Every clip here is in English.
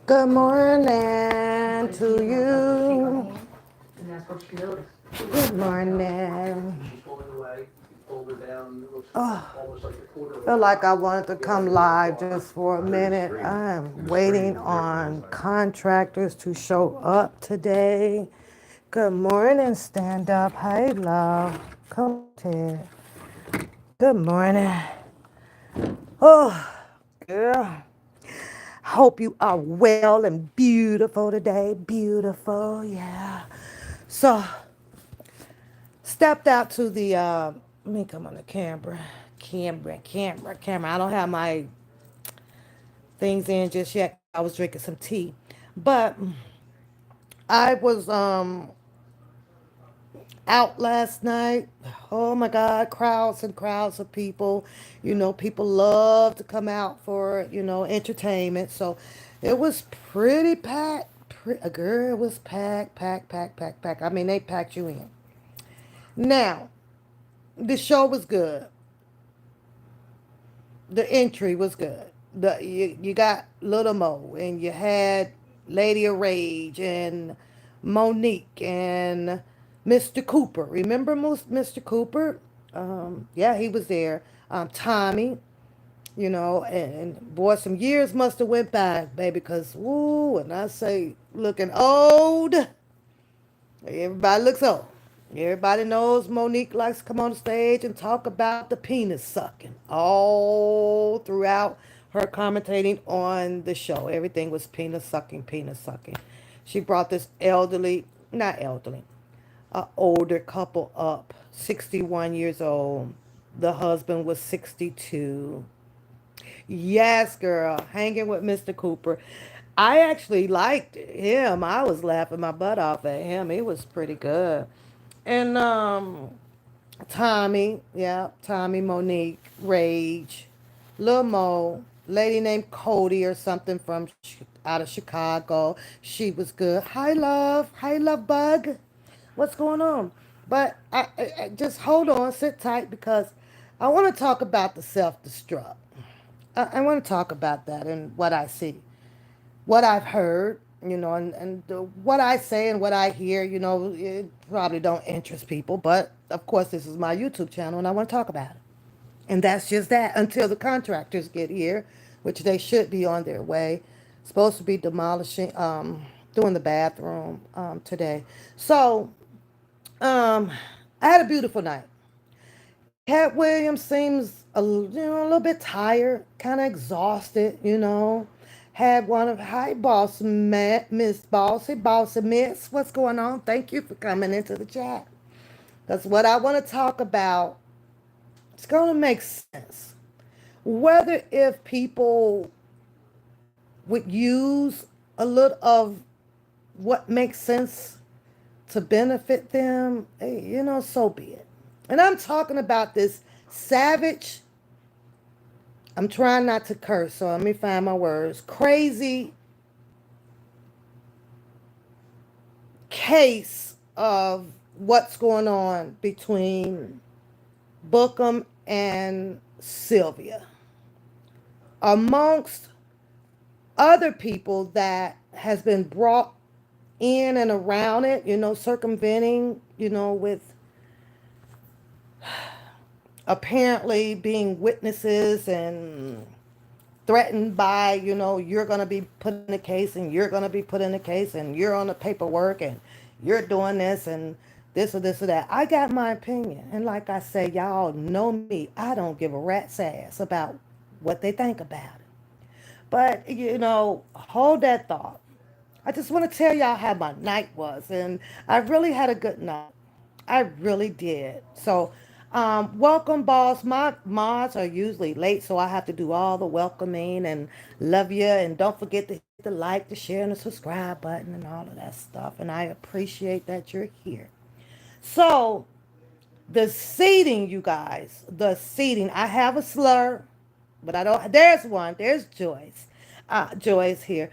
Good morning to you. And that's what she noticed. Good morning. She's pulling away, pulled her down, it looks Oh, almost like a quarter of a feel like mile. I wanted to come live just for a minute. I'm waiting on contractors to show up today. Good morning, stand up. Hey, love. Come on, Ted. Good morning. Oh, girl. Hope you are well and beautiful today. Beautiful, yeah. So, stepped out to the, let me come on the camera. I don't have my things in just yet. I was drinking some tea. But I was out last night. Oh my God, crowds and crowds of people. People love to come out for, entertainment. So it was pretty packed. Girl, it was packed. I mean, they packed you in. Now, the show was good. The entry was good. You got Little Mo, and you had Lady of Rage and Monique and Mr. Cooper. Remember Mr. Cooper? Yeah, he was there. Tommy, and boy, some years must have went by, baby, because woo, and I say looking old. Everybody looks old. Everybody knows Monique likes to come on the stage and talk about the penis sucking all throughout her commentating on the show. Everything was penis sucking, penis sucking. She brought this not elderly, older couple up, 61 years old. The husband was 62. Yes, girl, hanging with Mr. Cooper. I actually liked him. I was laughing my butt off at him. He was pretty good. And Tommy, yeah, Tommy, Monique, Rage, Lil Mo, lady named Cody or something from out of Chicago. She was good. Hi, love. Hi, love bug. What's going on? But I just hold on, sit tight because I want to talk about the self destruct. I want to talk about that and what I see, what I've heard, and what I say and what I hear, it probably don't interest people, but of course this is my YouTube channel and I want to talk about it. And that's just that until the contractors get here, which they should be on their way. Supposed to be demolishing, doing the bathroom today. So, um, I had a beautiful night. Cat Williams seems a little bit tired, kind of exhausted, Had one of hi boss Miss Bossy, Bossy Miss. What's going on? Thank you for coming into the chat. That's what I want to talk about. It's gonna make sense. Whether if people would use a little of what makes sense to benefit them, so be it. And I'm talking about this savage, I'm trying not to curse, so let me find my words. Crazy case of what's going on between Bookham and Sylvia, amongst other people that has been brought in and around it, circumventing, with apparently being witnesses and threatened by, you're going to be put in a case and you're going to be put in a case and you're on the paperwork and you're doing this and this or that. I got my opinion. And like I say, y'all know me. I don't give a rat's ass about what they think about it. But, hold that thought. I just want to tell y'all how my night was. And I really had a good night. I really did. So, welcome, boss. My mods are usually late, so I have to do all the welcoming and love you. And don't forget to hit the like, the share, and the subscribe button and all of that stuff. And I appreciate that you're here. So, the seating, you guys, the seating. I have a slur, but I don't. There's one. There's Joyce. Joyce here.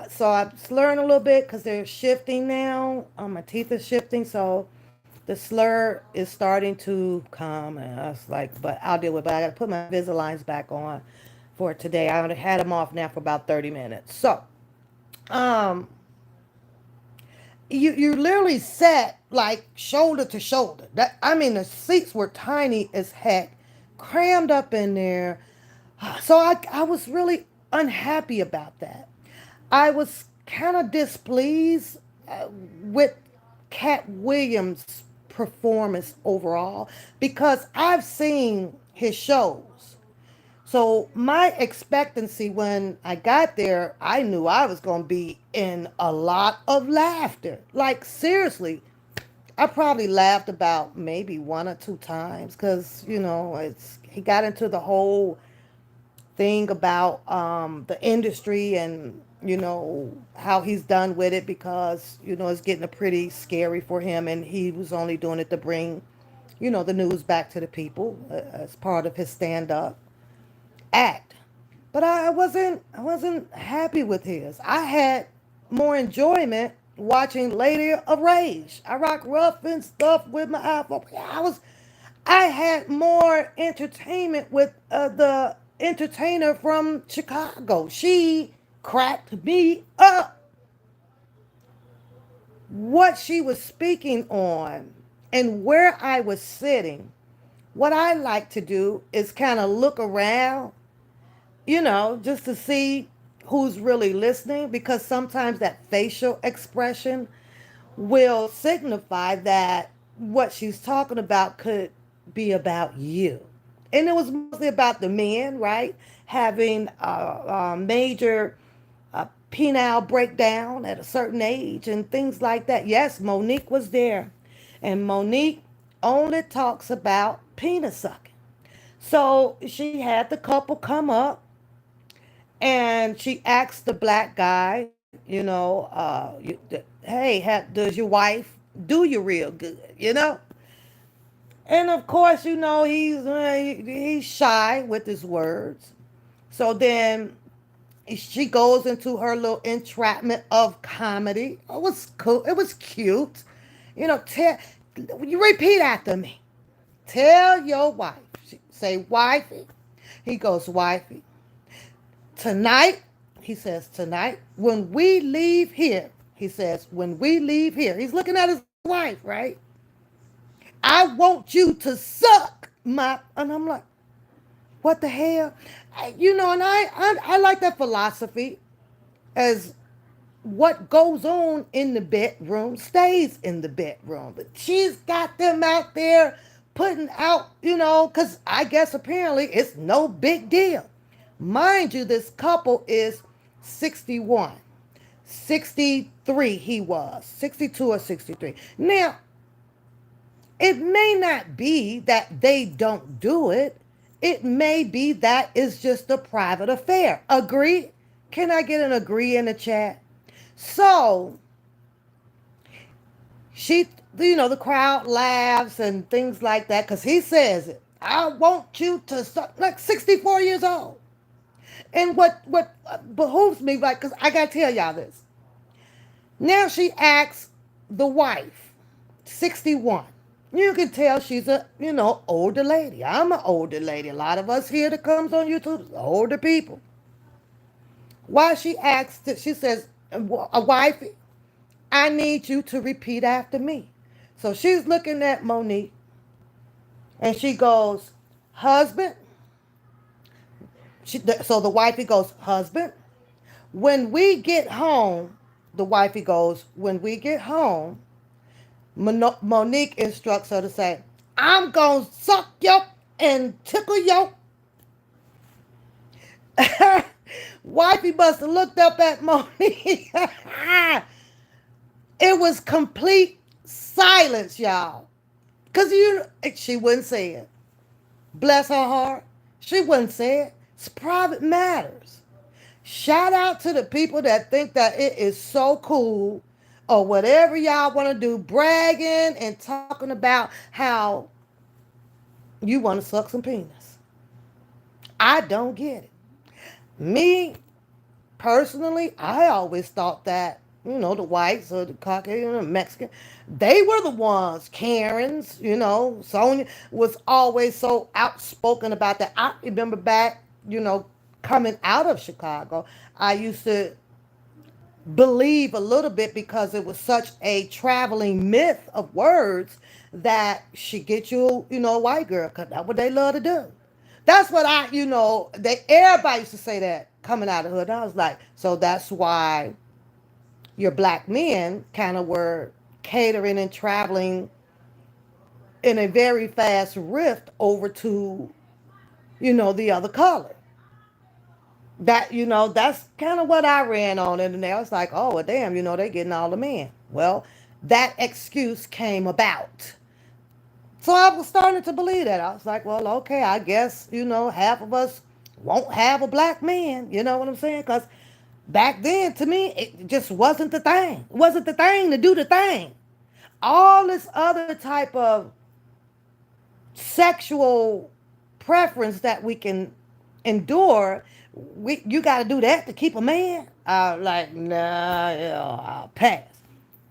So I'm slurring a little bit because they're shifting now. My teeth are shifting, so the slur is starting to come. And I was like, but I'll deal with it. But I got to put my Invisaligns back on for today. I had them off now for about 30 minutes. So Um, you literally sat like shoulder to shoulder. That I mean, the seats were tiny as heck, crammed up in there. So I was really unhappy about that. I was kind of displeased with Cat Williams' performance overall because I've seen his shows. So my expectancy when I got there, I knew I was going to be in a lot of laughter. Like seriously, I probably laughed about maybe one or two times because it's he got into the whole thing about the industry and how he's done with it because it's getting pretty scary for him and he was only doing it to bring the news back to the people as part of his stand-up act. But I wasn't happy with his. I had more enjoyment watching Lady of Rage. I rock rough and stuff with my iPhone. I had more entertainment with the entertainer from Chicago. She cracked me up. What she was speaking on and where I was sitting. What I like to do is kind of look around, just to see who's really listening because sometimes that facial expression will signify that what she's talking about could be about you. And it was mostly about the men, right? Having a major penile breakdown at a certain age and things like that. Yes, Monique was there. And Monique only talks about penis sucking. So she had the couple come up and she asked the black guy, hey, does your wife do you real good, And of course, he's shy with his words. So then she goes into her little entrapment of comedy. It was cool. It was cute. Tell you repeat after me. Tell your wife. Say wifey. He goes wifey. Tonight, he says, tonight, when we leave here, he says, when we leave here, he's looking at his wife, right? I want you to suck my, and I'm like, what the hell? And I like that philosophy as what goes on in the bedroom stays in the bedroom. But she's got them out there putting out, because I guess apparently it's no big deal. Mind you, this couple is 61. 63 he was. 62 or 63. Now, it may not be that they don't do it. It may be that it's just a private affair. Agree? Can I get an agree in the chat? So, she, the crowd laughs and things like that because he says it. I want you to suck, like 64 years old. And what behooves me, like, because I got to tell y'all this. Now she asks the wife, 61. You can tell she's a, older lady. I'm an older lady. A lot of us here that comes on YouTube, older people. Why she asks, she says, a wife, I need you to repeat after me. So she's looking at Monique and she goes, husband. So the wifey goes, husband, when we get home, the wifey goes, when we get home, Monique instructs her to say, I'm going to suck you and tickle you. Wifey must have looked up at Monique. It was complete silence, y'all. Because she wouldn't say it. Bless her heart. She wouldn't say it. It's private matters. Shout out to the people that think that it is so cool or whatever y'all want to do, bragging and talking about how you want to suck some penis. I don't get it. Me, personally, I always thought that, the whites or the Caucasian or Mexican, they were the ones, Karens, Sonia was always so outspoken about that. I remember back, coming out of Chicago, I used to believe a little bit because it was such a traveling myth of words that she get you, a white girl, because that's what they love to do. That's what everybody used to say that coming out of the hood. I was like, so that's why your black men kind of were catering and traveling in a very fast rift over to, the other color. That's kind of what I ran on in there. I was like, oh, well, damn, they getting all the men. Well, that excuse came about. So I was starting to believe that. I was like, well, okay, I guess, half of us won't have a black man. You know what I'm saying? Because back then, to me, it just wasn't the thing. It wasn't the thing to do the thing. All this other type of sexual preference that we can endure, you got to do that to keep a man. I was like, nah, yeah, I'll pass.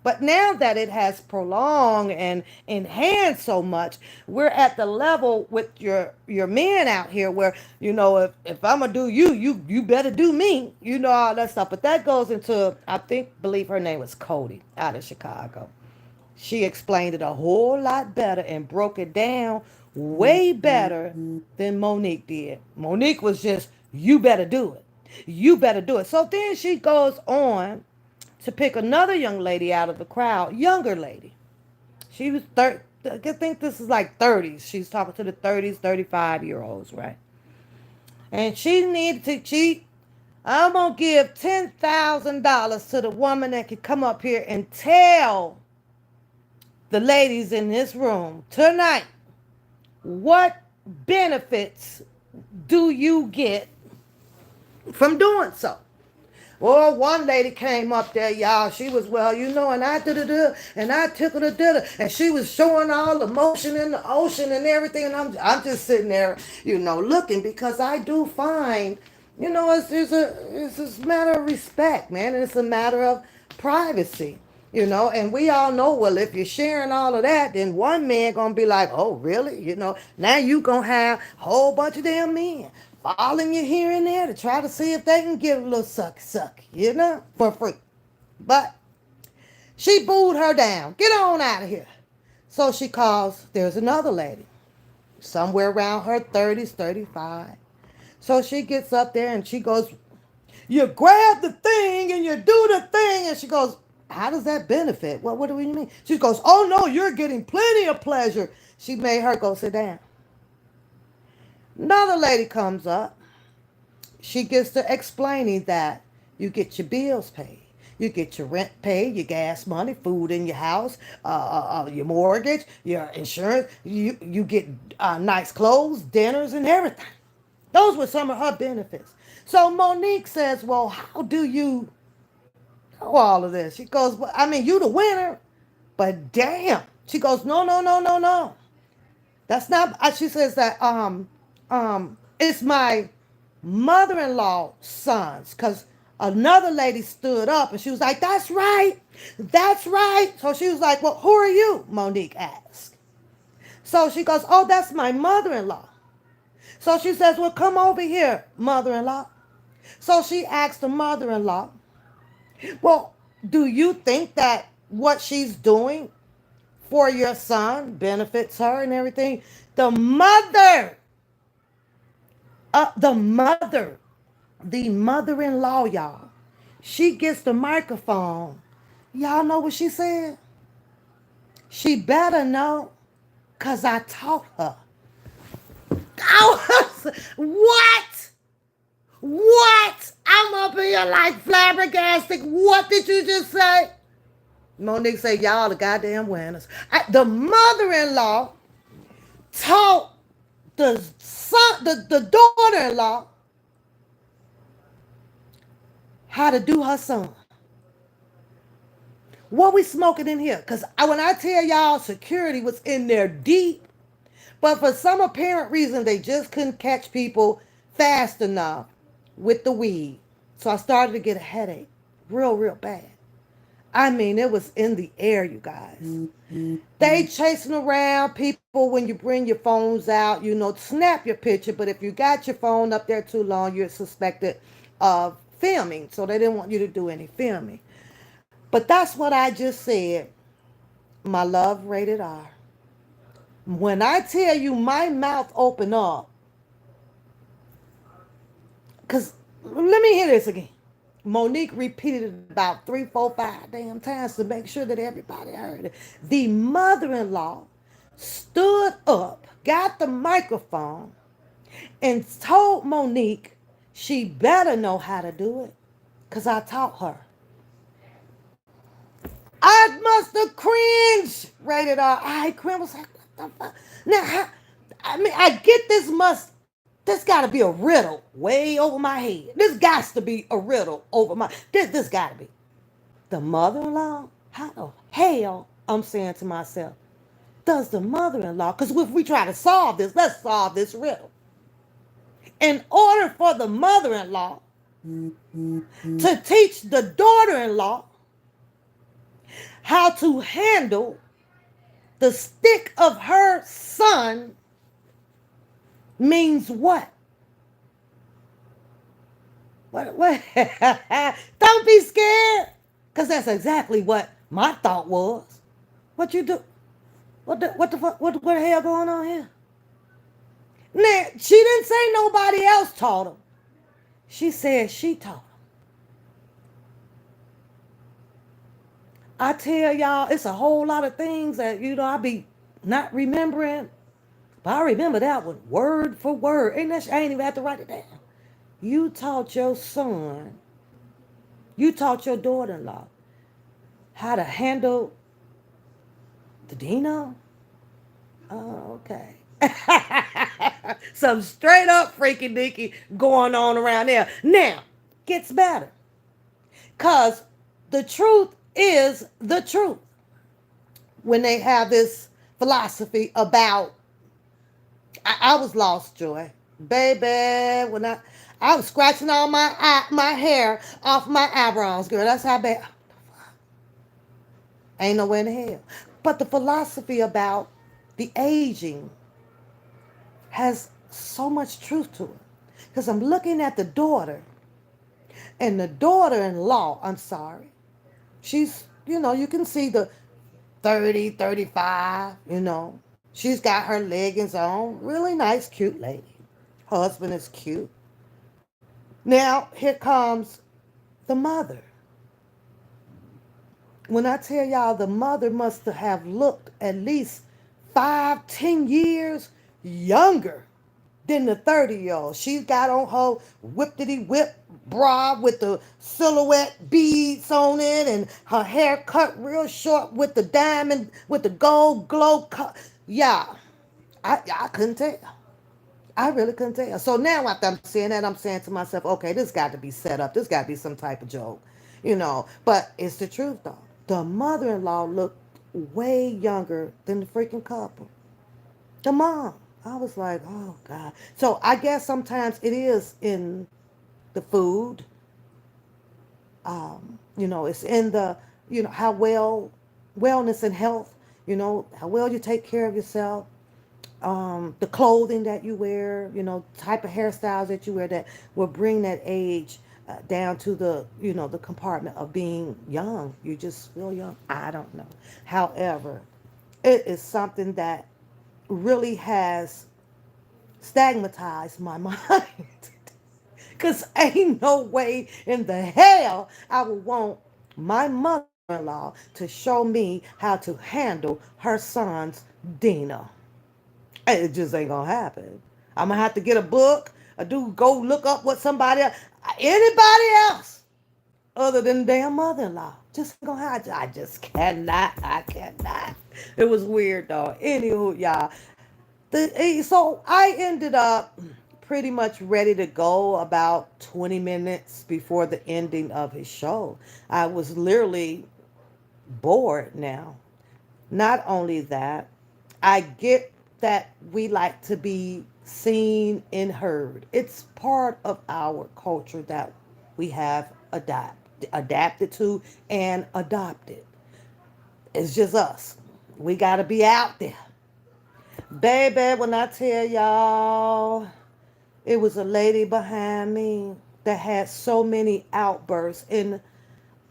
But now that it has prolonged and enhanced so much, we're at the level with your men out here where, if I'm gonna do you better do me, all that stuff. But that goes into, believe her name was Cody out of Chicago. She explained it a whole lot better and broke it down way better than Monique did. Monique was just, you better do it. You better do it. So then she goes on to pick another young lady out of the crowd, younger lady. She was I think this is like 30s. She's talking to the 30s, 35-year-olds, right? And she needed to cheat. I'm going to give $10,000 to the woman that can come up here and tell the ladies in this room tonight, what benefits do you get from doing so? Well, one lady came up there, y'all. She was, well, and I did it, and I took her to dinner, and she was showing all the motion in the ocean and everything. And I'm just sitting there, looking, because I do find, it's a matter of respect, man, and it's a matter of privacy. And we all know, well, if you're sharing all of that, then one man gonna be like, oh, really? Now you gonna have a whole bunch of damn men following you here and there to try to see if they can get a little suck, for free. But she booed her down. Get on out of here. So she calls, there's another lady, somewhere around her 30s, 35. So she gets up there and she goes, you grab the thing and you do the thing. And she goes, how does that benefit? What do you mean? She goes, oh no, you're getting plenty of pleasure. She made her go sit down. Another lady comes up. She gets to explaining that you get your bills paid. You get your rent paid, your gas money, food in your house, your mortgage, your insurance. You get nice clothes, dinners, and everything. Those were some of her benefits. So Monique says, well, how do you know all of this? She goes, well, I mean, you the winner, but damn. She goes, no, no, no, no, no. That's not, she says that, it's my mother-in-law sons, because another lady stood up and she was like, that's right. That's right. So she was like, well, who are you? Monique asked. So she goes, oh, that's my mother-in-law. So she says, well, come over here, mother-in-law. So she asked the mother-in-law, well, do you think that what she's doing for your son benefits her and everything? The mother, the mother, the mother-in-law, y'all, she gets the microphone. Y'all know what she said? She better know, because I taught her. What? What? I'm up here like flabbergasted. What did you just say? Monique said, y'all the goddamn winners. The mother-in-law taught the daughter-in-law how to do her son. What we smoking in here? Because when I tell y'all security was in there deep, but for some apparent reason, they just couldn't catch people fast enough with the weed. So I started to get a headache. Real, real bad. I mean, it was in the air, you guys. They chasing around people when you bring your phones out, snap your picture. But if you got your phone up there too long, you're suspected of filming. So they didn't want you to do any filming. But that's what I just said. My love rated R. When I tell you my mouth opened up, because let me hear this again. Monique repeated it about three, four, five damn times to make sure that everybody heard it. The mother in law stood up, got the microphone, and told Monique she better know how to do it because I taught her. I must have cringed. Rated R. I cringed. Was like, what the fuck? Now, I mean, I get this must. This got to be a riddle way over my head. This got to be a riddle over my. This got to be. The mother-in-law. How the hell? I'm saying to myself. Does the mother-in-law? Because if we try to solve this, let's solve this riddle. In order for the mother-in-law to teach the daughter-in-law how to handle the stick of her son means what? What? Don't be scared. Because that's exactly what my thought was. What you do? What the fuck? What the hell going on here? Now, she didn't say nobody else taught him. She said she taught him. I tell y'all, it's a whole lot of things that, I be not remembering. But I remember that one, word for word. I ain't even have to write it down. You taught your son, you taught your daughter-in-law how to handle the Dino? Oh, okay. Some straight up freaky deaky going on around there. Now, gets better. Because the truth is the truth. When they have this philosophy about, I was lost, Joy. Baby, I was scratching all my hair off my eyebrows, girl. That's how bad. Ain't nowhere in the hell. But the philosophy about the aging has so much truth to it. Because I'm looking at the daughter, and the daughter-in-law, I'm sorry, she's, you can see the 30, 35, She's got her leggings on. Really nice, cute lady. Husband is cute. Now, here comes the mother. When I tell y'all, the mother must have looked at least 5, 10 years younger than the 30-year-old. She's got on her whippity-whip bra with the silhouette beads on it and her hair cut real short with the diamond, with the gold glow cut. Yeah, I couldn't tell. I really couldn't tell. So now after I'm saying that, I'm saying to myself, okay, this got to be set up. This got to be some type of joke, But it's the truth, though. The mother-in-law looked way younger than the freaking couple. The mom. I was like, oh, God. So I guess sometimes it is in the food. It's in the, how well, wellness and health, how well you take care of yourself. The clothing that you wear, type of hairstyles that you wear that will bring that age down to the compartment of being young. You just feel young. I don't know. However, it is something that really has stigmatized my mind. Because ain't no way in the hell I would want my mother-in-law to show me how to handle her son's Dina. It just ain't gonna happen. I'm gonna have to get a book. I do go look up what anybody else other than damn mother-in-law. Just ain't gonna happen. I just cannot. I cannot. It was weird though. Anywho, y'all. So I ended up pretty much ready to go about 20 minutes before the ending of his show. I was literally bored now. Not only that, I get that we like to be seen and heard. It's part of our culture that we have adapted to and adopted. It's just us. We got to be out there. Baby, when I tell y'all, it was a lady behind me that had so many outbursts. And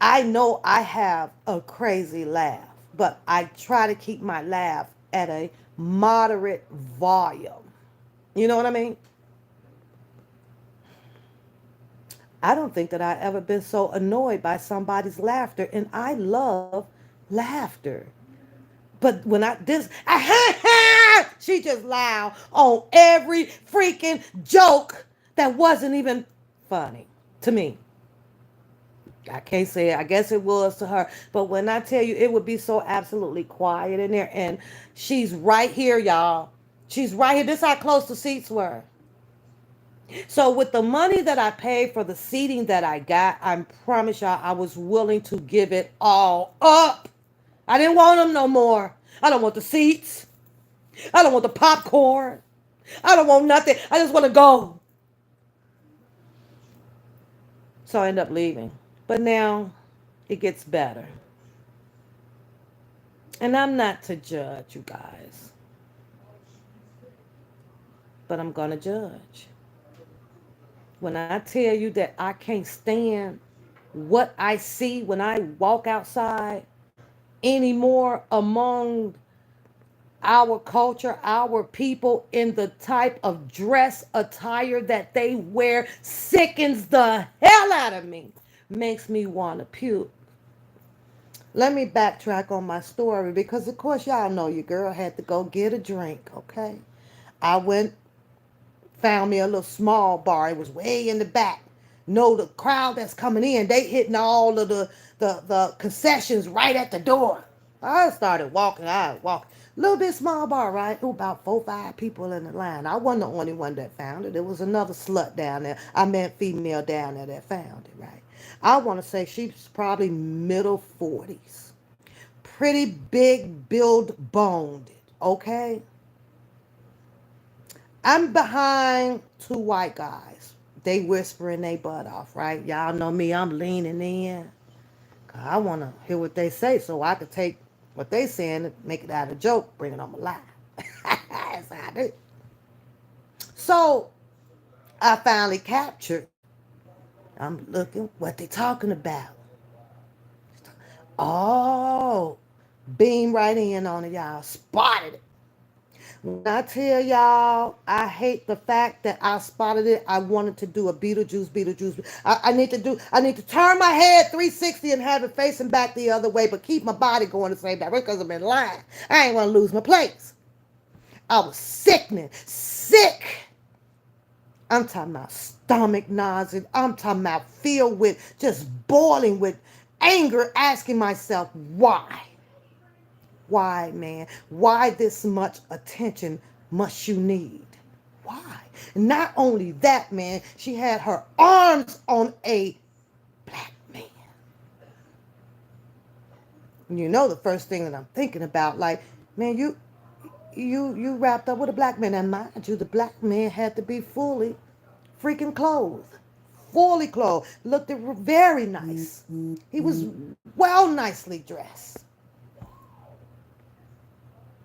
I know I have a crazy laugh, but I try to keep my laugh at a moderate volume. You know what I mean? I don't think that I ever been so annoyed by somebody's laughter, and I love laughter. But when I this she just loud on every freaking joke that wasn't even funny to me. I can't say it. I guess it was to her. But when I tell you, it would be so absolutely quiet in there. And she's right here, y'all. She's right here. This is how close the seats were. So with the money that I paid for the seating that I got, I promise y'all I was willing to give it all up. I didn't want them no more. I don't want the seats. I don't want the popcorn. I don't want nothing. I just want to go. So I end up leaving. But now it gets better. And I'm not to judge you guys, but I'm going to judge. When I tell you that I can't stand what I see when I walk outside anymore among our culture, our people, in the type of dress attire that they wear, sickens the hell out of me, makes me want to puke. Let me backtrack on my story because, of course, y'all know your girl had to go get a drink, okay? I went, found me a little small bar. It was way in the back. Know the crowd that's coming in, they hitting all of the concessions right at the door. I started walking. I walked. Little bit small bar, right? There were about 4, 5 people in the line. I wasn't the only one that found it. There was another slut down there. I meant female down there that found it, right? I want to say she's probably middle 40s. Pretty big build boned, okay? I'm behind 2 white guys. They whispering they butt off, right? Y'all know me, I'm leaning in. I want to hear what they say so I could take what they saying and make it out a joke, bring it on my life. That's how I do. So I finally captured. I'm looking what they talking about. Oh, beam right in on it, y'all. Spotted it. When I tell y'all, I hate the fact that I spotted it. I wanted to do a Beetlejuice. I need to turn my head 360 and have it facing back the other way, but keep my body going the same direction because I'm in line. I ain't want to lose my place. I was sickening, sick. I'm talking about stomach nausea. I'm talking about filled with just boiling with anger, asking myself why. Why, man? Why this much attention must you need? Why? Not only that, man, she had her arms on a black man. You know the first thing that I'm thinking about, like, man, you wrapped up with a black man. And mind you, the black man had to be fully freaking clothed. Fully clothed. Looked very nice. He was well nicely dressed.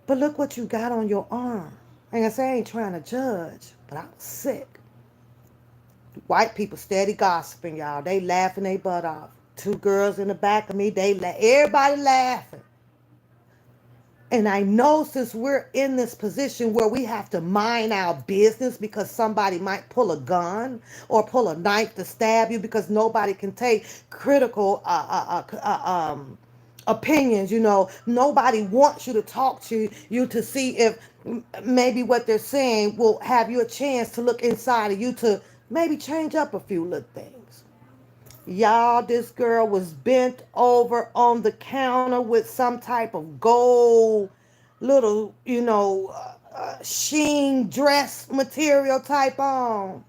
But look what you got on your arm. Like I say, I ain't trying to judge, but I was sick. White people steady gossiping, y'all. They laughing their butt off. 2 girls in the back of me, everybody laughing. And I know since we're in this position where we have to mind our business because somebody might pull a gun or pull a knife to stab you because nobody can take critical opinions. You know, nobody wants you to talk to you to see if maybe what they're saying will have you a chance to look inside of you to maybe change up a few little things. Y'all, this girl was bent over on the counter with some type of gold little, sheen dress material type on.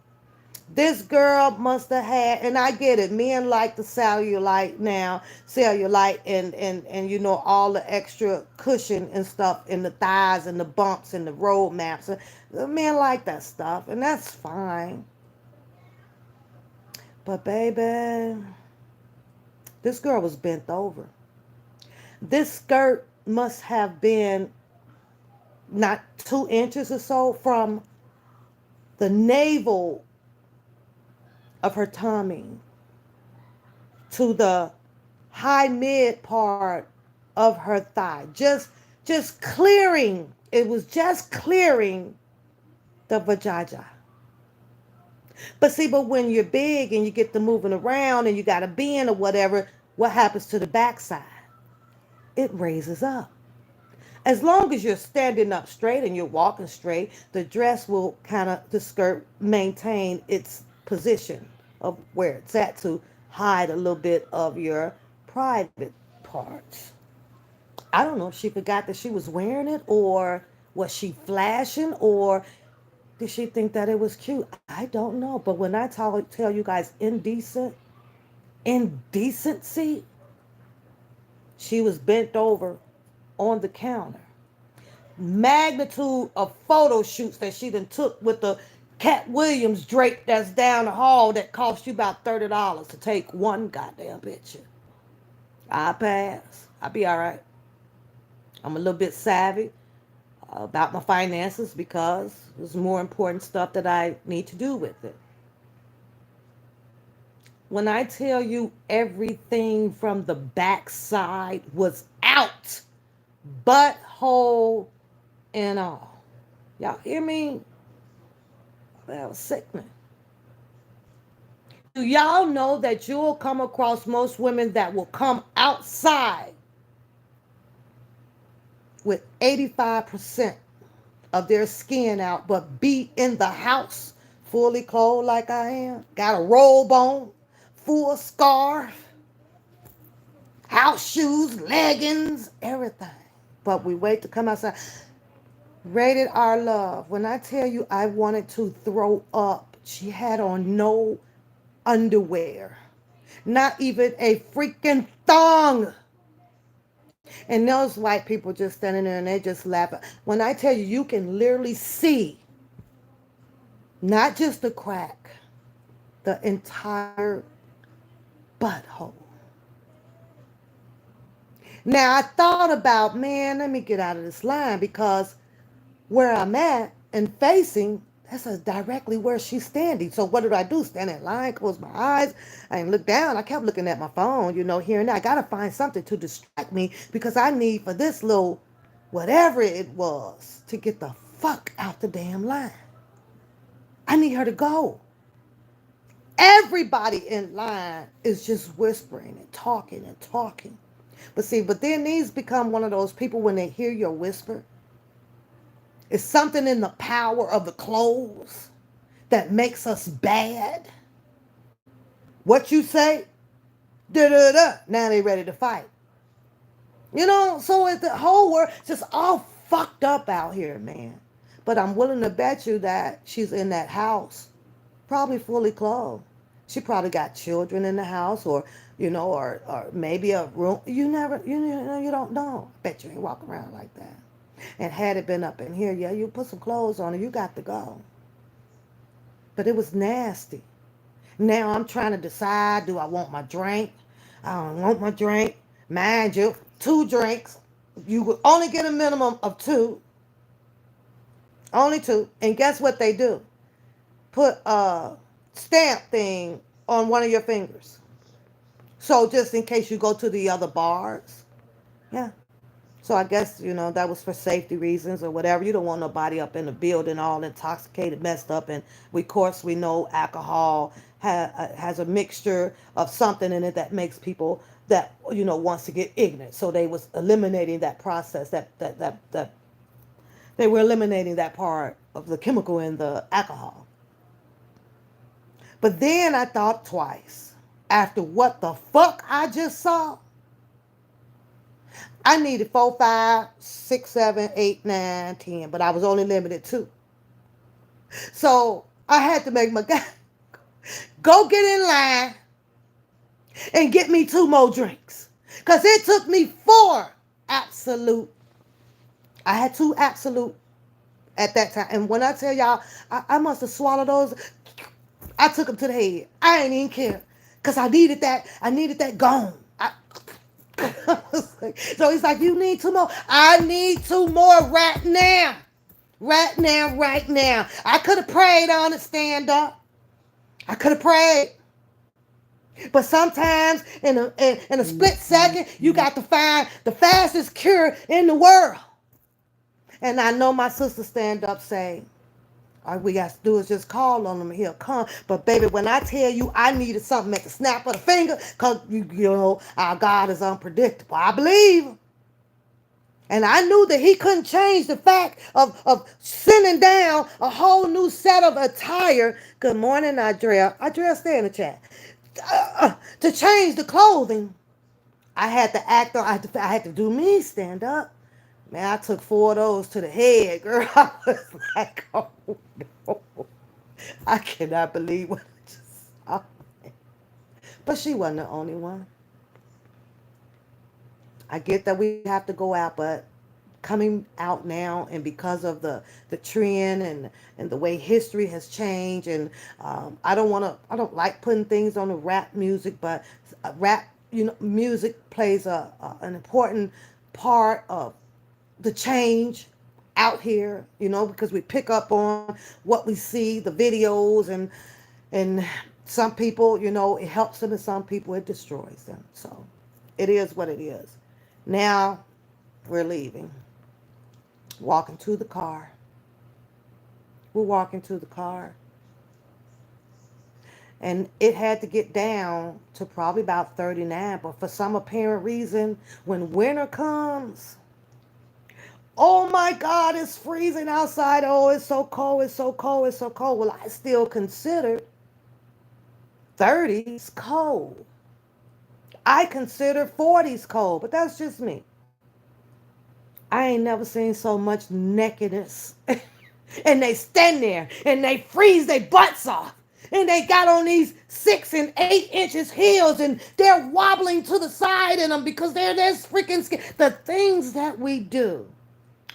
This girl must have had, and I get it, men like the cellulite and all the extra cushion and stuff in the thighs and the bumps and the road maps. The men like that stuff, and that's fine. But baby, this girl was bent over. This skirt must have been not 2 inches or so from the navel of her tummy to the high mid part of her thigh. Just clearing. It was just clearing the vajayjay. But see, but when you're big and you get to moving around and you got a bend or whatever, what happens to the backside? It raises up. As long as you're standing up straight and you're walking straight, the dress will kind of, the skirt maintain its position of where it's at to hide a little bit of your private parts. I don't know if she forgot that she was wearing it, or was she flashing, or did she think that it was cute? I don't know. But when I tell you guys indecency, she was bent over on the counter. Magnitude of photo shoots that she done took with the Cat Williams drape that's down the hall that cost you about $30 to take one goddamn picture. I pass. I'll be all right. I'm a little bit savvy about my finances because there's more important stuff that I need to do with it. When I tell you everything from the backside was out, butthole and all. Y'all hear me? That was sickening. Do y'all know that you'll come across most women that will come outside with 85% of their skin out, but be in the house fully clothed like I am? Got a robe on, full scarf, house shoes, leggings, everything. But we wait to come outside. Rated R Love. When I tell you I wanted to throw up, she had on no underwear, not even a freaking thong. And those white people just standing there and they just laughing. When I tell you, you can literally see not just the crack, the entire butthole. Now I thought about, man, let me get out of this line because where I'm at and facing, that's directly where she's standing. So what did I do? Stand in line, close my eyes, I didn't look down. I kept looking at my phone, here and there. I got to find something to distract me because I need for this little whatever it was to get the fuck out the damn line. I need her to go. Everybody in line is just whispering and talking and talking. But see, but then these become one of those people when they hear your whisper. It's something in the power of the clothes that makes us bad. What you say? Da da da. Now they ready to fight. So it's the whole world just all fucked up out here, man. But I'm willing to bet you that she's in that house, probably fully clothed. She probably got children in the house, or or maybe a room. You don't know. Bet you ain't walking around like that. And had it been up in here, yeah, you put some clothes on and you got to go. But it was nasty. Now I'm trying to decide, do I want my drink? I don't want my drink. Mind you, 2 drinks. You will only get a minimum of 2. Only 2. And guess what they do? Put a stamp thing on one of your fingers. So just in case you go to the other bars. Yeah. So I guess, that was for safety reasons or whatever. You don't want nobody up in the building all intoxicated, messed up. And of course, we know alcohol has a mixture of something in it that makes people that, wants to get ignorant. So they was eliminating that process, that they were eliminating that part of the chemical in the alcohol. But then I thought twice. After what the fuck I just saw, I needed 4, 5, 6, 7, 8, 9, 10, but I was only limited 2. So I had to make my guy go get in line and get me 2 more drinks. Because it took me 4 absolute. I had 2 absolute at that time. And when I tell y'all, I must have swallowed those. I took them to the head. I ain't even care. Because I needed that gone. So he's like, you need 2 more. I need 2 more right now. Right now, right now. I could have prayed on it, stand up. I could have prayed. But sometimes in a split second, you got to find the fastest cure in the world. And I know my sister stand up saying, all we got to do is just call on him and he'll come. But baby, when I tell you I needed something at the snap of the finger, because, you know, our God is unpredictable. I believe him. And I knew that he couldn't change the fact of sending down a whole new set of attire. Good morning, Andrea. Andrea, stay in the chat. To change the clothing, I had to act on. I had to do me, stand up. Man, I took 4 of those to the head, girl. I was like, oh no, I cannot believe what I just saw. But she wasn't the only one. I get that we have to go out, but coming out now and because of the trend and the way history has changed, and I don't like putting things on the rap music, but rap, you know, music plays an important part of the change out here, you know, because we pick up on what we see, the videos, and some people, you know, it helps them, and some people it destroys them. So it is what it is. Now we're leaving, walking to the car. We're walking to the car. And it had to get down to probably about 39. But for some apparent reason, when winter comes, oh my God, it's freezing outside. Oh, it's so cold, it's so cold, it's so cold. Well, I still consider 30s cold. I consider 40s cold, but that's just me. I ain't never seen so much nakedness. And they stand there and they freeze their butts off. And they got on these 6 and 8 inches heels and they're wobbling to the side in them because they're this freaking scared. The things that we do.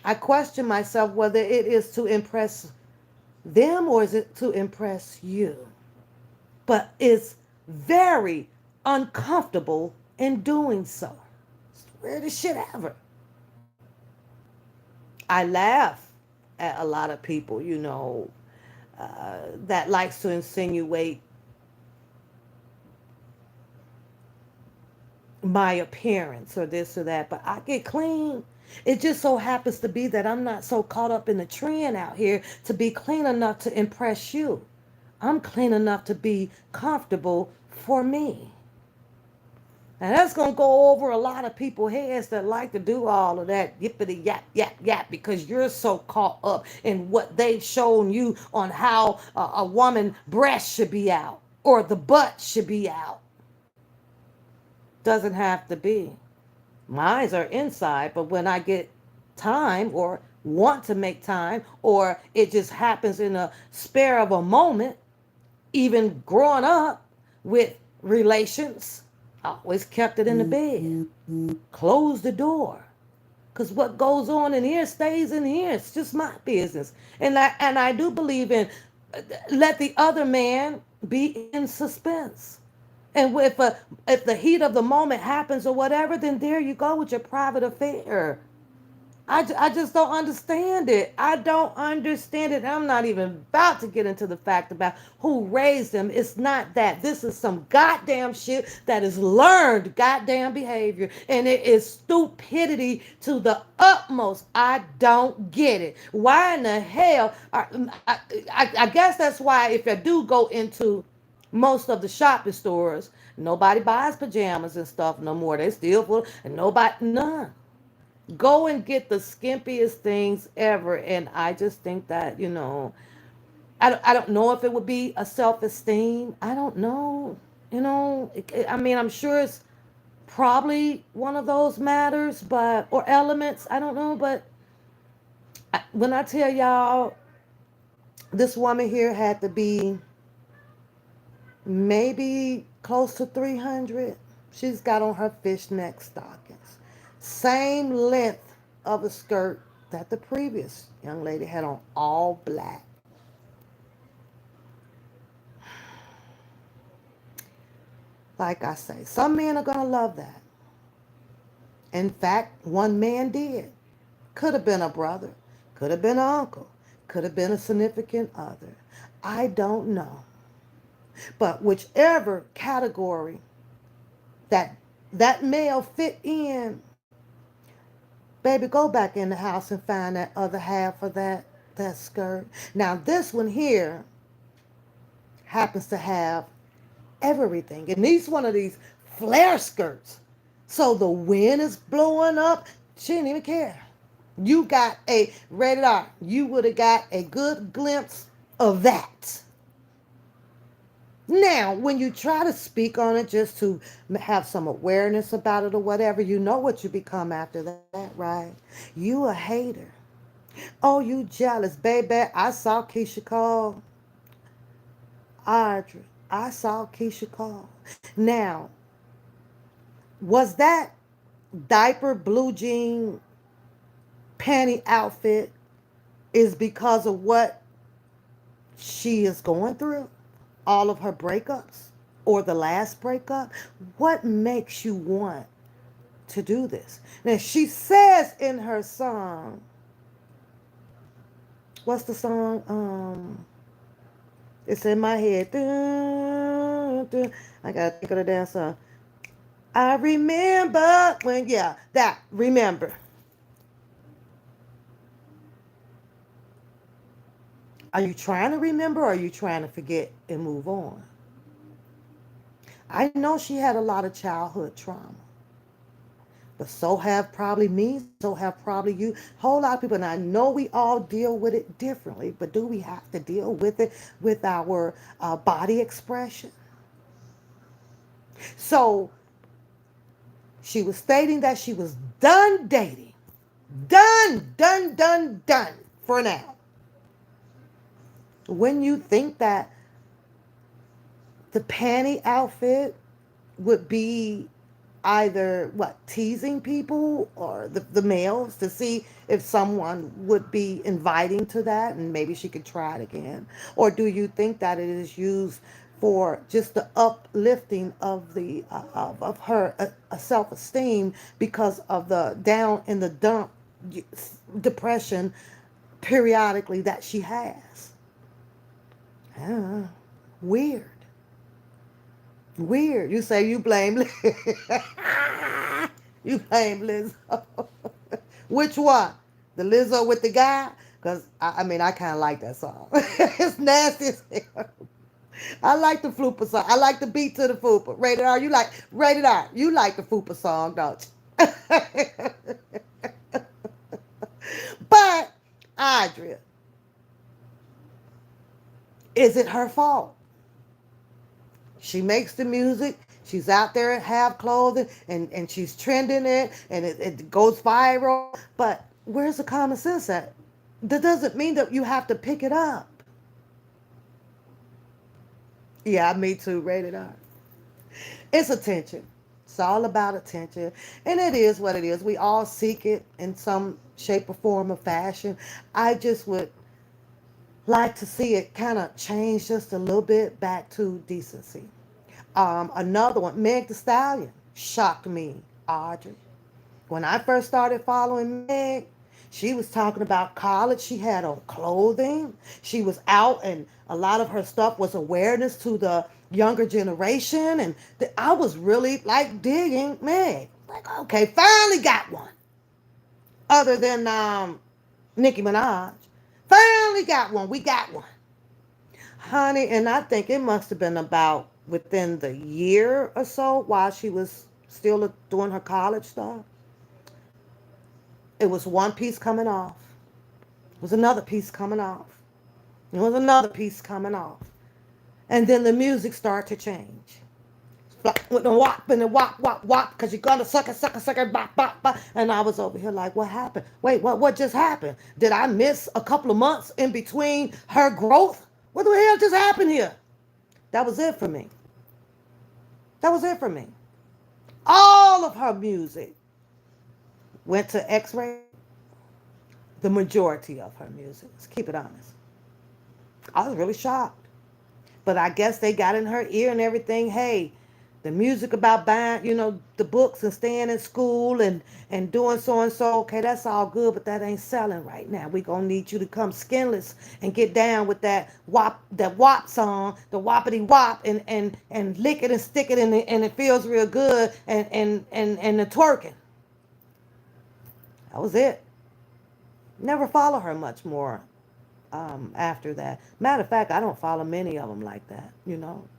I question myself whether it is to impress them or is it to impress you. But it's very uncomfortable in doing so. It's the weirdest shit ever. I laugh at a lot of people, you know, that likes to insinuate my appearance or this or that, but I get clean. It just so happens to be that I'm not so caught up in the trend out here to be clean enough to impress you. I'm clean enough to be comfortable for me. And that's going to go over a lot of people's heads that like to do all of that yippity yap, yap, yap, because you're so caught up in what they've shown you on how a woman breast should be out or the butt should be out. Doesn't have to be. Mine are inside, but when I get time or want to make time, or it just happens in a spare of a moment, even growing up with relations, I always kept it in the bed. Close the door. Because what goes on in here stays in here. It's just my business. And I do believe in let the other man be in suspense. And if the heat of the moment happens or whatever, then there you go with your private affair. I just don't understand it. I don't understand it. I'm not even about to get into the fact about who raised them. It's not that. This is some goddamn shit that is learned goddamn behavior. And it is stupidity to the utmost. I don't get it. Why in the hell? I guess that's why if I do go into most of the shopping stores, nobody buys pajamas and stuff no more. They still full, and nobody, none. Go and get the skimpiest things ever. And I just think that, you know, I don't know if it would be a self-esteem. I don't know. You know, I mean, I'm sure it's probably one of those matters, but, or elements. I don't know. But when I tell y'all, this woman here had to be maybe close to 300. She's got on her fishneck stockings. Same length of a skirt that the previous young lady had on, all black. Like I say, some men are going to love that. In fact, one man did. Could have been a brother, could have been an uncle, could have been a significant other. I don't know. But whichever category that that male fit in, baby, go back in the house and find that other half of that skirt. Now this one here happens to have everything. And these one of these flare skirts. So the wind is blowing up. She didn't even care. You got a rated R. You would have got a good glimpse of that. Now, when you try to speak on it just to have some awareness about it or whatever, you know what you become after that, right? You a hater. Oh, you jealous, baby. I saw Keisha Cole. Audrey. I saw Keisha Cole. Now, was that diaper blue jean panty outfit is because of what she is going through? All of her breakups or the last breakup? What makes you want to do this? Now, she says in her song, what's the song? It's in my head. Dun, dun. I gotta think of the damn song. I remember when, yeah, that, remember. Are you trying to remember or are you trying to forget and move on? I know she had a lot of childhood trauma, but so have probably me, so have probably you. Whole lot of people, and I know we all deal with it differently, but do we have to deal with it with our body expression? So she was stating that she was done dating. Done, done, done, done for now. When you think that the panty outfit would be either what, teasing people or the males to see if someone would be inviting to that and maybe she could try it again, or do you think that it is used for just the uplifting of the of her self-esteem because of the down in the dump depression periodically that she has? I don't know. Weird. Weird. You say you blame Liz. You blame Lizzo. Which one? The Lizzo with the guy? Because, I mean, I kind of like that song. It's nasty as hell. I like the Flooper song. I like the beat to the Flooper. Rated R, you like, rated R, you like the Flooper song, don't you? But, Audrey, is it her fault? She makes the music. She's out there in half clothing and she's trending it and it goes viral. But where's the common sense at? That doesn't mean that you have to pick it up. Yeah, me too. Rated R. It's attention. It's all about attention. And it is what it is. We all seek it in some shape or form or fashion. I just would like to see it kind of change just a little bit back to decency. Another one, Meg the Stallion, shocked me, Audrey. When I first started following Meg, she was talking about college. She had on clothing. She was out, and a lot of her stuff was awareness to the younger generation. And I was really like digging Meg. Like, okay, finally got one. Other than Nicki Minaj. Finally got one. We got one. Honey, and I think it must have been about within the year or so while she was still doing her college stuff. It was one piece coming off. It was another piece coming off. It was another piece coming off. And then the music started to change. With the wop and the wop, wop, wop, because you're gonna suck it, bop, bop, bop. And I was over here like, what happened? Wait, what just happened? Did I miss a couple of months in between her growth? What the hell just happened here? That was it for me. That was it for me. All of her music went to X-ray. The majority of her music. Let's keep it honest. I was really shocked. But I guess they got in her ear and everything. Hey, The music about buying, the books and staying in school and doing so and so. Okay, that's all good, but that ain't selling right now. We gonna need you to come skinless and get down with that WAP song, the whoppity wop, and lick it and stick it, and it feels real good, and the twerking. That was it. Never follow her much more after that. Matter of fact, I don't follow many of them like that.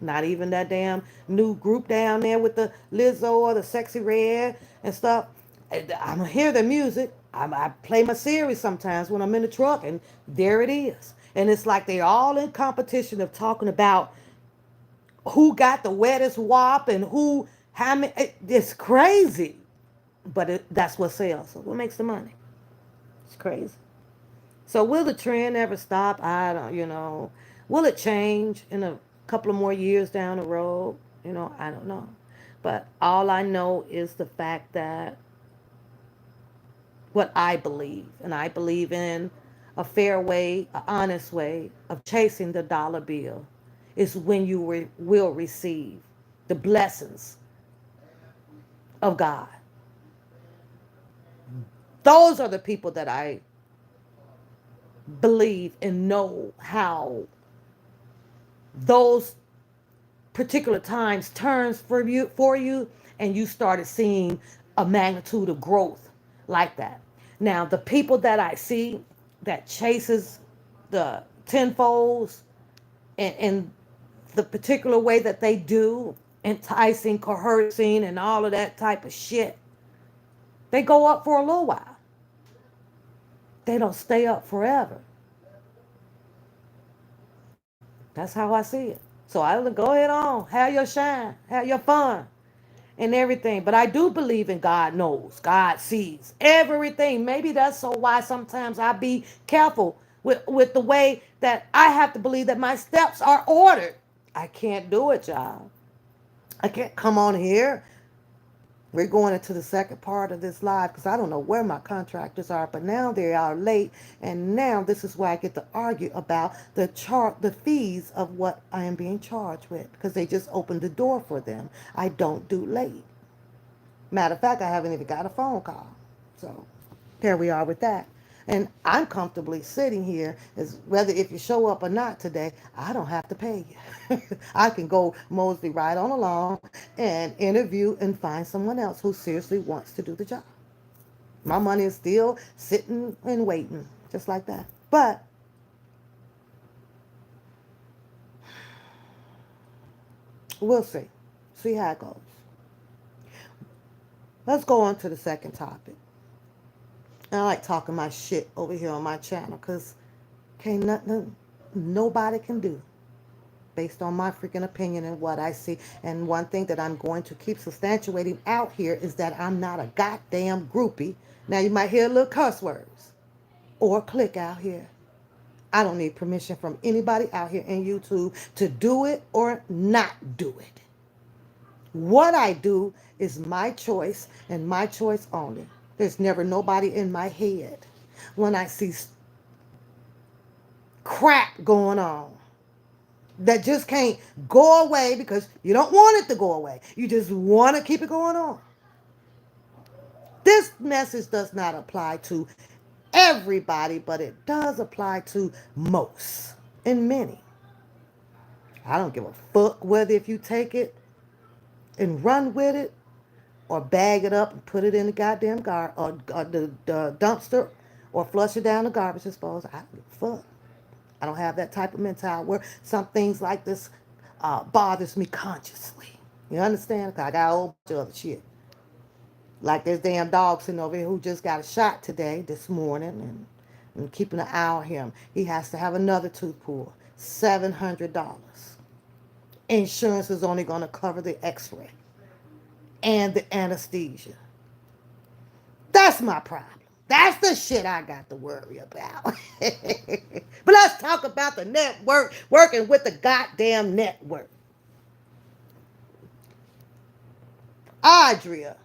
Not even that damn new group down there with the Lizzo or the Sexy Red and stuff. I'm gonna hear the music. I play my series sometimes when I'm in the truck, and there it is. And it's like they're all in competition of talking about who got the wettest wop and who how many. It's crazy, but that's what sells. So what makes the money? It's crazy. So will the trend ever stop? I don't. Will it change in a couple of more years down the road? I don't know. But all I know is the fact that what I believe, and I believe in a fair way, an honest way of chasing the dollar bill, is when you will receive the blessings of God. Those are the people that I believe and know how those particular times turns for you, and you started seeing a magnitude of growth like that. Now the people that I see that chases the tenfolds in the particular way that they do, enticing, coercing, and all of that type of shit, they go up for a little while. They don't stay up forever. That's how I see it. So I go ahead on, have your shine, have your fun, and everything. But I do believe in God knows, God sees everything. Maybe that's so why sometimes I be careful with the way that I have to believe that my steps are ordered. I can't do it, y'all. I can't come on here. We're going into the second part of this live because I don't know where my contractors are, but now they are late, and now this is where I get to argue about the fees of what I am being charged with because they just opened the door for them. I don't do late. Matter of fact, I haven't even got a phone call. So there we are with that. And I'm comfortably sitting here as whether if you show up or not today, I don't have to pay you. I can go mosey right on along and interview and find someone else who seriously wants to do the job. My money is still sitting and waiting, just like that. But we'll see. See how it goes. Let's go on to the second topic. I like talking my shit over here on my channel because can't nothing nobody can do based on my freaking opinion and what I see. And one thing that I'm going to keep substantiating out here is that I'm not a goddamn groupie. Now you might hear little cuss words or click out here. I don't need permission from anybody out here in YouTube to do it or not do it. What I do is my choice and my choice only. There's never nobody in my head when I see crap going on that just can't go away because you don't want it to go away. You just want to keep it going on. This message does not apply to everybody, but it does apply to most and many. I don't give a fuck whether if you take it and run with it or bag it up and put it in the goddamn or the dumpster or flush it down the garbage disposal. I don't give a fuck. I don't have that type of mentality where some things like this bothers me consciously. You understand? 'Cause I got a whole bunch of other shit. Like this damn dog sitting over here who just got a shot today, this morning, and keeping an eye on him. He has to have another tooth pulled. $700. Insurance is only going to cover the x-ray and the anesthesia. That's my problem. That's the shit I got to worry about. But let's talk about the network, working with the goddamn network. Adria,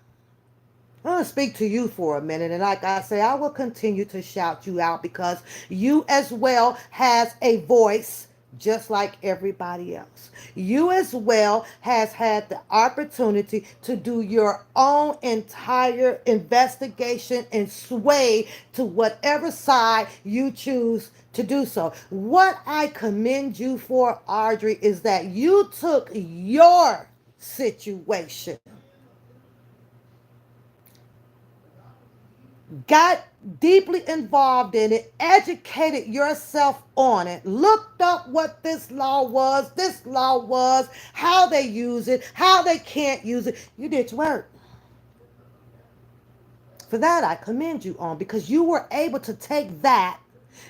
I'm going to speak to you for a minute. And like I say, I will continue to shout you out because you as well has a voice just like everybody else. You as well has had the opportunity to do your own entire investigation and sway to whatever side you choose to do so. What I commend you for, Audrey, is that you took your situation, got deeply involved in it, educated yourself on it, looked up what this law was, how they use it, how they can't use it. You did your work. For that, I commend you on because you were able to take that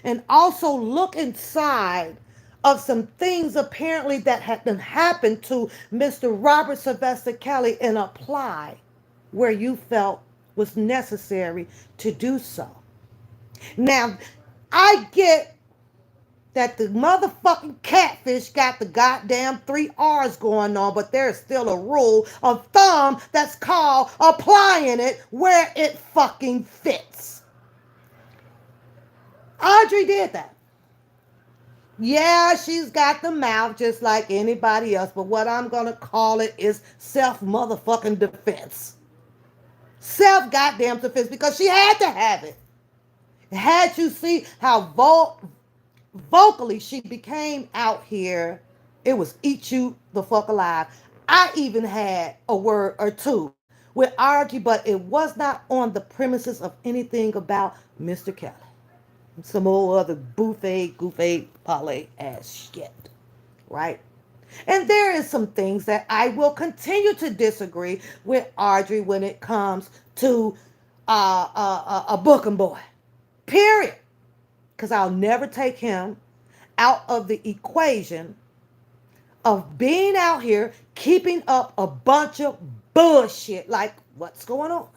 and also look inside of some things apparently that had been happened to Mr. Robert Sylvester Kelly and apply where you felt was necessary to do so. Now, I get that the motherfucking catfish got the goddamn three R's going on, but there's still a rule of thumb that's called applying it where it fucking fits. Audrey did that. Yeah, she's got the mouth just like anybody else, but what I'm gonna call it is self motherfucking defense. Self goddamn defense because she had to have it. Had you see how vocally she became out here, it was eat you the fuck alive. I even had a word or two with Archie, but it was not on the premises of anything about Mr. Kelly. Some old other buffet, goofy, parlay ass shit. Right? And there is some things that I will continue to disagree with Audrey when it comes to a booking boy. Period. Because I'll never take him out of the equation of being out here keeping up a bunch of bullshit like what's going on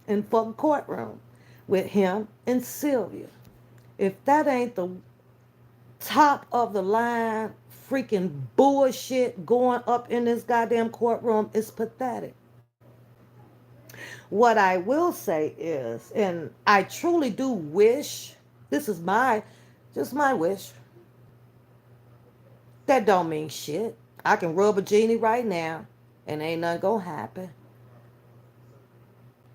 in fucking courtroom with him and Sylvia. If that ain't the top of the line freaking bullshit going up in this goddamn courtroom, it's pathetic. What I will say is, and I truly do wish, this is my, just my wish, that don't mean shit. I can rub a genie right now and ain't nothing gonna happen.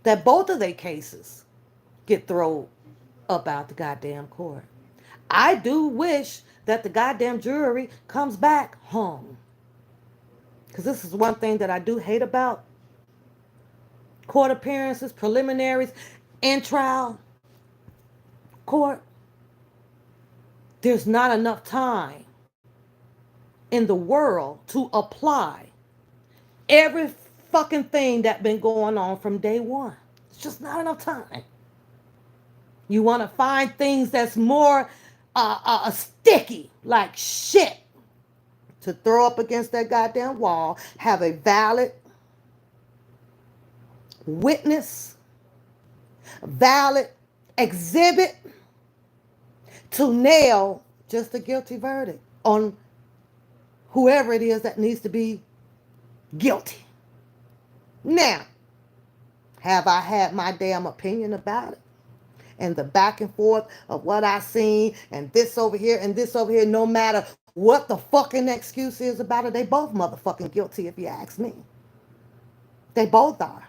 That both of their cases get thrown up out the goddamn court. I do wish that the goddamn jury comes back home. Because this is one thing that I do hate about court appearances, preliminaries, and trial court. There's not enough time in the world to apply every fucking thing that been going on from day one. It's just not enough time. You want to find things that's more sticky, like shit, to throw up against that goddamn wall, have a valid witness, valid exhibit to nail just a guilty verdict on whoever it is that needs to be guilty. Now, have I had my damn opinion about it? And the back and forth of what I seen and this over here and this over here, no matter what the fucking excuse is about it, they both motherfucking guilty if you ask me. They both are.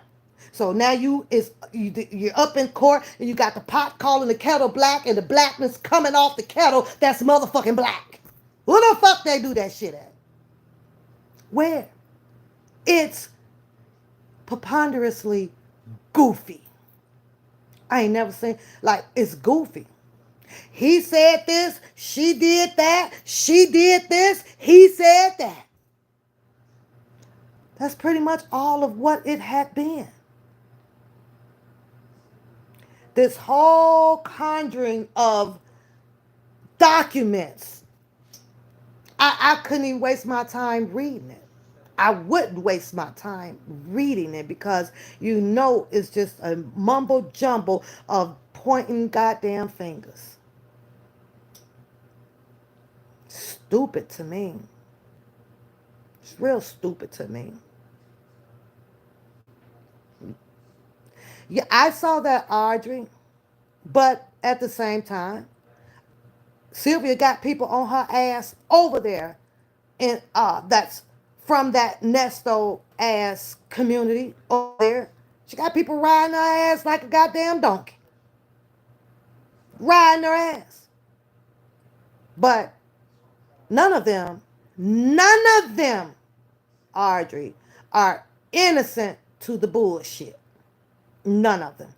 So now you're up in court and you got the pot calling the kettle black and the blackness coming off the kettle that's motherfucking black. Who the fuck they do that shit at? Where? It's preponderously goofy. I ain't never seen, like, it's goofy. He said this, she did that, she did this, he said that. That's pretty much all of what it had been. This whole conjuring of documents. I couldn't even waste my time reading it. I wouldn't waste my time reading it because you know it's just a mumble jumble of pointing goddamn fingers. Stupid to me. It's real stupid to me. Yeah, I saw that, Audrey, but at the same time, Sylvia got people on her ass over there, and that's from that Nesto ass community over there. She got people riding her ass like a goddamn donkey, riding her ass. But none of them, none of them, Audrey, are innocent to the bullshit. None of them.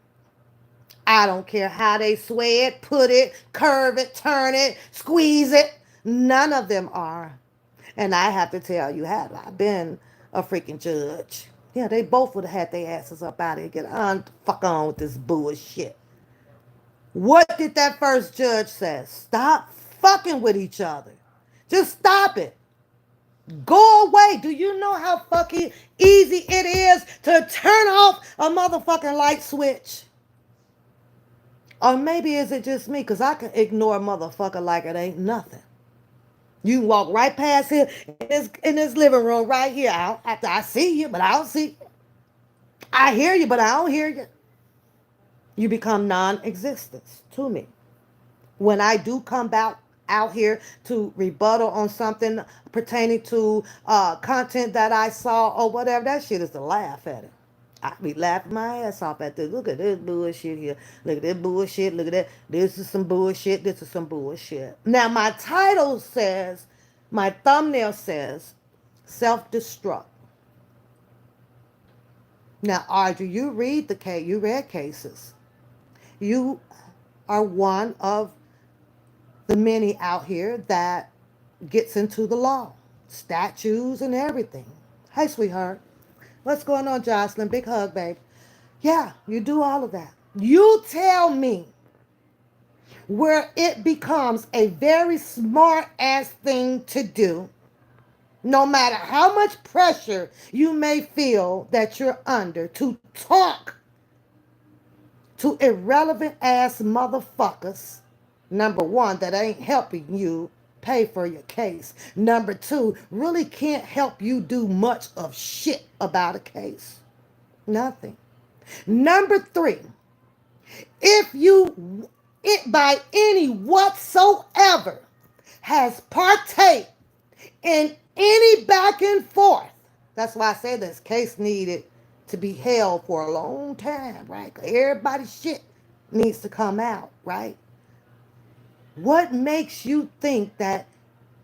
I don't care how they sway it, put it, curve it, turn it, squeeze it. None of them are. And I have to tell you, had I been a freaking judge, yeah, they both would have had their asses up out of here. Get on, fuck on with this bullshit. What did that first judge say? Stop fucking with each other. Just stop it. Go away. Do you know how fucking easy it is to turn off a motherfucking light switch? Or maybe is it just me? Because I can ignore a motherfucker like it ain't nothing. You can walk right past here in this living room right here. I see you, but I don't see you. I hear you, but I don't hear you. You become non-existent to me. When I do come out here to rebuttal on something pertaining to content that I saw or whatever, that shit is to laugh at it. I be laughing my ass off at this. Look at this bullshit here. Look at this bullshit. Look at that. This is some bullshit. This is some bullshit. Now, my title says, my thumbnail says, self destruct. Now, Audrey, you read the case. You read cases. You are one of the many out here that gets into the law, statutes and everything. Hey, sweetheart. What's going on, Jocelyn? Big hug, babe. Yeah, you do all of that. You tell me where it becomes a very smart ass thing to do, no matter how much pressure you may feel that you're under, to talk to irrelevant ass motherfuckers. Number one, that ain't helping you pay for your case. Number two, really can't help you do much of shit about a case. Nothing. Number three, if you, it by any whatsoever, has partake in any back and forth, that's why I say this case needed to be held for a long time, right? 'Cause everybody's shit needs to come out, right? What makes you think that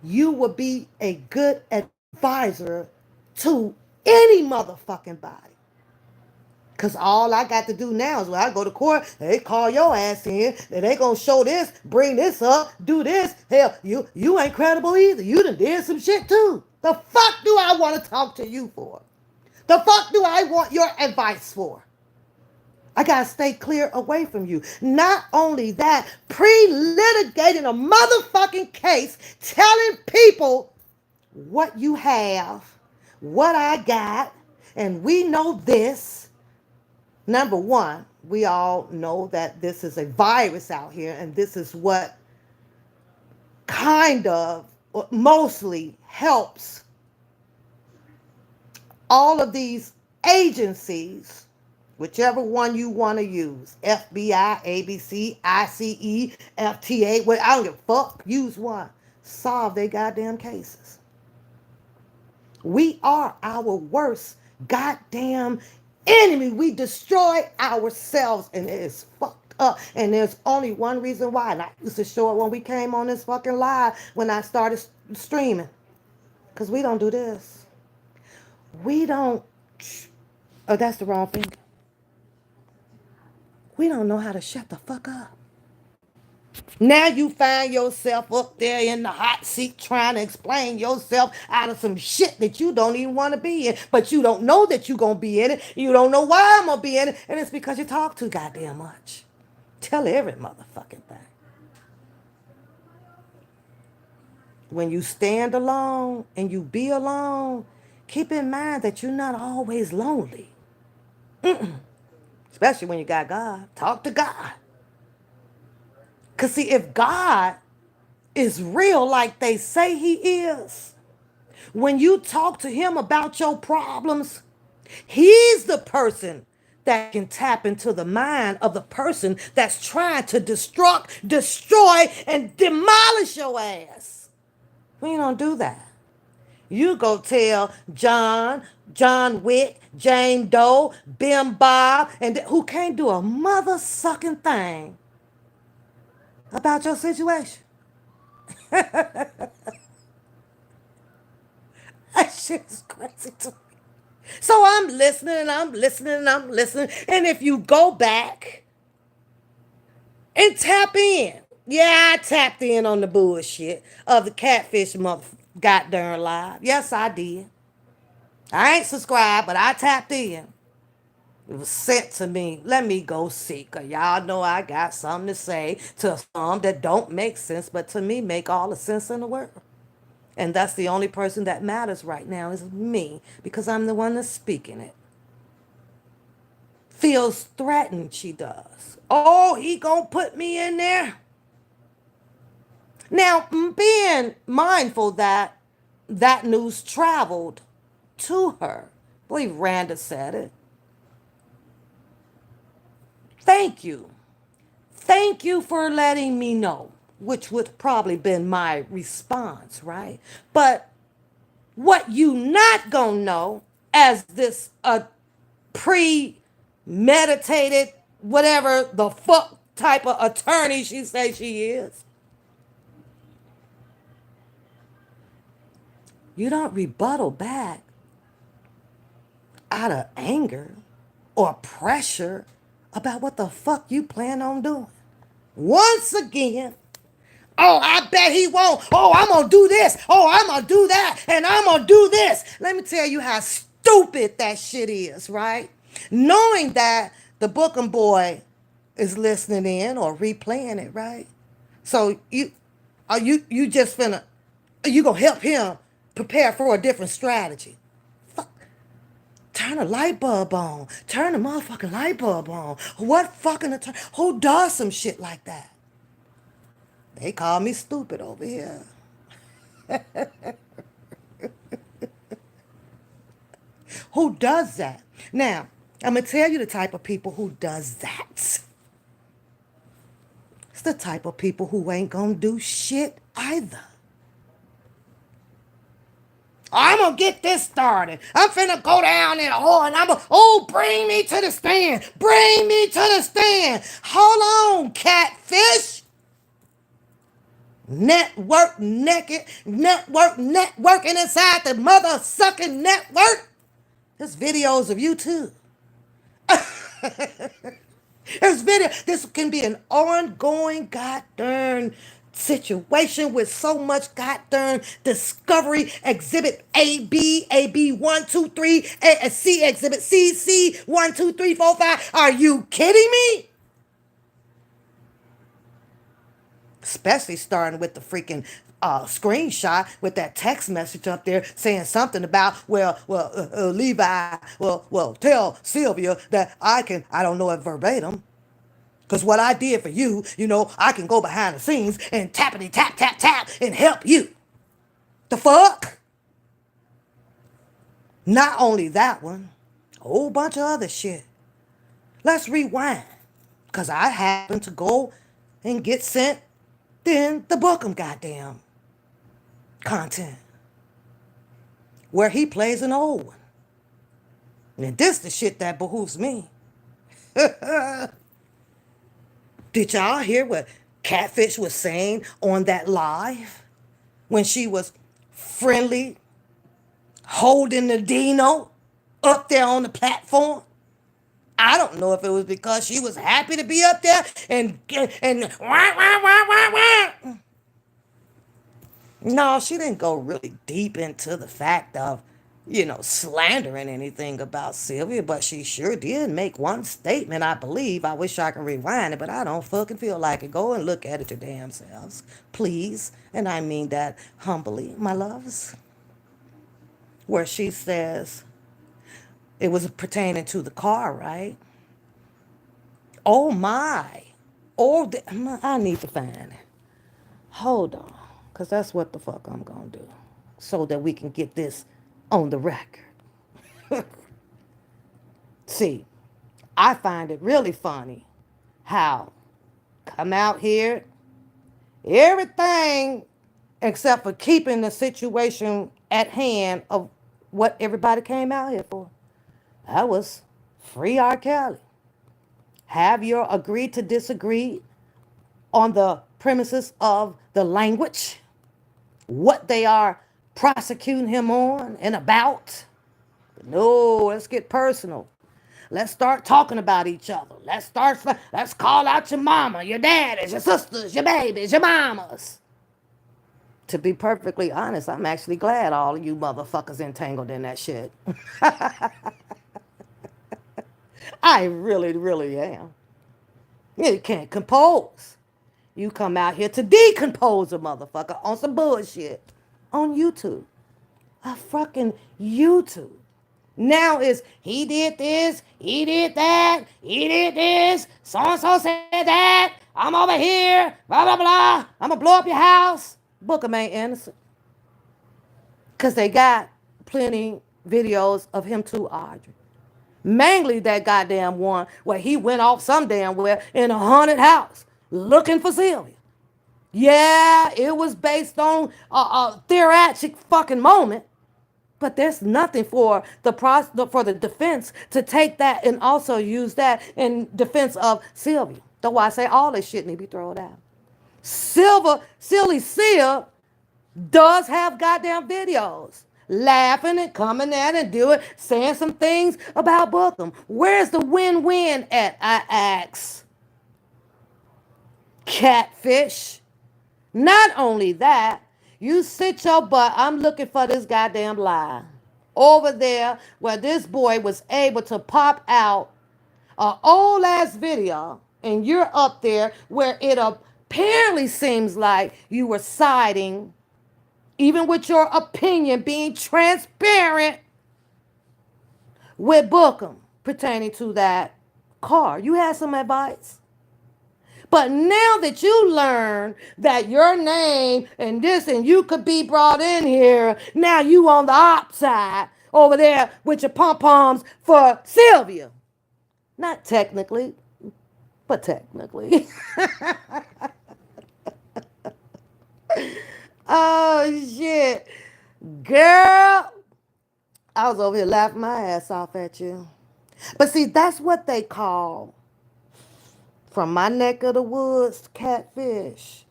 you would be a good advisor to any motherfucking body? Because all I got to do now is when I go to court, they call your ass in, and they going to show this, bring this up, do this. Hell, you ain't credible either. You done did some shit too. The fuck do I want to talk to you for? The fuck do I want your advice for? I got to stay clear away from you. Not only that, pre-litigating a motherfucking case, telling people what you have, what I got, and we know this. Number one, we all know that this is a virus out here, and this is what kind of mostly helps all of these agencies, whichever one you want to use, FBI, ABC, ICE, FTA, well, I don't give a fuck, use one, solve their goddamn cases. We are our worst goddamn enemy. We destroy ourselves, and it is fucked up. And there's only one reason why. And I used to show it when we came on this fucking live when I started streaming. Because we don't do this. We don't. Oh, that's the wrong thing. We don't know how to shut the fuck up. Now you find yourself up there in the hot seat trying to explain yourself out of some shit that you don't even want to be in. But you don't know that you're going to be in it. You don't know why I'm going to be in it. And it's because you talk too goddamn much. Tell every motherfucking thing. When you stand alone and you be alone, keep in mind that you're not always lonely. Especially when you got God. Talk to God. Because see, if God is real like they say he is, when you talk to him about your problems, he's the person that can tap into the mind of the person that's trying to destruct, destroy, and demolish your ass. We don't do that. You go tell John Wick, Jane Doe, Bim Bob, and who can't do a mother sucking thing about your situation. That shit is crazy to me. So I'm listening and I'm listening and I'm listening. And if you go back and tap in, yeah, I tapped in on the bullshit of the catfish mother goddamn live. Yes, I did. I ain't subscribed, but I tapped in. It was sent to me. Let me go see. Cause y'all know I got something to say to some that don't make sense, but to me make all the sense in the world. And that's the only person that matters right now is me because I'm the one that's speaking it. Feels threatened, she does. Oh, he gonna put me in there? Now, being mindful that that news traveled to her. I believe Randa said it. Thank you. Thank you for letting me know, which would probably been my response, right? But what you not gonna know as this premeditated, whatever the fuck type of attorney she say she is, you don't rebuttal back out of anger or pressure about what the fuck you plan on doing. Once again, oh, I bet he won't. Oh, I'm going to do this. Oh, I'm going to do that. And I'm going to do this. Let me tell you how stupid that shit is, right? Knowing that the Bookham boy is listening in or replaying it, right? So you just finna, you going to help him prepare for a different strategy. Fuck. Turn a light bulb on. Turn a motherfucking light bulb on. What fucking attorney? Who does some shit like that? They call me stupid over here. Who does that? Now, I'm going to tell you the type of people who does that. It's the type of people who ain't going to do shit either. I'm going to get this started. I'm finna go down in a hole and I'm going to, oh, bring me to the stand. Bring me to the stand. Hold on, catfish. Networking inside the mother sucking network. There's videos of you too. There's video. This can be an ongoing goddamn situation with so much goddamn discovery. Exhibit AB 1 2 3, C exhibit C 1 2 3 4 5. Are you kidding me? Especially starting with the freaking screenshot with that text message up there saying something about, Levi, tell Sylvia that I don't know it verbatim, because what I did for you, I can go behind the scenes and tappity tap, tap, tap and help you. The fuck? Not only that one, a whole bunch of other shit. Let's rewind, because I happened to go and get sent then the Bookham goddamn content where he plays an old one. And this the shit that behooves me. Did y'all hear what Catfish was saying on that live when she was friendly holding the Dino up there on the platform? I don't know if it was because she was happy to be up there and wah, wah, wah, wah, wah. No, she didn't go really deep into the fact of, slandering anything about Sylvia, but she sure did make one statement, I believe. I wish I could rewind it, but I don't fucking feel like it. Go and look at it your damn selves, please. And I mean that humbly, my loves. Where she says, it was pertaining to the car, right? Oh my. Oh, I need to find it. Hold on, because that's what the fuck I'm going to do so that we can get this on the record. See, I find it really funny how come out here, everything except for keeping the situation at hand of what everybody came out here for. That was free R. Kelly. Have your agree to disagree on the premises of the language, what they are prosecuting him on and about. No, let's get personal. Let's start talking about each other. Let's call out your mama, your daddies, your sisters, your babies, your mamas. To be perfectly honest, I'm actually glad all of you motherfuckers entangled in that shit. I really, really am. You can't compose. You come out here to decompose a motherfucker on some bullshit on YouTube. A fucking YouTube. Now is he did this, he did that, he did this, so and so said that, I'm over here, blah blah blah, I'm gonna blow up your house. Booker ain't innocent. Cause they got plenty videos of him too, Audrey. Mainly that goddamn one where he went off some damn where in a haunted house looking for Sylvia. Yeah, it was based on a theatric fucking moment, but there's nothing for the defense to take that and also use that in defense of Sylvia. That's why I say all this shit need to be thrown out. Silly Sia does have goddamn videos. Laughing and coming at and doing, saying some things about Bookham. Where's the win-win at, I ask? Catfish. Not only that, you sit your butt, I'm looking for this goddamn lie. Over there where this boy was able to pop out an old ass video and you're up there where it apparently seems like you were siding, even with your opinion being transparent with Bookham pertaining to that car. You had some advice. But now that you learn that your name and this and you could be brought in here, now you on the outside over there with your pom-poms for Sylvia. Not technically, but technically. Oh, shit. Girl, I was over here laughing my ass off at you. But see, that's what they call, from my neck of the woods, catfish.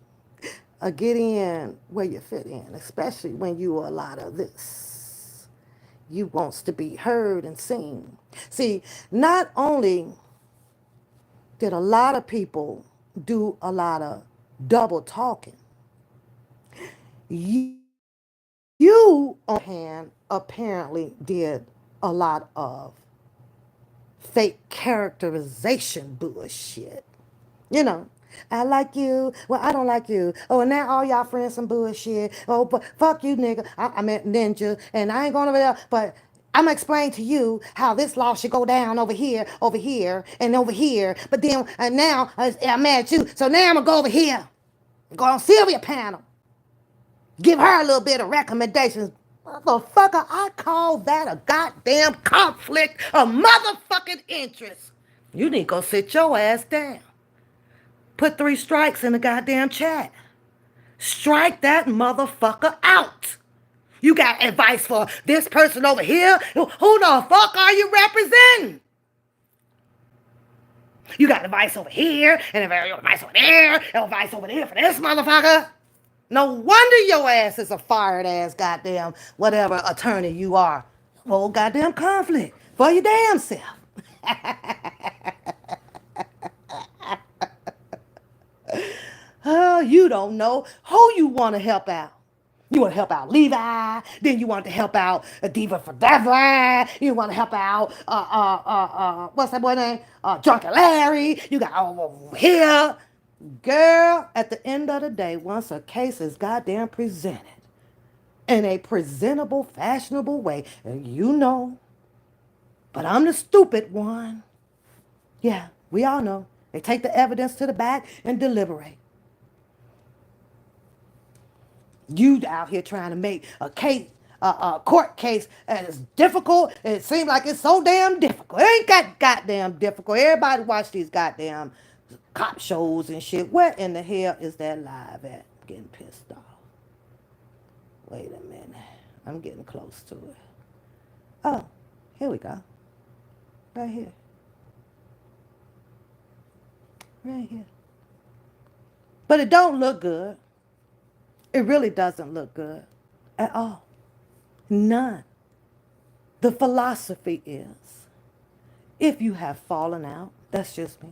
Get in where you fit in, especially when you are a lot of this. You wants to be heard and seen. See, not only did a lot of people do a lot of double talking, you, on the hand, apparently did a lot of fake characterization bullshit. You know, I like you. Well, I don't like you. Oh, and now all y'all friends some bullshit. Oh, but fuck you, nigga. I meant ninja, and I ain't going over there, but I'm gonna explain to you how this law should go down over here, and over here. But then, now I'm mad at you, so now I'm gonna go over here, go on Sylvia panel, give her a little bit of recommendations. Motherfucker, I call that a goddamn conflict of motherfucking interest. You need to go sit your ass down. Put 3 strikes in the goddamn chat. Strike that motherfucker out. You got advice for this person over here? Who the fuck are you representing? You got advice over here, and advice over there, and advice over there for this motherfucker. No wonder your ass is a fired ass goddamn whatever attorney you are. Whole goddamn conflict for your damn self. Oh, you don't know who you want to help out. You want to help out Levi, then you want to help out Diva for Devlin, you want to help out, what's that boy name? Drunken Larry, you got over here. Girl, at the end of the day, once a case is goddamn presented in a presentable, fashionable way, and you know, but I'm the stupid one. Yeah, we all know. They take the evidence to the back and deliberate. You out here trying to make a case court case and it's difficult. And it seems like it's so damn difficult. It ain't got goddamn difficult. Everybody watch these goddamn cop shows and shit. Where in the hell is that live at? I'm getting pissed off. Wait a minute. I'm getting close to it. Oh, here we go. Right here. Right here. But it don't look good. It really doesn't look good at all. None. The philosophy is if you have fallen out, that's just me.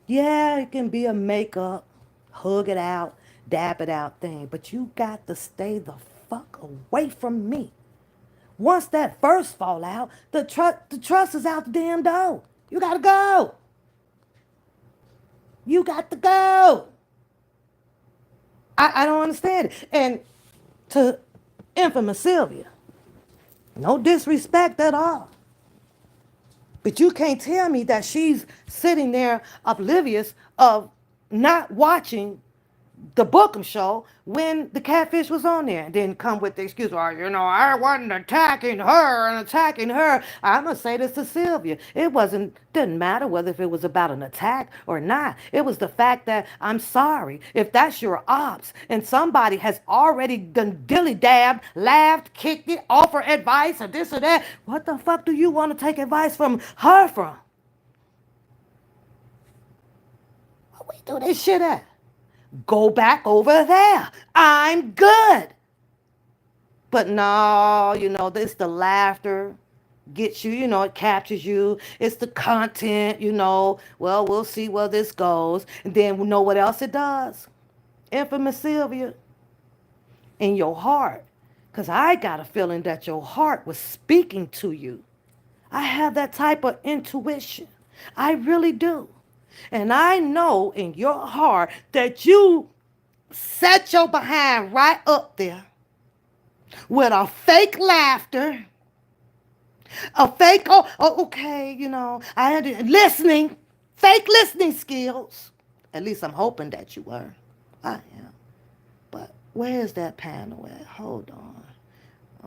Yeah, it can be a makeup, hug it out, dab it out thing, but you got to stay the fuck away from me. Once that first fall out, the trust is out the damn door. You gotta go. You got to go. I don't understand it. And to infamous Sylvia, no disrespect at all. But you can't tell me that she's sitting there oblivious of not watching the Bookham show when the catfish was on there and then come with the excuse, well, I wasn't attacking her and attacking her. I'm going to say this to Sylvia. It didn't matter whether if it was about an attack or not. It was the fact that I'm sorry. If that's your ops and somebody has already done dilly-dabbed, laughed, kicked it, offered advice or this or that, what the fuck do you want to take advice from her from? Where we do this shit at? Go back over there. I'm good. But no, it's the laughter gets you, it captures you. It's the content, well, we'll see where this goes. And then we know what else it does. Infamous Sylvia, in your heart. Because I got a feeling that your heart was speaking to you. I have that type of intuition. I really do. And I know in your heart that you set your behind right up there with a fake laughter, a fake, okay, I had listening, fake listening skills. At least I'm hoping that you were. I am. But where's that panel at? Hold on.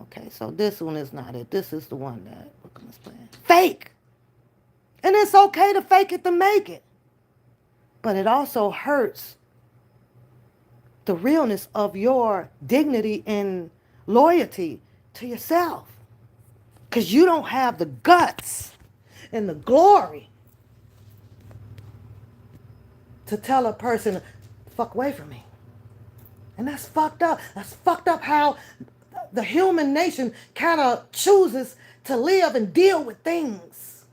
Okay, so this one is not it. This is the one that we're going to explain. Fake. And it's okay to fake it to make it. But it also hurts the realness of your dignity and loyalty to yourself. Because you don't have the guts and the glory to tell a person, fuck away from me. And that's fucked up. That's fucked up how the human nation kind of chooses to live and deal with things.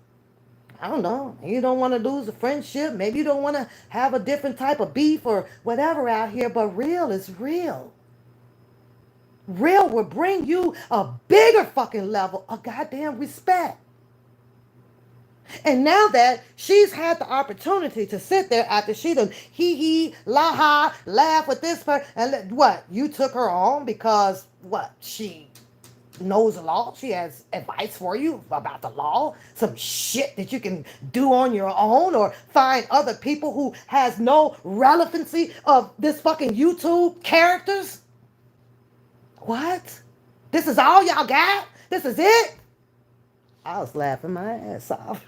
I don't know. You don't want to lose a friendship. Maybe you don't want to have a different type of beef or whatever out here. But real is real. Real will bring you a bigger fucking level of goddamn respect. And now that she's had the opportunity to sit there after she done hee la ha, laugh with this person, and what? You took her on because what? She knows the law. She has advice for you about the law. Some shit that you can do on your own or find other people who has no relevancy of this fucking YouTube characters. What? This is all y'all got? This is it? I was laughing my ass off.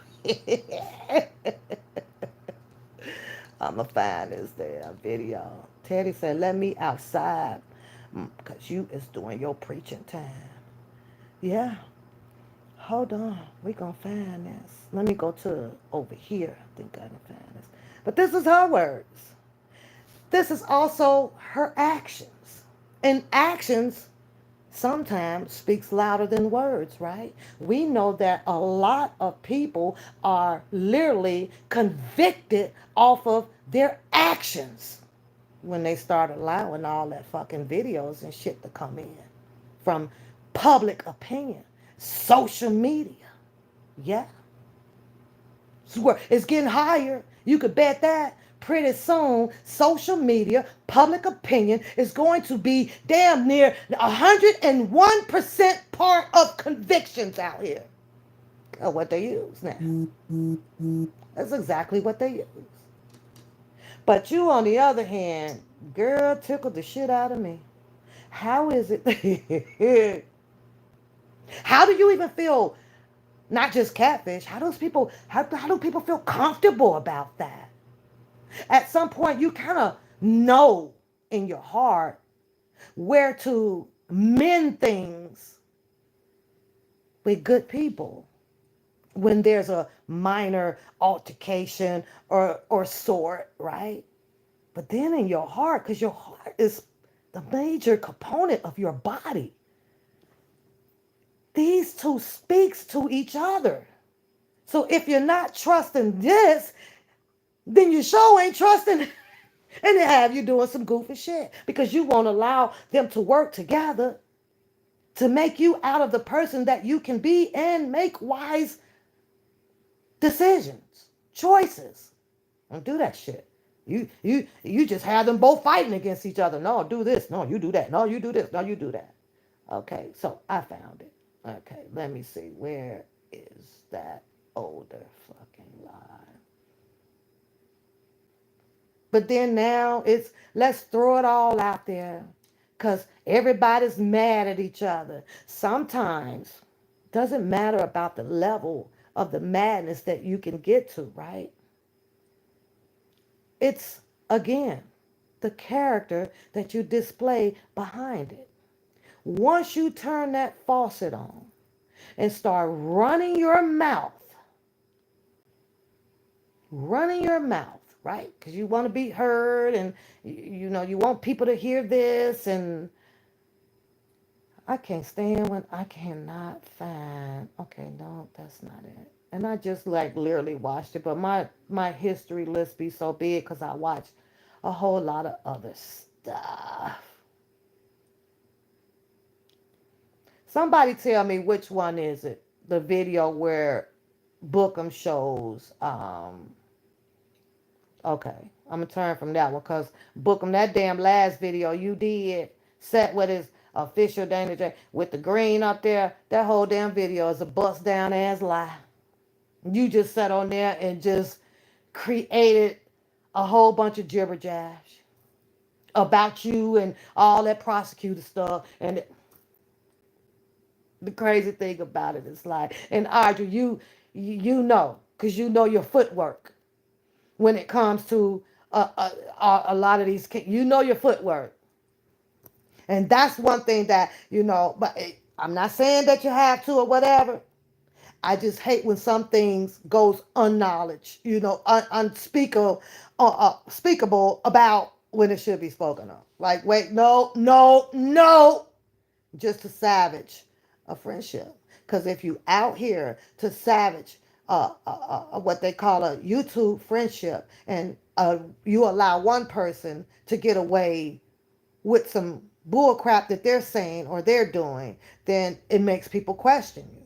I'ma find this damn video. Teddy said, let me outside. Because you is doing your preaching time. Yeah. Hold on. We gonna find this. Let me go to over here. I think I can find this. But this is her words. This is also her actions. And actions sometimes speaks louder than words, right? We know that a lot of people are literally convicted off of their actions when they start allowing all that fucking videos and shit to come in from public opinion, social media. Yeah. It's getting higher. You could bet that. Pretty soon, social media, public opinion is going to be damn near 101% part of convictions out here. Of what they use now. That's exactly what they use. But you, on the other hand, girl, tickled the shit out of me. How is it? How do you even feel? Not just catfish. How do people feel comfortable about that? At some point, you kind of know in your heart where to mend things with good people when there's a minor altercation or sort, right? But then in your heart, because your heart is the major component of your body, these two speaks to each other. So if you're not trusting this, then you sure ain't trusting and they have you doing some goofy shit because you won't allow them to work together to make you out of the person that you can be and make wise decisions, choices. Don't do that shit. You just have them both fighting against each other. No, do this. No, you do that. No, you do this. No, you do that. Okay, so I found it. Okay, let me see. Where is that older fucking lie? But then now it's let's throw it all out there because everybody's mad at each other. Sometimes doesn't matter about the level of the madness that you can get to, right? It's again the character that you display behind it. Once you turn that faucet on and start running your mouth, right? Because you want to be heard and you know you want people to hear this and I can't stand when I cannot find. Okay, no, that's not it. And I just like literally watched it, but my history list be so big because I watch a whole lot of other stuff. Somebody tell me which one is it? The video where Bookham shows. Okay, I'm gonna turn from that one because Bookham, that damn last video you did set with his official Dana J with the green up there. That whole damn video is a bust down ass lie. You just sat on there and just created a whole bunch of jibber jabs about you and all that prosecutor stuff. And the crazy thing about it is like, and Audrey, you know, because you know your footwork when it comes to a lot of these kids. You know your footwork. And that's one thing that, you know, but I'm not saying that you have to or whatever. I just hate when some things goes unknowledge, you know, unspeakable, speakable about when it should be spoken of. Like, wait, no, no, no, just to savage a friendship. Because if you out here to savage what they call a YouTube friendship, and you allow one person to get away with some bull crap that they're saying or they're doing, then it makes people question you.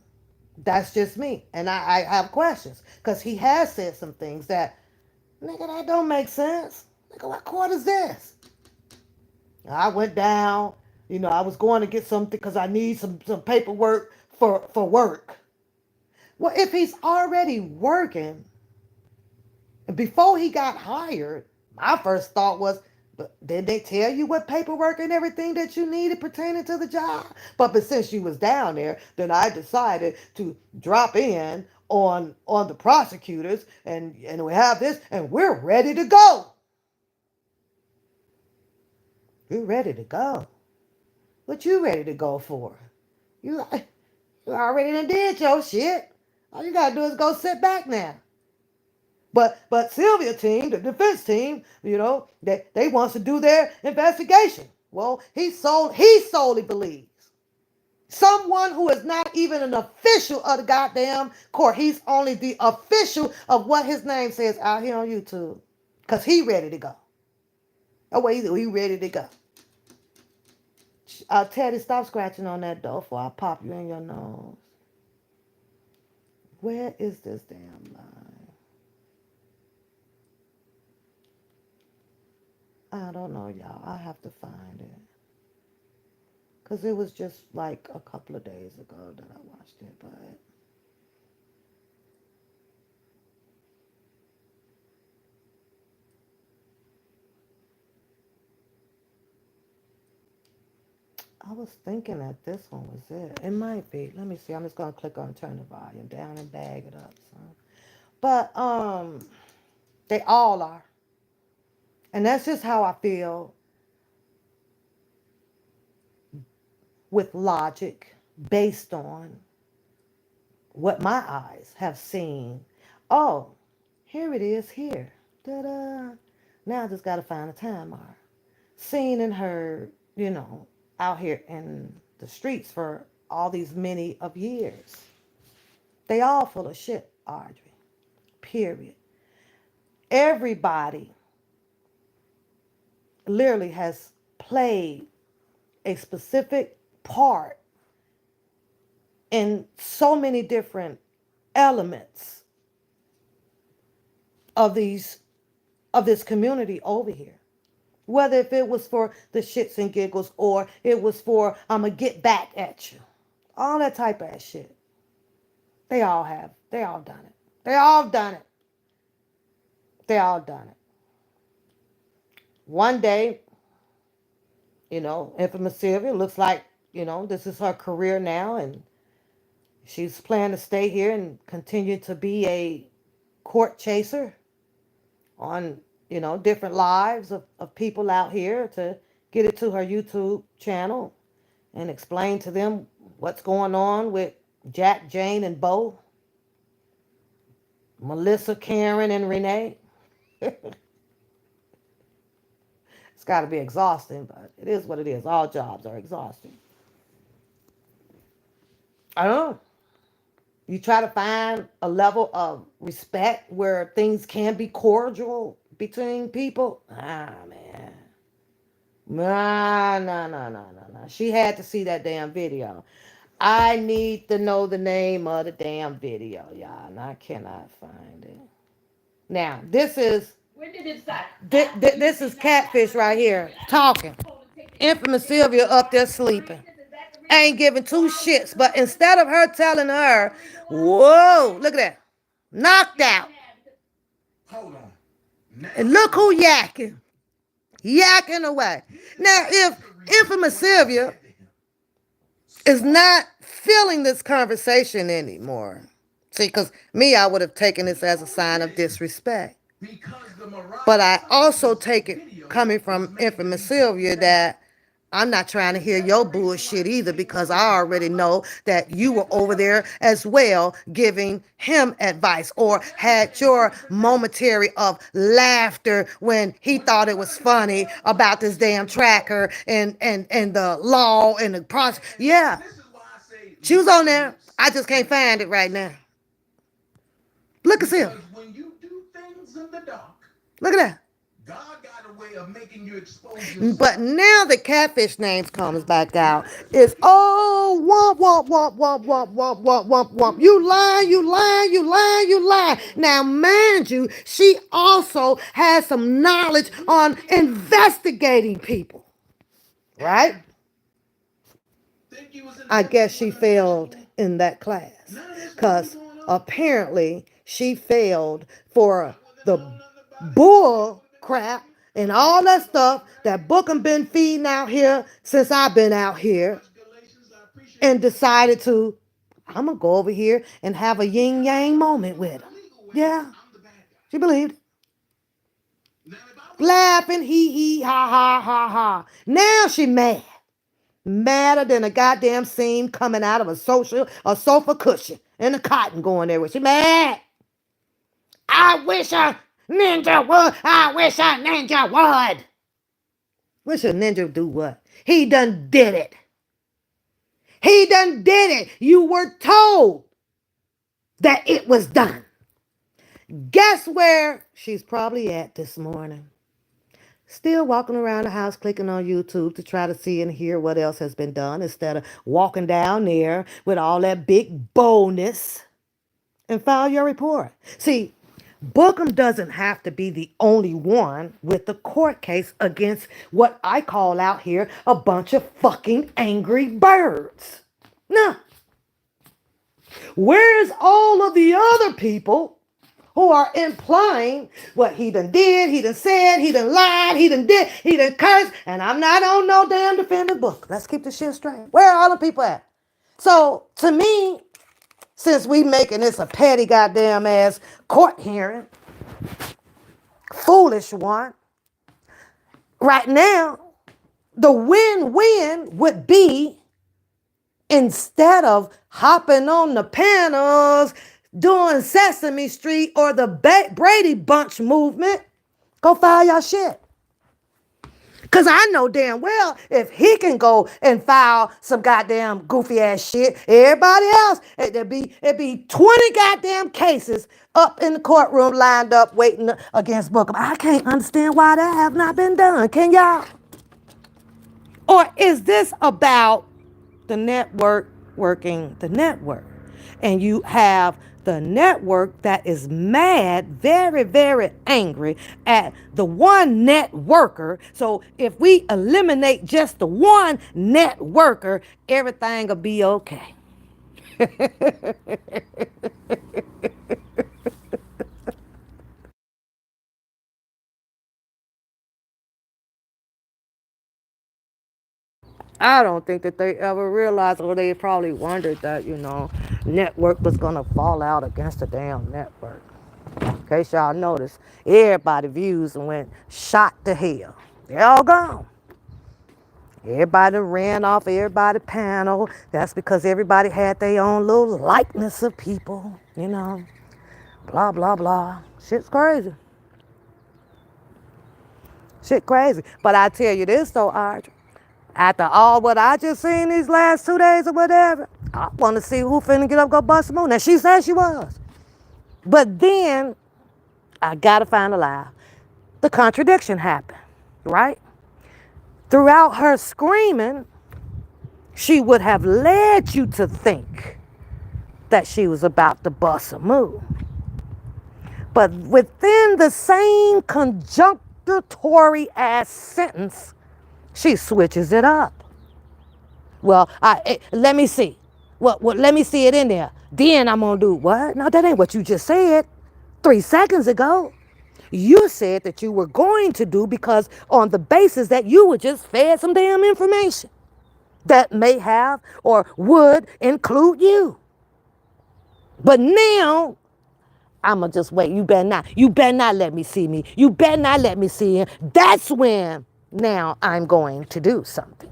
That's just me. And I have questions because he has said some things that, nigga, that don't make sense. Nigga, what court is this? I went down, you know, I was going to get something because I need some paperwork for work. Well, if he's already working, before he got hired, my first thought was, but did they tell you what paperwork and everything that you needed pertaining to the job? But since you was down there, then I decided to drop in on the prosecutors and we have this and we're ready to go. You're ready to go. What you ready to go for? You you already done did your shit. All you gotta do is go sit back now. But Sylvia team, the defense team, you know, they wants to do their investigation. Well, he solely believes. Someone who is not even an official of the goddamn court. He's only the official of what his name says out here on YouTube. Because he ready to go. Oh, wait, he ready to go. Teddy, stop scratching on that door before I pop you in your nose. Where is this damn line? I don't know, y'all. I have to find it. Because it was just like a couple of days ago that I watched it, but I was thinking that this one was it. It might be. Let me see. I'm just gonna click on turn the volume down and bag it up. So. But they all are. And that's just how I feel with logic based on what my eyes have seen. Oh, here it is here. Da-da. Now I just got to find a time mark. Seen and heard, out here in the streets for all these many of years. They all full of shit, Audrey. Period. Everybody literally has played a specific part in so many different elements of this community over here. Whether if it was for the shits and giggles or it was for I'ma get back at you. All that type of shit. They all have. They all done it. They all done it. They all done it. One day, infamous Sylvia looks like, this is her career now and she's planning to stay here and continue to be a court chaser on, different lives of people out here to get it to her YouTube channel and explain to them what's going on with Jack, Jane, and Bo, Melissa, Karen, and Renee. It's got to be exhausting, but it is what it is. All jobs are exhausting. I don't know. You try to find a level of respect where things can be cordial between people. Ah, man. Nah, nah, nah, nah, nah, nah. She had to see that damn video. I need to know the name of the damn video, y'all, and I cannot find it. Now, this is this is Catfish right here talking. Infamous Sylvia up there sleeping. Ain't giving two shits, but instead of her telling her, whoa, look at that, knocked out. Hold on. And look who yakking. Yakking away. Now, if Infamous Sylvia is not feeling this conversation anymore. See, because me, I would have taken this as a sign of disrespect. But I also take it coming from Infamous Sylvia that I'm not trying to hear your bullshit either because I already know that you were over there as well giving him advice or had your momentary of laughter when he thought it was funny about this damn tracker and the law and the process. Yeah, she was on there. I just can't find it right now. Look at him. When you do things in the dark, look at that. God got a way of making you expose yourself. But now the Catfish names comes back out. It's womp womp womp womp womp womp womp womp womp. You lying, you lying, you lying, you lying. Now, mind you, she also has some knowledge on investigating people, right? I guess she failed in that class because apparently she failed for the bull crap and all that stuff that Bookham been feeding out here since I've been out here and decided to, I'm going to go over here and have a yin yang moment with her. Yeah, she believed. Laughing, hee hee, ha ha ha ha. Now she mad. Madder than a goddamn seam coming out of a sofa cushion and the cotton going there with. She mad. I wish a ninja would. I wish a ninja would. Wish a ninja do what? He done did it. He done did it. You were told that it was done. Guess where she's probably at this morning? Still walking around the house clicking on YouTube to try to see and hear what else has been done instead of walking down there with all that big boldness and file your report. See, Bookham doesn't have to be the only one with the court case against what I call out here a bunch of fucking angry birds. No. Where's all of the other people who are implying what he done did, he done said, he done lied, he done cursed, and I'm not on no damn defendant book. Let's keep the shit straight. Where are all the people at? So to me, since we making this a petty goddamn ass court hearing, foolish one, right now, the win-win would be instead of hopping on the panels, doing Sesame Street or the Brady Bunch movement, go file your shit. Because I know damn well if he can go and file some goddamn goofy ass shit, everybody else, it'd be 20 goddamn cases up in the courtroom lined up waiting against Booker. I can't understand why that have not been done. Can y'all? Or is this about the network working the network? And you have the network that is mad, very, very angry at the one networker. So if we eliminate just the one networker, everything will be okay. I don't think that they ever realized, or they probably wondered that, network was going to fall out against the damn network. In case y'all noticed, everybody views and went shot to hell. They're all gone. Everybody ran off everybody's panel. That's because everybody had their own little likeness of people, blah, blah, blah. Shit's crazy. Shit crazy. But I tell you this though, Audrey. After all what I just seen these last 2 days or whatever, I want to see who finna get up go bust a move. Now, she said she was. But then, I gotta find a lie. The contradiction happened, right? Throughout her screaming, she would have led you to think that she was about to bust a move. But within the same conjunctory ass sentence, she switches it up. Well, let me see. Let me see it in there. Then I'm going to do what? No, that ain't what you just said 3 seconds ago. You said that you were going to do because on the basis that you were just fed some damn information that may have or would include you. But now, I'm going to just wait. You better not let me see me. You better not let me see him. That's when now I'm going to do something.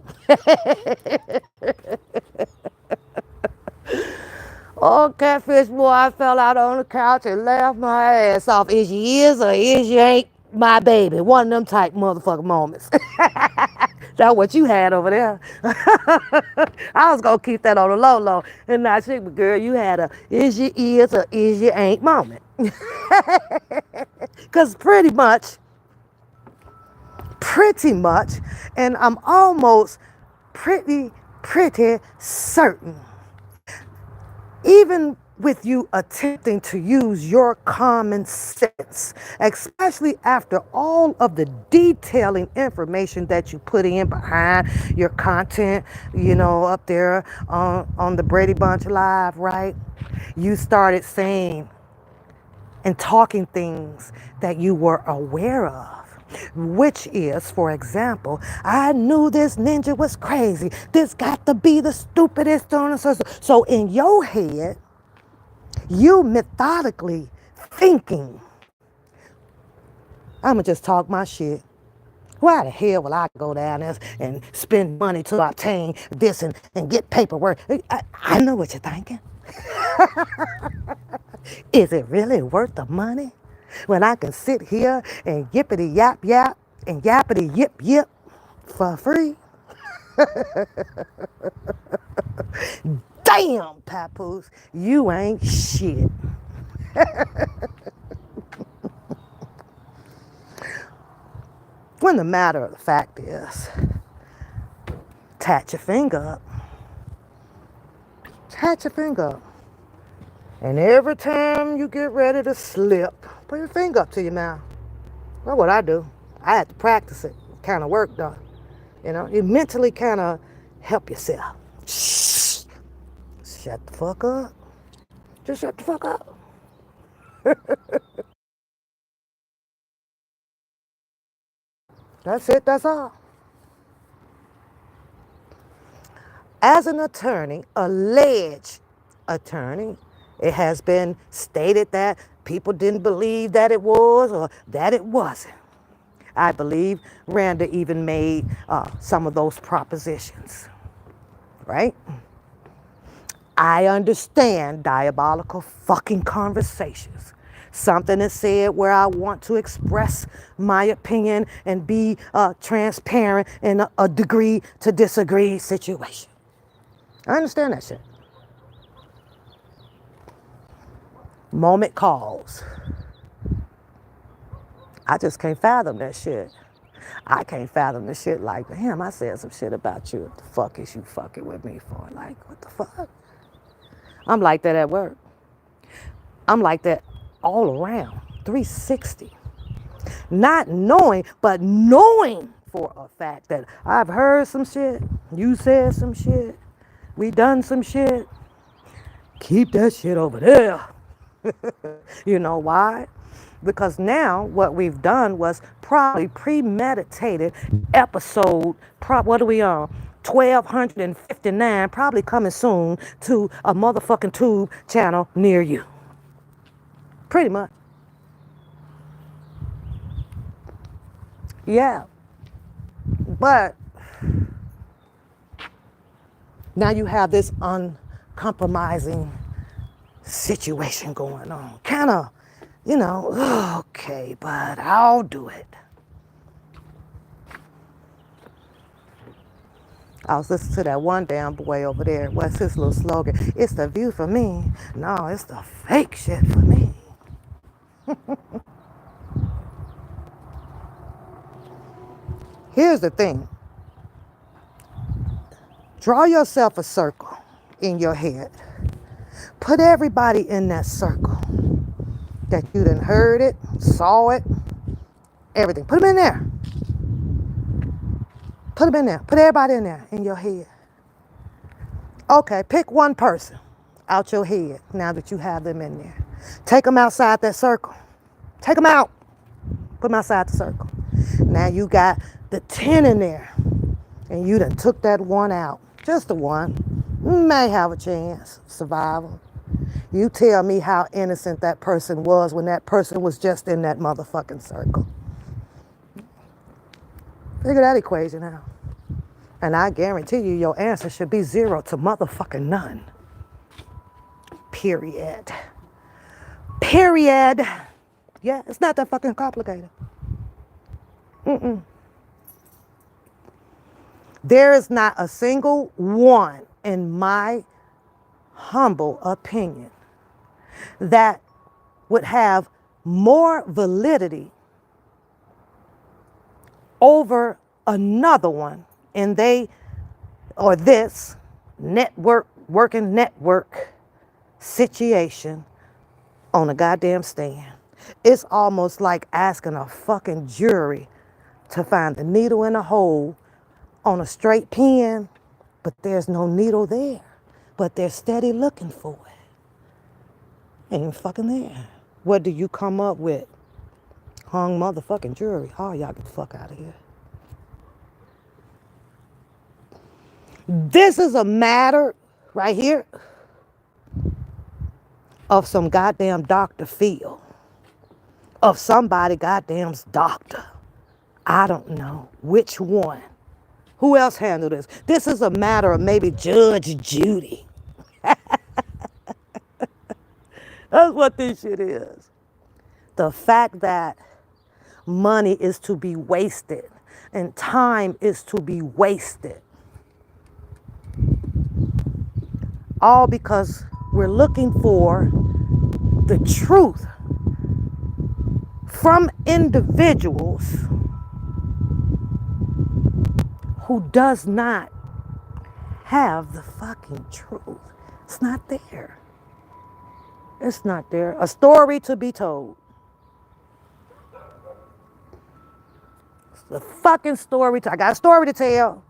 Oh, catfish boy, I fell out on the couch and laughed my ass off. Is you is or is you ain't my baby? One of them type motherfucking moments. That's what you had over there. I was going to keep that on the low. And now, girl, you had a is you is or is you ain't moment. Because pretty much, and I'm almost pretty certain, even with you attempting to use your common sense, especially after all of the detailing information that you put in behind your content, up there on the Brady Bunch Live, right? You started saying and talking things that you were aware of. Which is, for example, I knew this ninja was crazy. This got to be the stupidest. So in your head, you methodically thinking, I'm going to just talk my shit. Why the hell will I go down there and spend money to obtain this and get paperwork? I know what you're thinking. Is it really worth the money when I can sit here and yippity yap yap and yappity yip yip for free? Damn, papoose, you ain't shit. When the matter of the fact is, tat your finger up. Tat your finger up. And every time you get ready to slip, put your finger up to your mouth. That's what I do. I had to practice it. Kind of work though. You mentally kind of help yourself. Shh. Shut the fuck up. Just shut the fuck up. That's it, that's all. As an attorney, alleged attorney, it has been stated that people didn't believe that it was or that it wasn't. I believe Randa even made some of those propositions, right? I understand diabolical fucking conversations. Something is said where I want to express my opinion and be transparent in a degree to disagree situation. I understand that shit. Moment calls. I just can't fathom that shit. I can't fathom the shit like, damn, I said some shit about you. What the fuck is you fucking with me for? Like, what the fuck? I'm like that at work. I'm like that all around, 360. Not knowing, but knowing for a fact that I've heard some shit, you said some shit, we done some shit. Keep that shit over there. You know why? Because now what we've done was probably premeditated episode, what are we on? 1259, probably coming soon to a motherfucking tube channel near you. Pretty much. Yeah. But now you have this uncompromising situation going on. Kind of, okay, but I'll do it. I was listening to that one damn boy over there. What's his little slogan? It's the view for me. No, it's the fake shit for me. Here's the thing. Draw yourself a circle in your head. Put everybody in that circle that you done heard it, saw it, everything. Put them in there. Put them in there. Put everybody in there in your head. Okay, pick one person out your head now that you have them in there. Take them outside that circle. Take them out. Put them outside the circle. Now you got the 10 in there. And you done took that one out. Just the one. May have a chance. Survival. You tell me how innocent that person was when that person was just in that motherfucking circle. Figure that equation out. And I guarantee you your answer should be 0 to motherfucking none. Period. Period. Yeah, it's not that fucking complicated. There is not a single one, in my humble opinion, that would have more validity over another one in this working network situation on a goddamn stand. It's almost like asking a fucking jury to find the needle in a hole on a straight pin, but there's no needle there. But they're steady looking for it. Ain't fucking there. What do you come up with? Hung motherfucking jury. Oh, y'all get the fuck out of here. This is a matter right here of some goddamn Dr. Phil. Of somebody goddamn's doctor. I don't know which one. Who else handled this? This is a matter of maybe Judge Judy. That's what this shit is. The fact that money is to be wasted and time is to be wasted. All because we're looking for the truth from individuals who does not have the fucking truth. It's not there. It's not there. A story to be told. It's the fucking story. I got a story to tell.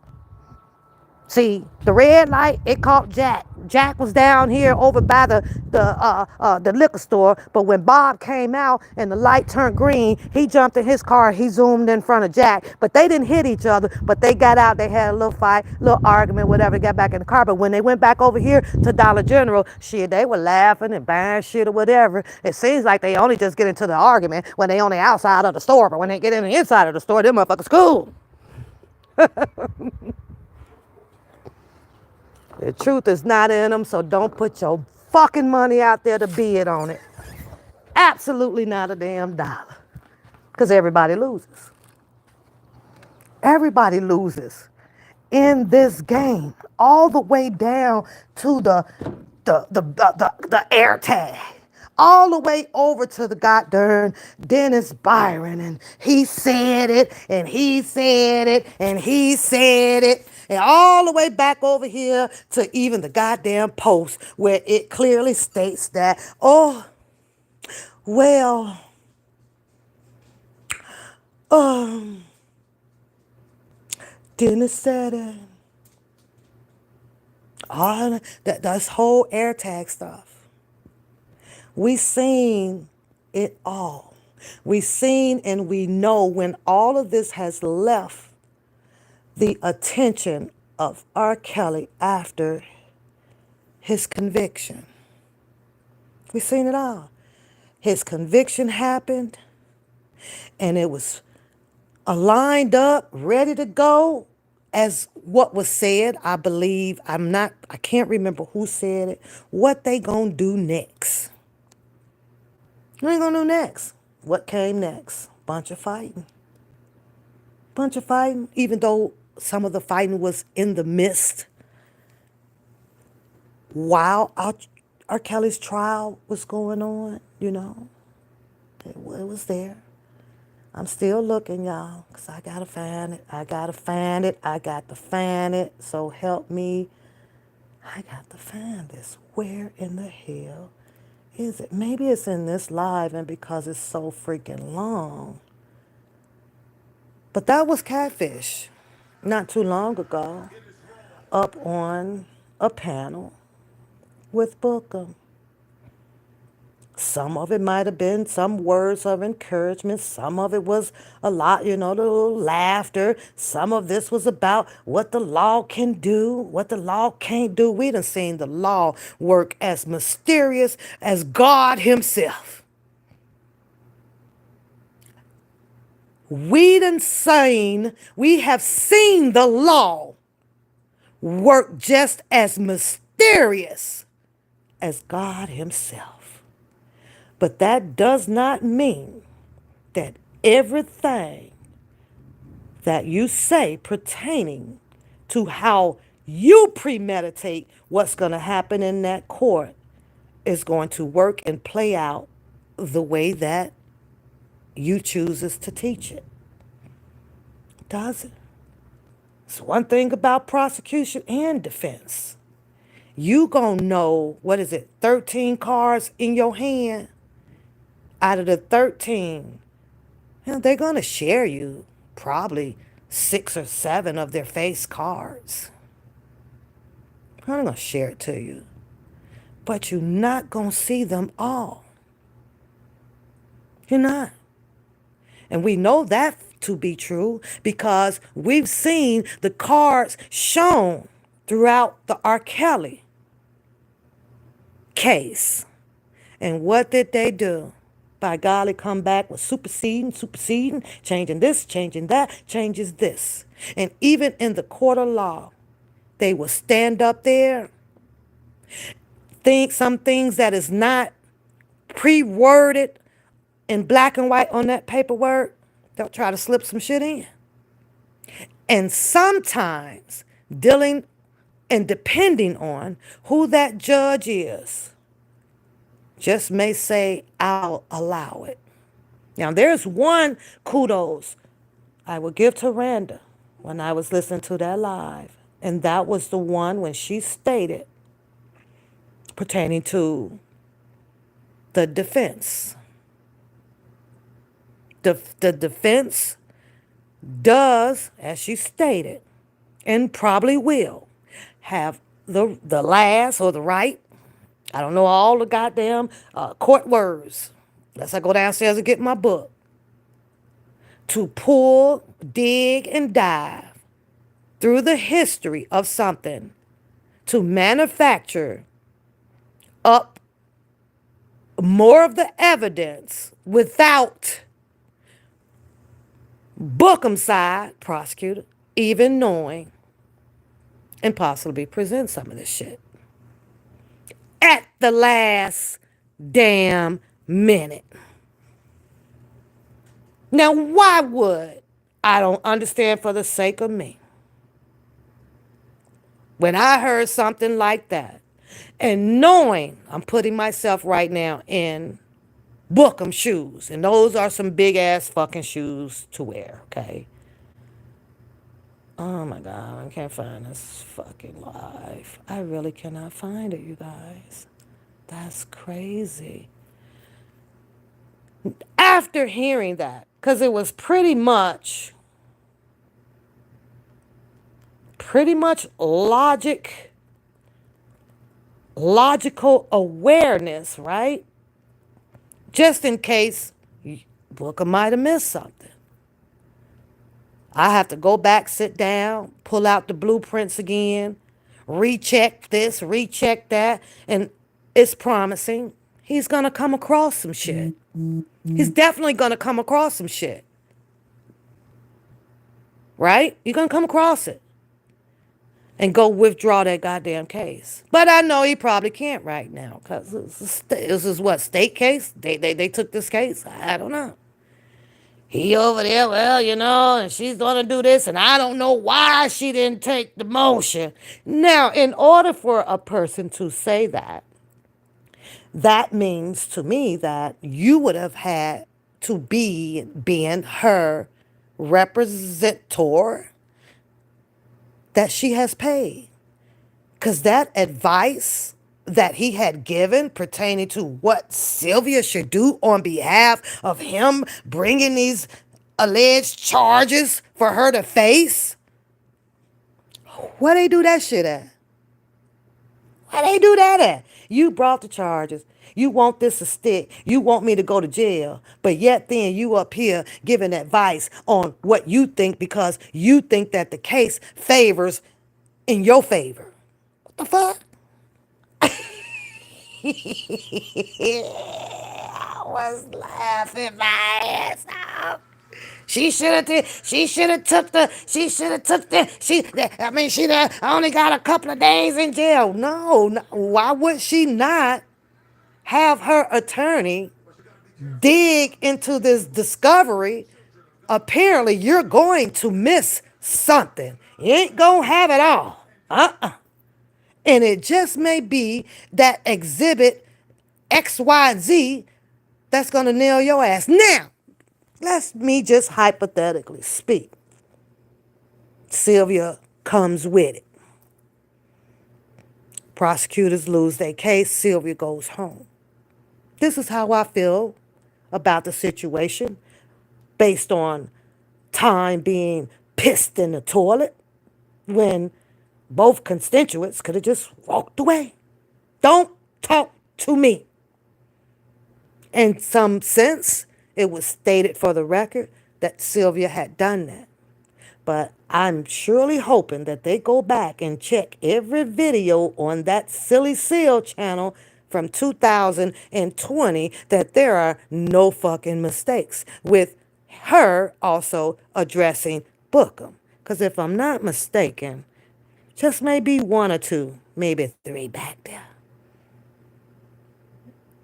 See, the red light, it caught Jack. Jack was down here over by the liquor store, but when Bob came out and the light turned green, he jumped in his car, he zoomed in front of Jack. But they didn't hit each other, but they got out, they had a little fight, little argument, whatever, got back in the car. But when they went back over here to Dollar General, shit, they were laughing and buying shit or whatever. It seems like they only just get into the argument when they on the outside of the store, but when they get in the inside of the store, them motherfuckers cool. The truth is not in them, so don't put your fucking money out there to bid on it. Absolutely not a damn dollar. Because everybody loses. Everybody loses in this game. All the way down to the air tag. All the way over to the goddamn Dennis Byron. And he said it, and he said it, and he said it. And all the way back over here to even the goddamn post where it clearly states that, oh, well, um, Dennis said it. All that's whole air tag stuff. We seen it all. We seen and we know when all of this has left the attention of R. Kelly after his conviction. We seen it all. His conviction happened and it was lined up, ready to go as what was said. I believe, I can't remember who said it. What they gonna do next? What they gonna do next? What came next? Bunch of fighting. Bunch of fighting, even though some of the fighting was in the midst while R. Kelly's trial was going on, you know. It was there. I'm still looking, y'all, because I got to find it. I got to find it. I got to find it. So help me. I got to find this. Where in the hell is it? Maybe it's in this live and because it's so freaking long. But that was Catfish not too long ago up on a panel with Booker. Some of it might have been some words of encouragement. Some of it was a lot, you know, the little laughter. Some of this was about what the law can do, what the law can't do. We done seen the law work as mysterious as God himself. We have seen the law work just as mysterious as God himself. But that does not mean that everything that you say pertaining to how you premeditate what's going to happen in that court is going to work and play out the way that you chooses to teach it. Does it? It's one thing about prosecution and defense. You gonna know, 13 cards in your hand? Out of the 13, they're gonna share you probably 6 or 7 of their face cards. I'm gonna share it to you. But you're not gonna see them all. You're not. And we know that to be true because we've seen the cards shown throughout the R. Kelly case. And what did they do? By golly, come back with superseding, changing this, changing that, changes this. And even in the court of law, they will stand up there, think some things that is not pre-worded in black and white on that paperwork, they'll try to slip some shit in. And sometimes dealing and depending on who that judge is, just may say, I'll allow it. Now, there's one kudos I will give to Randa when I was listening to that live. And that was the one when she stated pertaining to the defense. The defense does, as she stated, and probably will, have the last or the right. I don't know all the goddamn court words. Unless I go downstairs and get my book. To pull, dig, and dive through the history of something to manufacture up more of the evidence without Bookham side prosecutor even knowing and possibly present some of this shit at the last damn minute. Now, why would I don't understand for the sake of me? When I heard something like that, and knowing I'm putting myself right now in Bookham shoes, and those are some big ass fucking shoes to wear, okay? Oh my God, I can't find this fucking live. I really cannot find it, you guys. That's crazy. After hearing that, because it was pretty much logical awareness, right? Just in case Booker might have missed something. I have to go back, sit down, pull out the blueprints again, recheck this, recheck that, and it's promising he's going to come across some shit. He's definitely going to come across some shit. Right? You're going to come across it and go withdraw that goddamn case. But I know he probably can't right now because this is what, state case? They took this case? I don't know. He over there, well, and she's going to do this, and I don't know why she didn't take the motion. Now, in order for a person to say that, that means to me that you would have had to be being her representator that she has paid. Because that advice that he had given pertaining to what Sylvia should do on behalf of him bringing these alleged charges for her to face, where they do that shit at? Where they do that at? You brought the charges. You want this to stick. You want me to go to jail. But yet then you up here giving advice on what you think because you think that the case favors in your favor. What the fuck? I was laughing my ass out. She should have took she only got a couple of days in jail. No, why would she not have her attorney dig into this discovery? Apparently you're going to miss something. You ain't gonna have it all. And it just may be that exhibit XYZ that's gonna nail your ass. Now, let me just hypothetically speak. Sylvia comes with it. Prosecutors lose their case. Sylvia goes home. This is how I feel about the situation based on time being pissed in the toilet when both constituents could have just walked away. Don't talk to me. In some sense, it was stated for the record that Sylvia had done that. But I'm surely hoping that they go back and check every video on that Silly Seal channel from 2020 that there are no fucking mistakes with her also addressing Bookham. Because if I'm not mistaken, just maybe one or two, maybe three back there.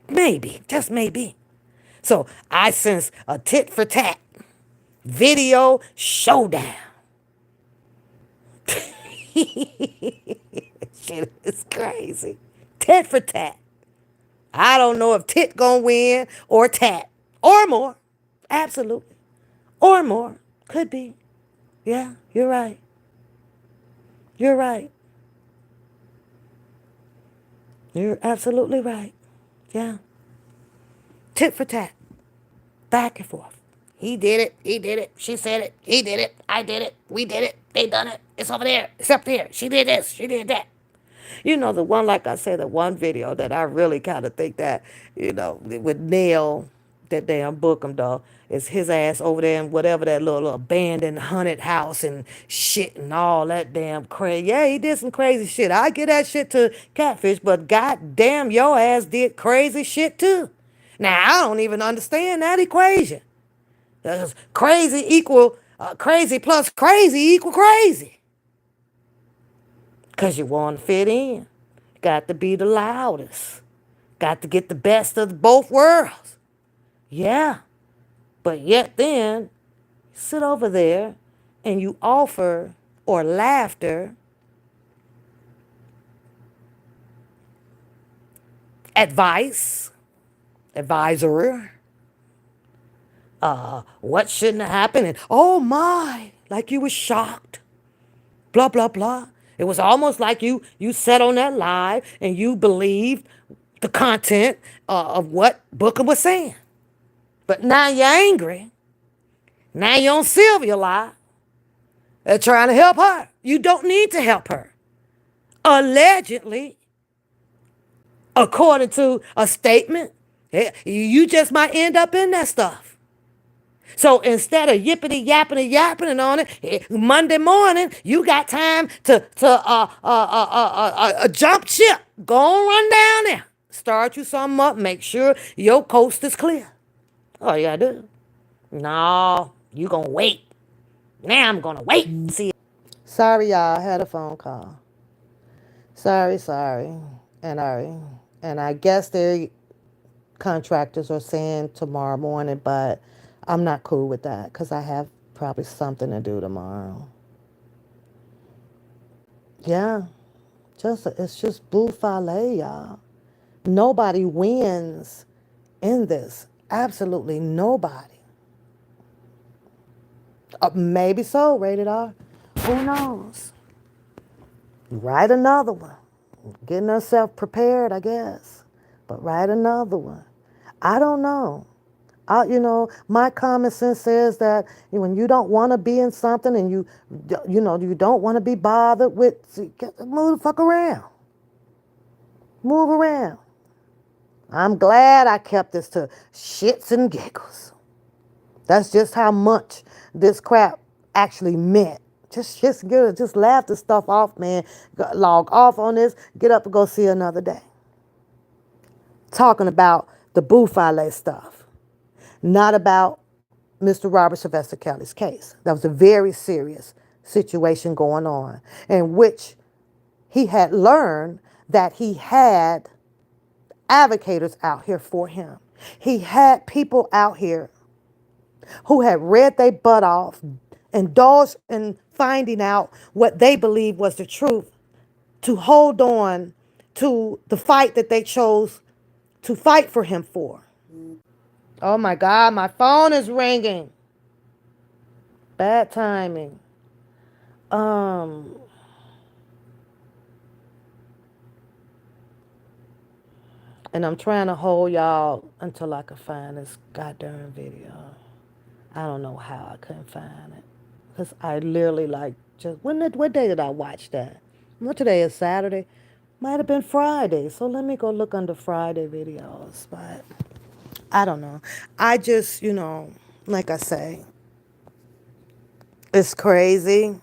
Maybe, just maybe. So I sense a tit for tat video showdown. Shit is crazy. Tit for tat. I don't know if tit gonna win or tat or more. Absolutely. Or more. Could be. Yeah, you're right. You're right. You're absolutely right. Yeah. Tit for tat. Back and forth. He did it. He did it. She said it. He did it. I did it. We did it. They done it. It's over there. It's up there. She did this. She did that. You know, the one, like I said, the one video that I really kind of think that, would nail that damn Bookham though, is his ass over there in whatever that little abandoned haunted house and shit and all that damn crazy. Yeah, he did some crazy shit. I get that shit to Catfish, but goddamn, your ass did crazy shit too. Now I don't even understand that equation. Because crazy equal crazy plus crazy equal crazy. Because you want to fit in. Got to be the loudest. Got to get the best of both worlds. Yeah. But yet then, sit over there and you offer or laughter, advice, advisor, what shouldn't have happened, and oh my, like you were shocked, blah, blah, blah. It was almost like you sat on that live and you believed the content of what Booker was saying. But now you're angry. Now you're on Sylvia live. They're trying to help her. You don't need to help her. Allegedly, according to a statement, you just might end up in that stuff. So instead of yippity yapping and yapping and on it, Monday morning you got time to jump ship. Go on, run down there, start you something up, make sure your coast is clear. Oh yeah, I do. No, you gonna wait. Now I'm gonna wait and see. Sorry, y'all. I had a phone call. Sorry. And I guess their contractors are saying tomorrow morning, but I'm not cool with that because I have probably something to do tomorrow. Yeah, it's just buffale, y'all. Nobody wins in this. Absolutely nobody. Maybe so, rated R. Who knows? Write another one. Getting herself prepared, I guess. But write another one. I don't know. My common sense says that when you don't want to be in something and you don't want to be bothered with, move the fuck around. Move around. I'm glad I kept this to shits and giggles. That's just how much this crap actually meant. Just get it. Just laugh the stuff off, man. Log off on this. Get up and go see another day. Talking about the Bouffale stuff, not about Mr. Robert Sylvester Kelly's case. That was a very serious situation going on in which he had learned that he had advocates out here for him. He had people out here who had read their butt off, indulged in finding out what they believed was the truth, to hold on to the fight that they chose to fight for him for. Oh my God, my phone is ringing. Bad timing. Um, and I'm trying to hold y'all until I can find this goddamn video. I don't know how I couldn't find it. Because I literally what day did I watch that? What today is Saturday? Might have been Friday. So let me go look under Friday videos. But I don't know. I just, like I say, it's crazy.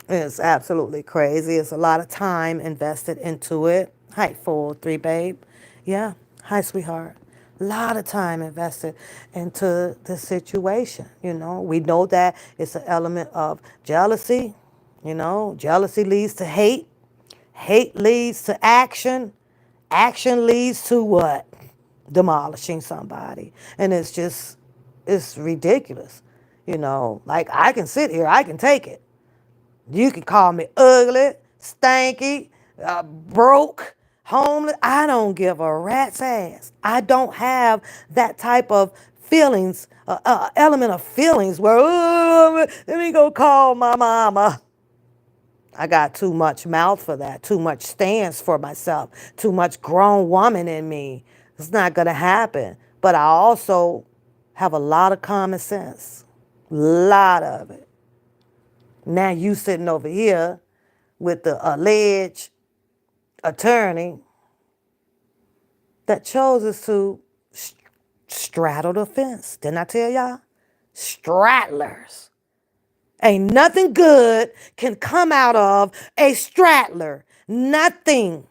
It's absolutely crazy. It's a lot of time invested into it. Hi, 403, babe. Yeah. Hi, sweetheart. A lot of time invested into the situation. We know that it's an element of jealousy. Jealousy leads to hate. Hate leads to action. Action leads to what? Demolishing somebody. And it's ridiculous. Like I can sit here, I can take it. You can call me ugly, stanky, broke, homeless. I don't give a rat's ass. I don't have that type of feelings, element of feelings where, let me go call my mama. I got too much mouth for that, too much stance for myself, too much grown woman in me. It's not going to happen. But I also have a lot of common sense, lot of it. Now you sitting over here with the alleged attorney that chose to straddle the fence. Didn't I tell y'all? Straddlers. Ain't nothing good can come out of a straddler. Nothing.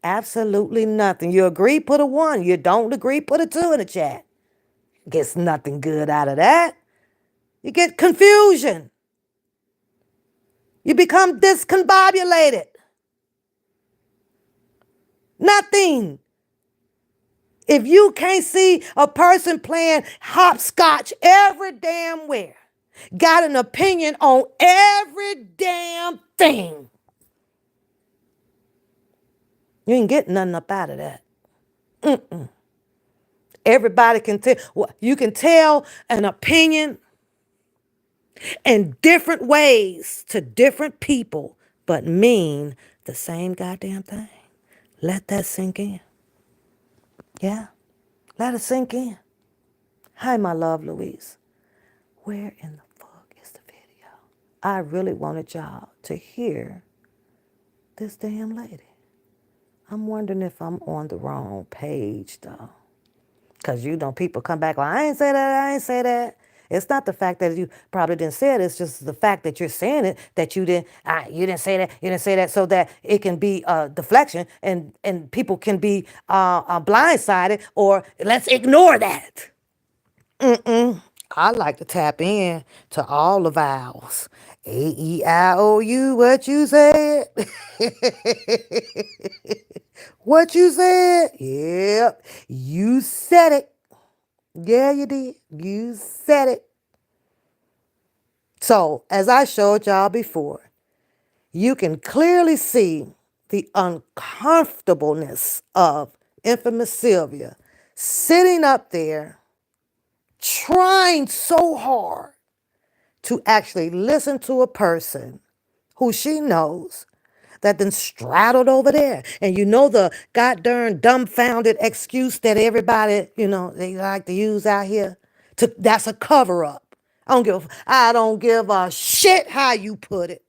Absolutely nothing. You agree, put a 1. You don't agree, put a 2 in the chat. Gets nothing good out of that. You get confusion. You become discombobulated. Nothing. If you can't see a person playing hopscotch every damn where, got an opinion on every damn thing, you ain't getting nothing up out of that. Everybody can tell. You can tell an opinion in different ways to different people, but mean the same goddamn thing. Let that sink in. Yeah, let it sink in. Hi, my love, Louise. Where in the fuck is the video? I really wanted y'all to hear this damn lady. I'm wondering if I'm on the wrong page, though. Because, people come back like, I ain't say that, I ain't say that. It's not the fact that you probably didn't say it. It's just the fact that you're saying it, that you didn't say that, so that it can be a deflection and people can be blindsided, or let's ignore that. I like to tap in to all the vowels. A-E-I-O-U, what you said? What you said? Yep, you said it. Yeah, you did. You said it. So, as I showed y'all before, you can clearly see the uncomfortableness of infamous Sylvia sitting up there trying so hard to actually listen to a person who she knows that then straddled over there. And the goddamn dumbfounded excuse that everybody, they like to use out here. That's a cover up. I don't give a shit how you put it.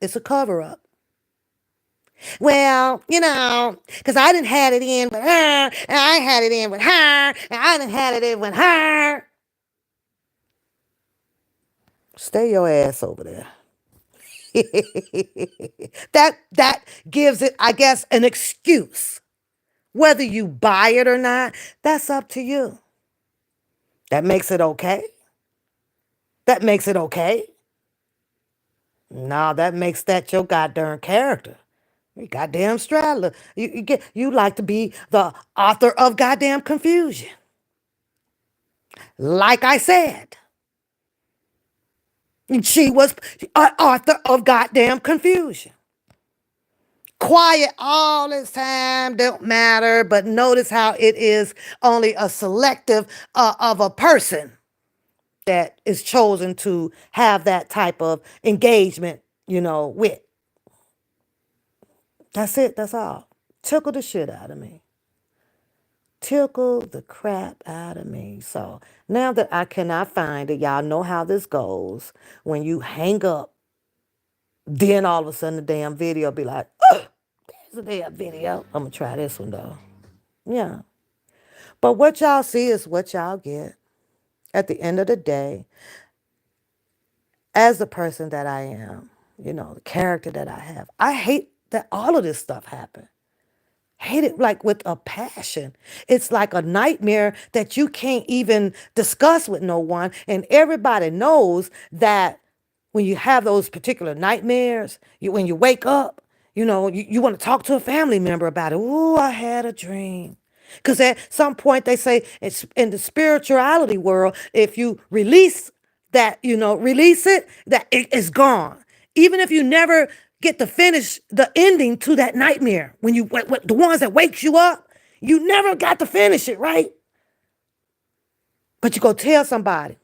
It's a cover up. Well, because I didn't had it in with her, and I had it in with her, and I didn't had it in with her. Stay your ass over there. That gives it, I guess, an excuse. Whether you buy it or not, that's up to you. That makes it okay. That makes it okay. No, that makes that your goddamn character. You goddamn straddler. You like to be the author of goddamn confusion. Like I said, she was an author of goddamn confusion. Quiet all this time, don't matter, but notice how it is only a selective of a person that is chosen to have that type of engagement, with. That's it, that's all. Tickle the shit out of me. Tickle the crap out of me. So now that I cannot find it, y'all know how this goes. When you hang up, then all of a sudden the damn video be like, oh, there's a damn video. I'm going to try this one though. Yeah. But what y'all see is what y'all get. At the end of the day, as the person that I am, the character that I have, I hate that all of this stuff happened. Hate it like with a passion. It's like a nightmare that you can't even discuss with no one. And everybody knows that when you have those particular nightmares, when you wake up, you want to talk to a family member about it. Ooh, I had a dream. Because at some point they say it's in the spirituality world, if you release that, release it, that it is gone. Even if you never get to finish the ending to that nightmare, when the ones that wakes you up, you never got to finish it, right? But you go tell somebody.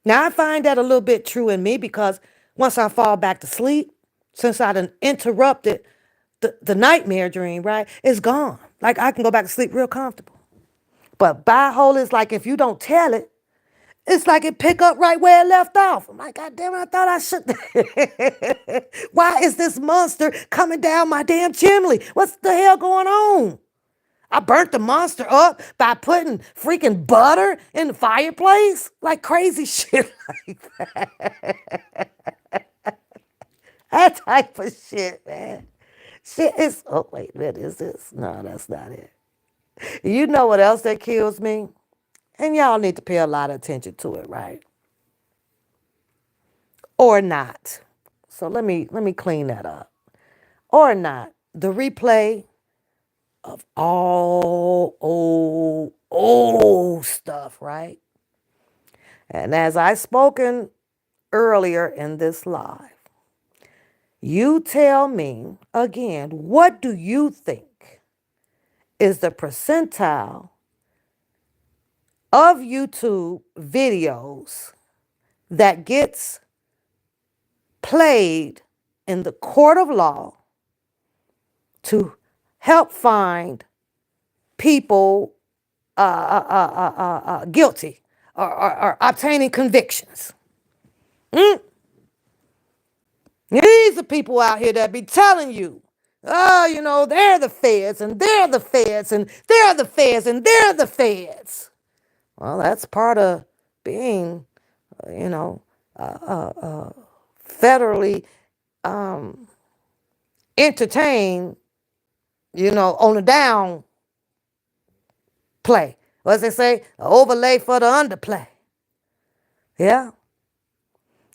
Now I find that a little bit true in me because once I fall back to sleep, since I done interrupted the nightmare dream, right, it's gone. Like I can go back to sleep real comfortable. But by hole is like if you don't tell it, It's like it pick up right where it left off. I'm like, God damn it, I thought I should. Why is this monster coming down my damn chimney? What's the hell going on? I burnt the monster up by putting freaking butter in the fireplace? Like crazy shit like that type of shit, man. Shit is, oh wait, what is this? No, that's not it. You know what else that kills me? And y'all need to pay a lot of attention to it, right? Or not. So let me clean that up. Or not. The replay of all old stuff, right? And as I spoken earlier in this live, you tell me again, what do you think is the percentile of YouTube videos that gets played in the court of law to help find people guilty or obtaining convictions? These are people out here that be telling you, oh, they're the feds and they're the feds and they're the feds and they're the feds. Well, that's part of being, you know, federally entertained, on the down play. What's they say? An overlay for the underplay. Yeah.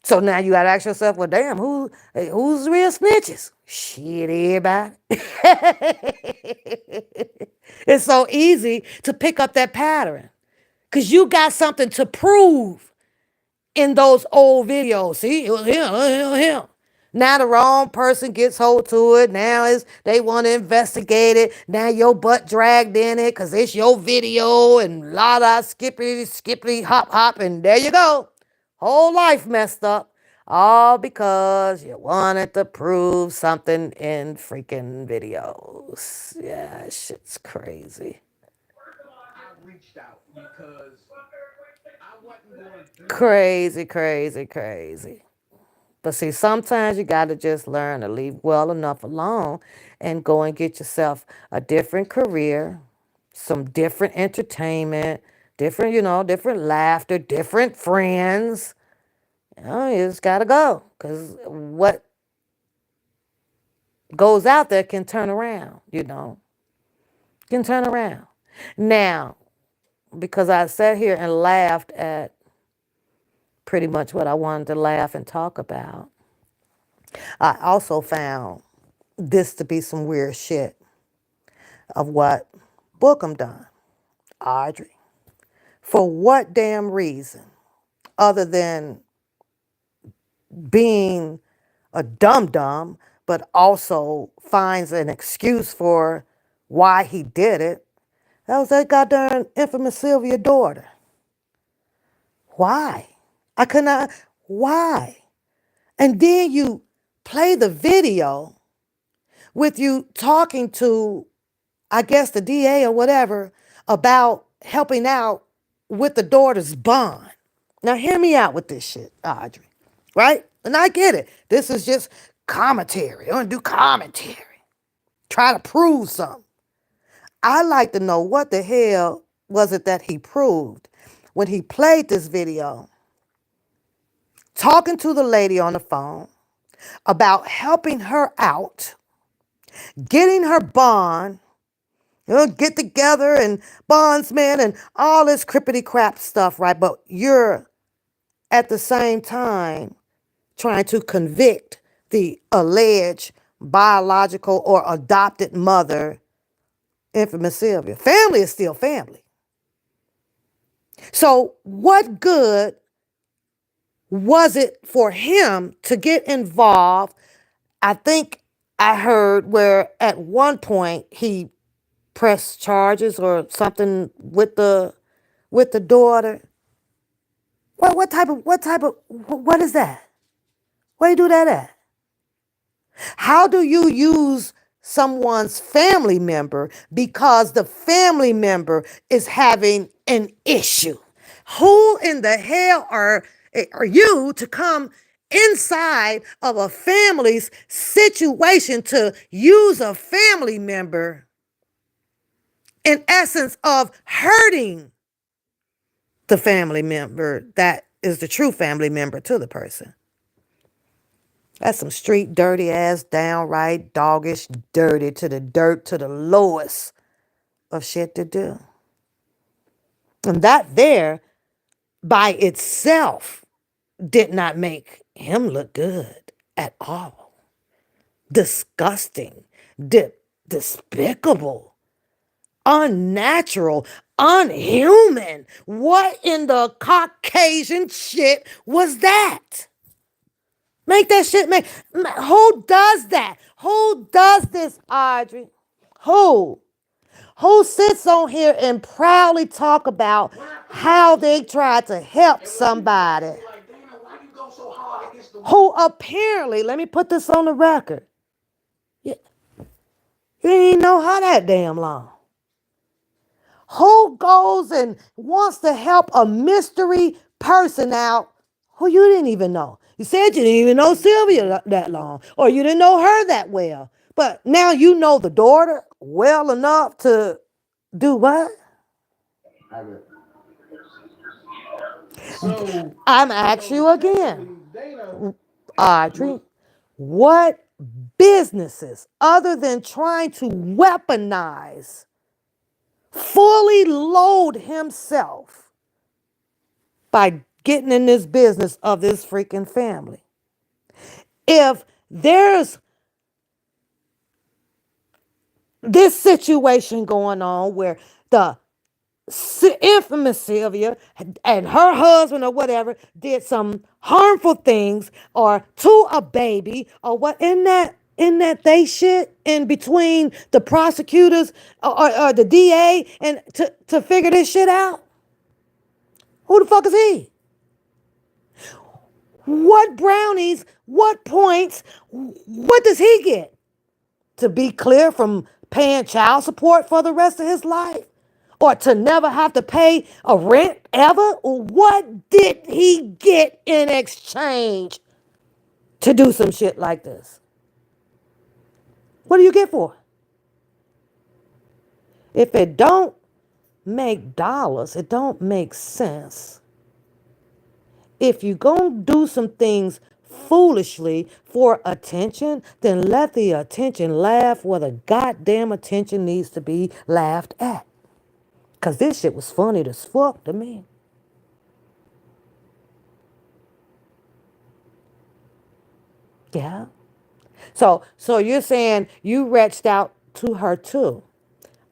So now you gotta ask yourself, well, damn, who's the real snitches? Shit, everybody. It's so easy to pick up that pattern because you got something to prove in those old videos. See, it was him. Now the wrong person gets hold to it. Now they want to investigate it. Now your butt dragged in it because it's your video and la la skippity hop and there you go. Whole life messed up. All because you wanted to prove something in freaking videos. Yeah, shit's crazy. I reached out because I wasn't going through. Crazy, crazy, crazy. But see, sometimes you got to just learn to leave well enough alone and go and get yourself a different career, some different entertainment, different laughter, different friends. You just got to go because what goes out there can turn around, can turn around. Now, because I sat here and laughed at pretty much what I wanted to laugh and talk about, I also found this to be some weird shit of what Bookham done. Audrey. For what damn reason, other than being a dum-dum, but also finds an excuse for why he did it, that was that goddamn infamous Sylvia daughter. Why? I could not. Why? And then you play the video with you talking to, I guess, the DA or whatever about helping out with the daughter's bond. Now, hear me out with this shit, Audrey. Right? And I get it. This is just commentary. I want to do commentary. Try to prove something. I like to know what the hell was it that he proved when he played this video, talking to the lady on the phone about helping her out, getting her bond, get together and bondsman and all this crippity crap stuff, right? But you're at the same time trying to convict the alleged biological or adopted mother, infamous Sylvia. Family is still family. So what good was it for him to get involved? I think I heard where at one point he pressed charges or something with the daughter. What is that? Where you do that at? How do you use someone's family member because the family member is having an issue? Who in the hell are you to come inside of a family's situation to use a family member in essence of hurting the family member that is the true family member to the person? That's some street dirty ass, downright doggish dirty to the dirt to the lowest of shit to do. And that there by itself did not make him look good at all. Disgusting, despicable, unnatural, unhuman. What in the Caucasian shit was that? Make that shit make. Who does that? Who does this, Audrey? Who? Who sits on here and proudly talk about how they tried to help And when people ask somebody me like, Dana, why you go so hard against the woman? who apparently, let me put this on the record, you, you didn't know how that damn long. Who goes and wants to help a mystery person out who you didn't even know? You said you didn't even know Sylvia that long, or you didn't know her that well. But now you know the daughter well enough to do what? So, I'm so asking you again, technically, Dana Audrey, was what businesses other than trying to weaponize, fully load himself by getting in this business of this freaking family? If there's this situation going on where the infamous Sylvia and her husband or whatever did some harmful things or to a baby or what in that they shit in between the prosecutors or the DA and to figure this shit out? Who the fuck is he? What brownies, what points, what does he get? To be clear from paying child support for the rest of his life? Or to never have to pay a rent ever? What did he get in exchange to do some shit like this? What do you get for it? If it don't make dollars, it don't make sense. If you gonna do some things foolishly for attention, then let the attention laugh where the goddamn attention needs to be laughed at. Cause this shit was funny as fuck to me. Yeah. So you're saying you reached out to her too.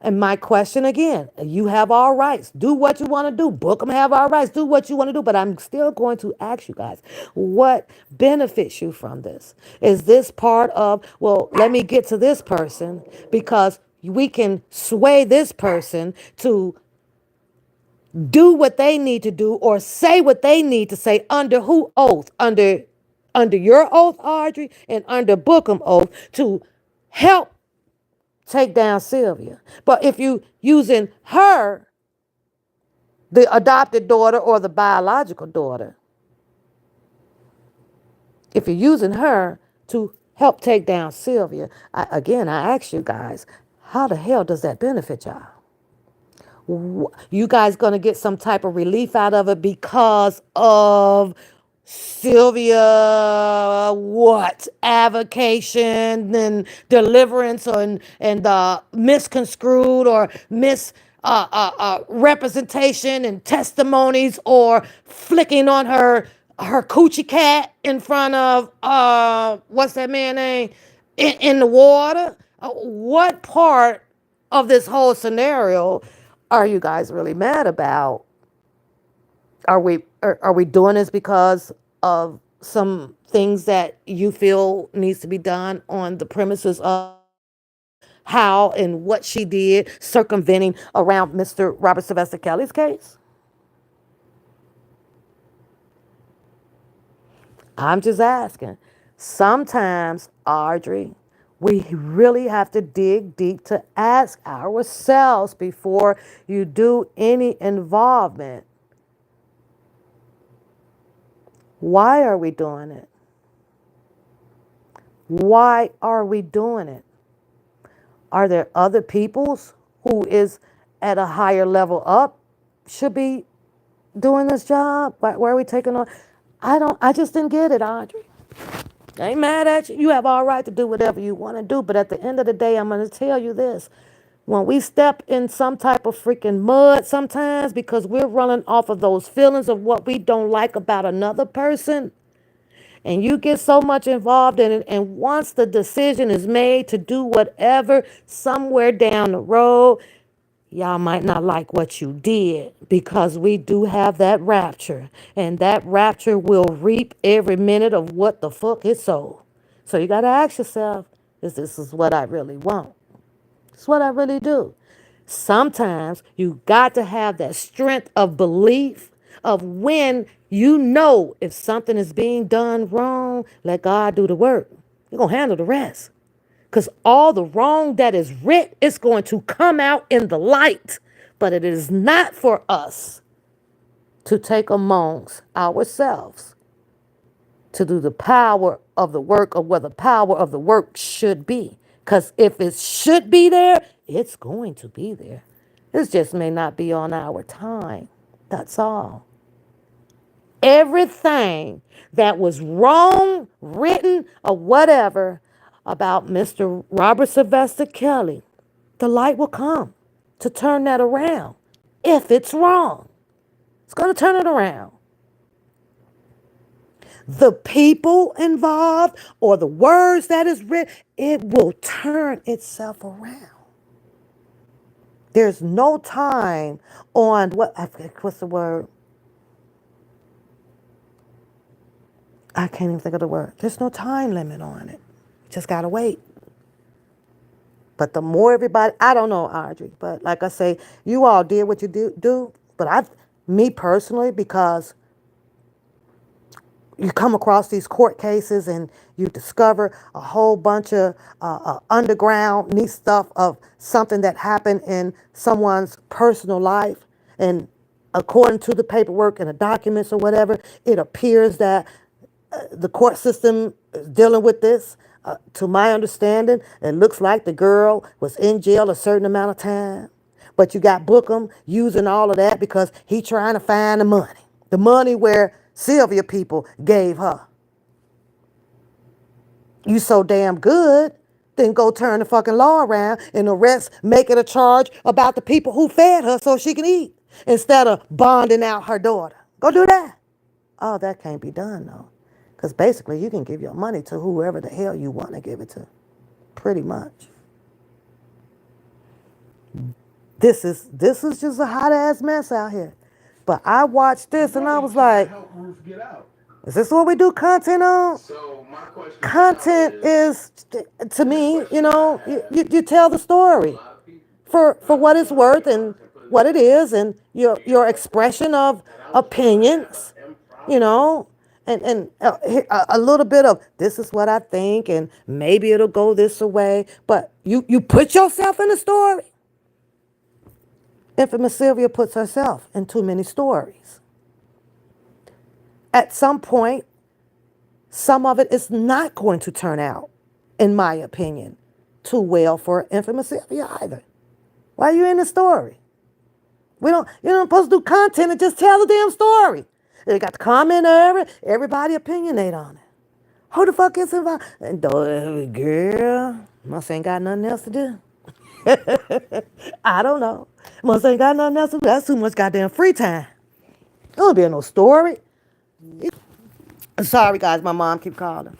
And my question again, you have all rights. Do what you want to do. Book them have all rights. Do what you want to do. But I'm still going to ask you guys, what benefits you from this? Is this part of, well, let me get to this person because we can sway this person to do what they need to do or say what they need to say under who oath? Under your oath, Audrey, and under Bookham oath to help take down Sylvia. But if you using her, the adopted daughter or the biological daughter, if you're using her to help take down Sylvia, I ask you guys, how the hell does that benefit y'all? You guys gonna get some type of relief out of it because of Sylvia what avocation and deliverance and misconstrued or representation and testimonies or flicking on her coochie cat in front of what's that man name in the water? What part of this whole scenario are you guys really mad about? Are we doing this because of some things that you feel needs to be done on the premises of how and what she did circumventing around Mr. Robert Sylvester Kelly's case? I'm just asking. Sometimes, Audrey, we really have to dig deep to ask ourselves before you do any involvement Why are we doing it? Why are we doing it? Are there other peoples who is at a higher level up should be doing this job? Why are we taking on? I just didn't get it, Audrey. I ain't mad at you. You have all right to do whatever you want to do. But at the end of the day, I'm going to tell you this. When we step in some type of freaking mud sometimes because we're running off of those feelings of what we don't like about another person, and you get so much involved in it, and once the decision is made to do whatever somewhere down the road, y'all might not like what you did because we do have that rapture, and that rapture will reap every minute of what the fuck it sold. So you got to ask yourself, is this is what I really want? It's what I really do. Sometimes you got to have that strength of belief of when you know if something is being done wrong, let God do the work. You're going to handle the rest. Because all the wrong that is writ is going to come out in the light. But it is not for us to take amongst ourselves to do the power of the work or where the power of the work should be. Because if it should be there, it's going to be there. It just may not be on our time. That's all. Everything that was wrong, written, or whatever about Mr. Robert Sylvester Kelly, the light will come to turn that around. If it's wrong, it's going to turn it around. The people involved or the words that is written, it will turn itself around. There's no time on what's the word? I can't even think of the word. There's no time limit on it. Just gotta wait. But the more everybody, I don't know, Audrey, but like I say, you all did what you do. But me personally, because you come across these court cases and you discover a whole bunch of underground neat stuff of something that happened in someone's personal life. And according to the paperwork and the documents or whatever, it appears that the court system is dealing with this. To my understanding, it looks like the girl was in jail a certain amount of time. But you got Bookham using all of that because he trying to find the money. The money where Sylvia people gave her. You so damn good, then go turn the fucking law around and arrest, make it a charge about the people who fed her so she can eat instead of bonding out her daughter. Go do that. Oh, that can't be done though. Because basically you can give your money to whoever the hell you want to give it to. Pretty much. This is just a hot ass mess out here. But I watched this and I was like, help Ruth get out. is this what we do content on? So my question Content is, to me, you tell the story for what it's worth and what it is and your expression of opinions, you know, and a little bit of this is what I think and maybe it'll go this way. But you put yourself in the story. Infamous Sylvia puts herself in too many stories. At some point, some of it is not going to turn out, in my opinion, too well for Infamous Sylvia either. Why are you in the story? You're not supposed to do content and just tell the damn story. You got the comment area, everybody opinionate on it. Who the fuck is involved? And girl, must ain't got nothing else to do. I don't know. Must ain't got nothing else to do. That's too much goddamn free time. There don't be no story. Sorry, guys, my mom keep calling.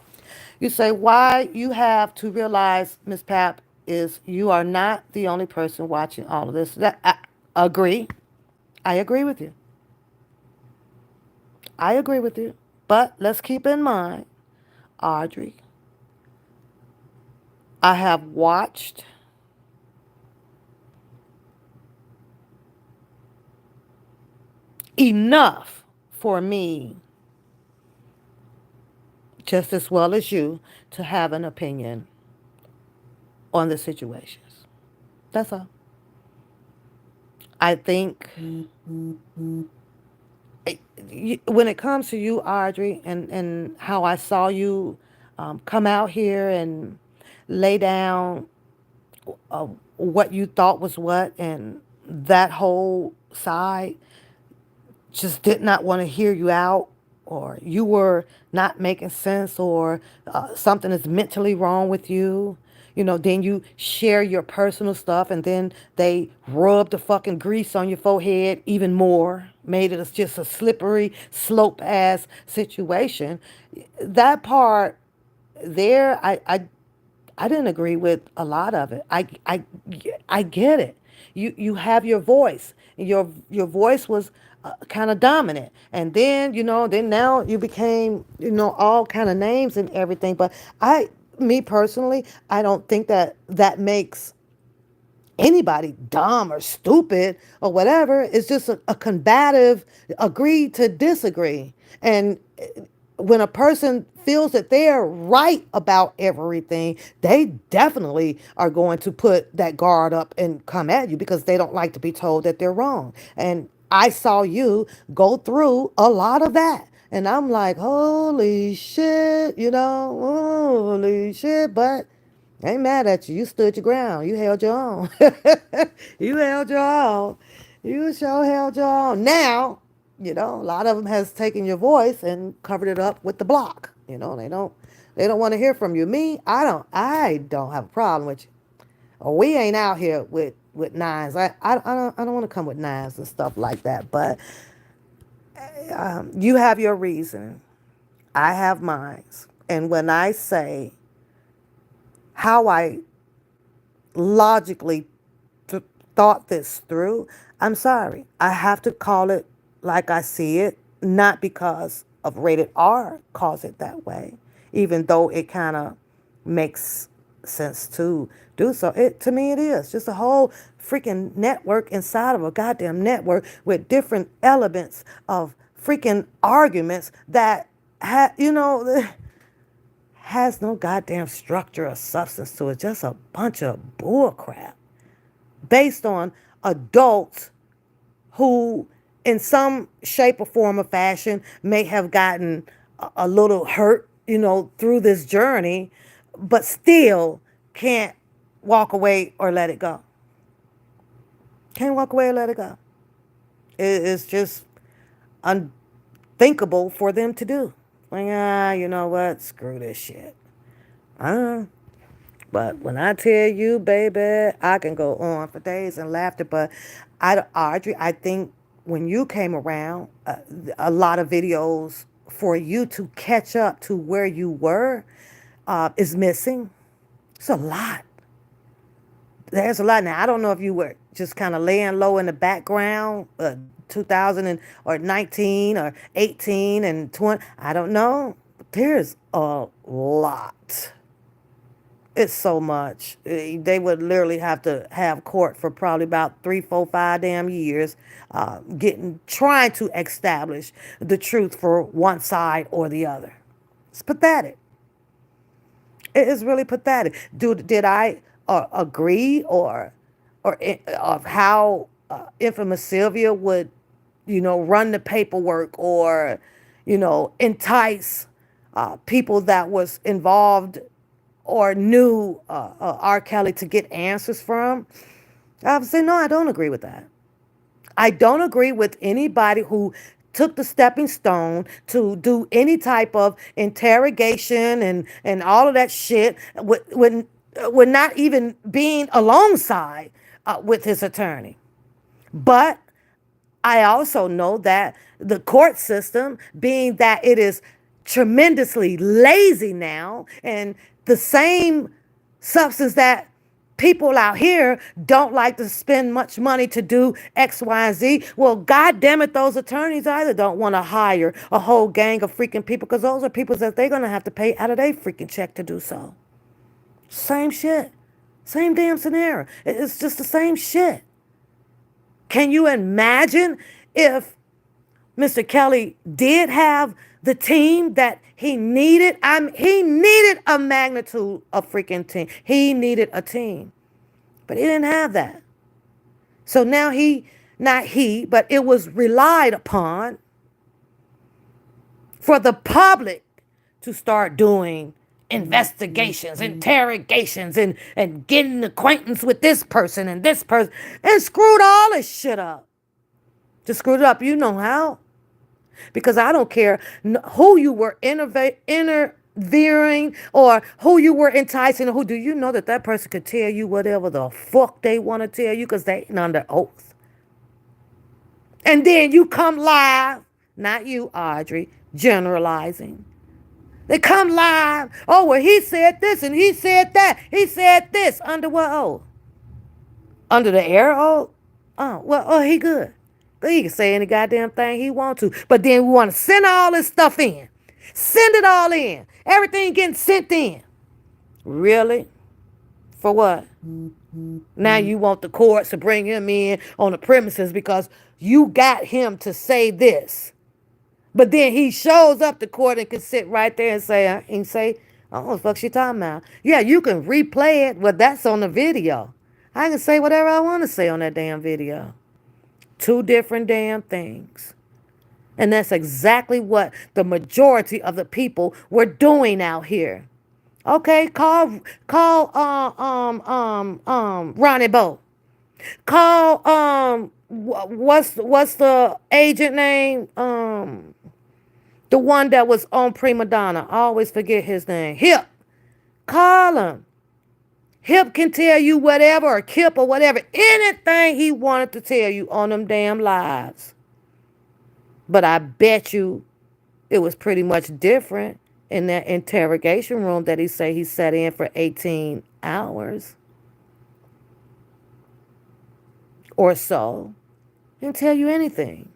You say why you have to realize, Miss Pap, is you are not the only person watching all of this. That I agree. I agree with you. I agree with you. But let's keep in mind, Audrey, I have watched enough for me, just as well as you, to have an opinion on the situations. That's all. I think when it comes to you, Audrey, and how I saw you come out here and lay down what you thought was what, and that whole side just did not want to hear you out, or you were not making sense, or something is mentally wrong with you. Then you share your personal stuff, and then they rub the fucking grease on your forehead even more, made it just a slippery slope ass situation. That part there, I didn't agree with a lot of it. I get it. You have your voice. Your voice was kind of dominant, and then then now you became all kind of names and everything. But me personally, I don't think that makes anybody dumb or stupid or whatever. It's just a combative agree to disagree. And when a person feels that they're right about everything, they definitely are going to put that guard up and come at you because they don't like to be told that they're wrong. And I saw you go through a lot of that. And I'm like, holy shit, holy shit. But I ain't mad at you. You stood your ground. You held your own. You held your own. You sure held your own. Now, a lot of them has taken your voice and covered it up with the block. They don't want to hear from you. Me, I don't have a problem with you. Or we ain't out here with knives. I don't want to come with knives and stuff like that. But you have your reason. I have mine. And when I say how I logically th- thought this through, I'm sorry. I have to call it like I see it, not because of rated R calls it that way, even though it kind of makes sense to do so. To me, it is just a whole freaking network inside of a goddamn network with different elements of freaking arguments that has no goddamn structure or substance to it. Just a bunch of bullcrap based on adults who, in some shape or form or fashion, may have gotten a little hurt, through this journey, but still can't walk away or let it go. Can't walk away or let it go. It's just unthinkable for them to do. Like, you know what? Screw this shit. Uh, But when I tell you, baby, I can go on for days and laughter. But Audrey, I think when you came around, a lot of videos for you to catch up to where you were is missing. It's a lot. There's a lot. Now, I don't know if you were just kind of laying low in the background, 2000 or 19 or 18 and 20. I don't know. But there's a lot. It's so much. They would literally have to have court for probably about 3, 4, 5 damn years, trying to establish the truth for one side or the other. It's pathetic. It is really pathetic. Did I agree of how infamous Sylvia would, run the paperwork or, entice people that was involved or knew R. Kelly to get answers from? I would say, no, I don't agree with that. I don't agree with anybody who took the stepping stone to do any type of interrogation and all of that shit with not even being alongside with his attorney. But I also know that the court system, being that it is tremendously lazy now, and the same substance that people out here don't like to spend much money to do X, Y, and Z. Well, God damn it, those attorneys either don't want to hire a whole gang of freaking people because those are people that they're going to have to pay out of their freaking check to do so. Same shit. Same damn scenario. It's just the same shit. Can you imagine if Mr. Kelly did have the team that he needed? He needed a magnitude of freaking team. He needed a team. But he didn't have that. So now but it was relied upon for the public to start doing investigations, interrogations, and getting acquaintance with this person and this person, and screwed all this shit up. Just screwed it up. You know how? Because I don't care who you were interviewing or who you were enticing. Who do you know that that person could tell you whatever the fuck they want to tell you because they ain't under oath. And then you come live, not you, Audrey, generalizing. They come live. Oh, well, he said this and he said that. He said this. Under what oath? Under the air oath? Oh, well, oh, he good. But he can say any goddamn thing he want to. But then we want to send all this stuff in. Send it all in. Everything getting sent in. Really? For what? Now you want the courts to bring him in on the premises because you got him to say this. But then he shows up to court and can sit right there and say, I don't know what the fuck she talking about. Yeah, you can replay it, but that's on the video. I can say whatever I want to say on that damn video. Two different damn things. And that's exactly what the majority of the people were doing out here. Okay, call Ronnie Bo. Call what's the agent name? The one that was on Prima Donna. I always forget his name. Hip. Call him. Hip can tell you whatever, or Kip or whatever, anything he wanted to tell you on them damn lives. But I bet you it was pretty much different in that interrogation room that he say he sat in for 18 hours or so. He didn't tell you anything.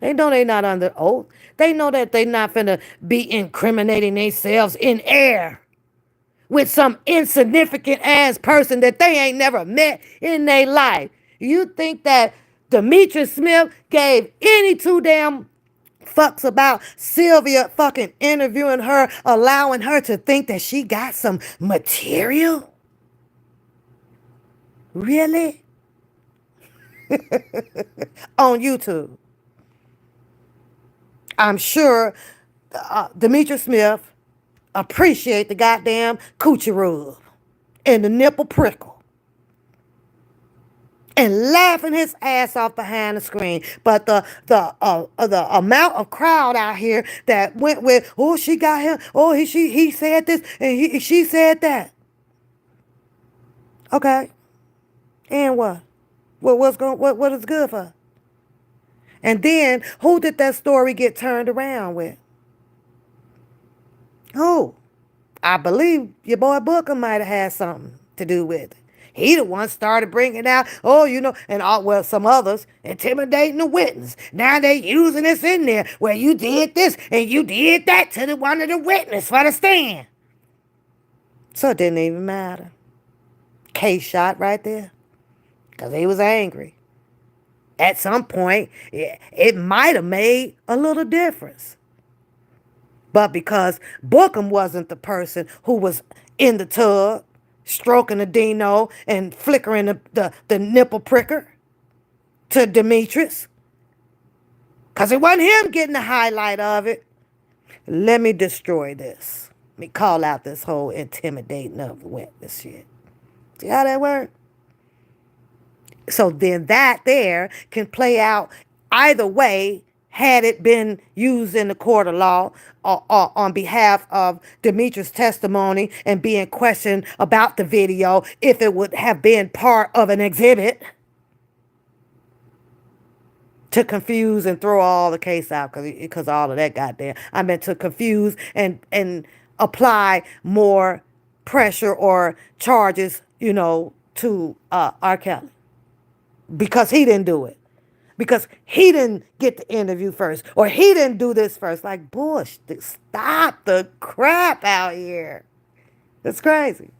They know they not under oath. They know that they not finna be incriminating themselves in air with some insignificant ass person that they ain't never met in their life. You think that Demetrius Smith gave any two damn fucks about Sylvia fucking interviewing her, allowing her to think that she got some material? Really? On YouTube. I'm sure Demetrius Smith appreciate the goddamn coochie rub and the nipple prickle and laughing his ass off behind the screen. But the amount of crowd out here that went with, oh, she got him, oh, he said this and she said that. Okay, and what? What is good for? And then who did that story get turned around with? Who? I believe your boy Booker might have had something to do with it. He the one started bringing out, oh, and all, well, some others intimidating the witness. Now they using this in there. Well, you did this and you did that to the one of the witness for the stand. So it didn't even matter. Case shot right there. Because he was angry. At some point, it might have made a little difference. But because Bookham wasn't the person who was in the tub, stroking the dino and flickering the nipple pricker to Demetrius, because it wasn't him getting the highlight of it, let me destroy this. Let me call out this whole intimidating of the witness shit. See how that works? So then that there can play out either way had it been used in the court of law or on behalf of Demetrius' testimony and being questioned about the video if it would have been part of an exhibit to confuse and throw all the case out because all of that goddamn. I meant to confuse and apply more pressure or charges, to R. Kelly. Because he didn't do it. Because he didn't get the interview first. Or he didn't do this first. Like, Bush, stop the crap out here. It's crazy.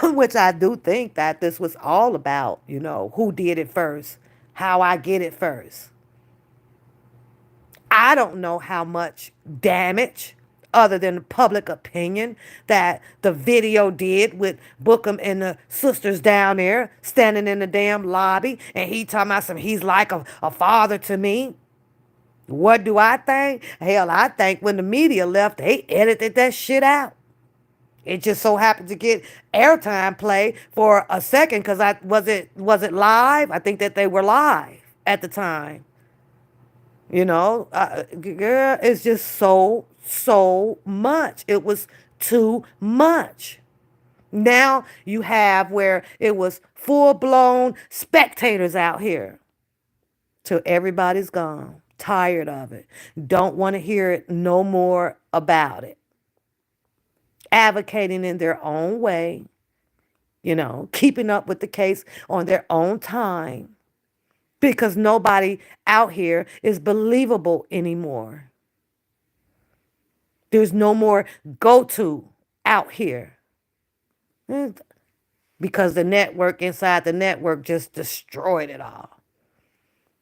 Which I do think that this was all about, who did it first. How I get it first. I don't know how much damage, other than the public opinion, that the video did with Bookham and the sisters down there standing in the damn lobby, and he talking about he's like a father to me. What do I think? Hell, I think when the media left, they edited that shit out. It just so happened to get airtime play for a second because I was it live? I think that they were live at the time. Girl, it's just so much. It was too much. Now you have where it was full blown spectators out here till everybody's gone, tired of it, don't want to hear it no more about it, advocating in their own way, keeping up with the case on their own time because nobody out here is believable anymore. There's no more go to out here because the network inside the network just destroyed it all.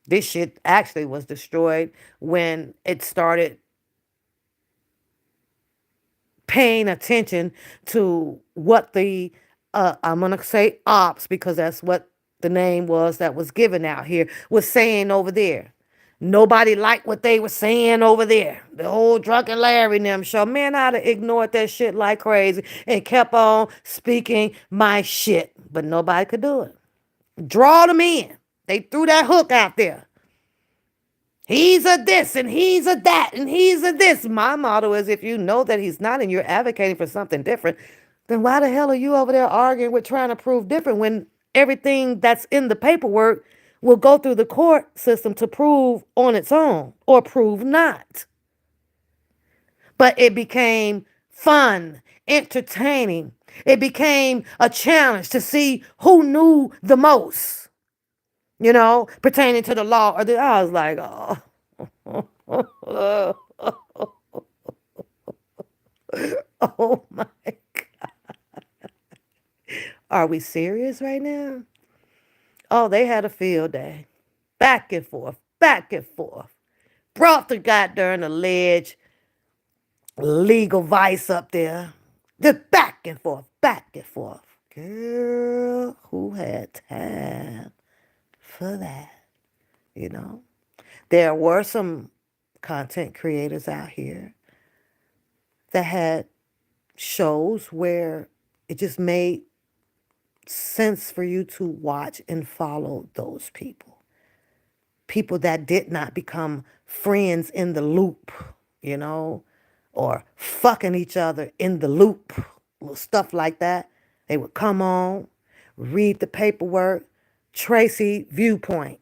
This shit actually was destroyed when it started paying attention to what the I'm gonna say ops because that's what the name was that was given out here was saying over there. Nobody liked what they were saying over there. The whole Drunken Larry and them show. Man, I'd have ignored that shit like crazy and kept on speaking my shit. But nobody could do it. Draw them in. They threw that hook out there. He's a this and he's a that and he's a this. My motto is if you know that he's not and you're advocating for something different, then why the hell are you over there arguing with trying to prove different when everything that's in the paperwork will go through the court system to prove on its own or prove not? But it became fun, entertaining. It became a challenge to see who knew the most, pertaining to the law. I was like, oh, oh my God. Are we serious right now? Oh, they had a field day. Back and forth, back and forth. Brought the goddamn alleged legal vice up there. Just back and forth, back and forth. Girl, who had time for that? You know? There were some content creators out here that had shows where it just made sense for you to watch and follow those people. People that did not become friends in the loop, or fucking each other in the loop, stuff like that. They would come on, read the paperwork, Tracy viewpoint,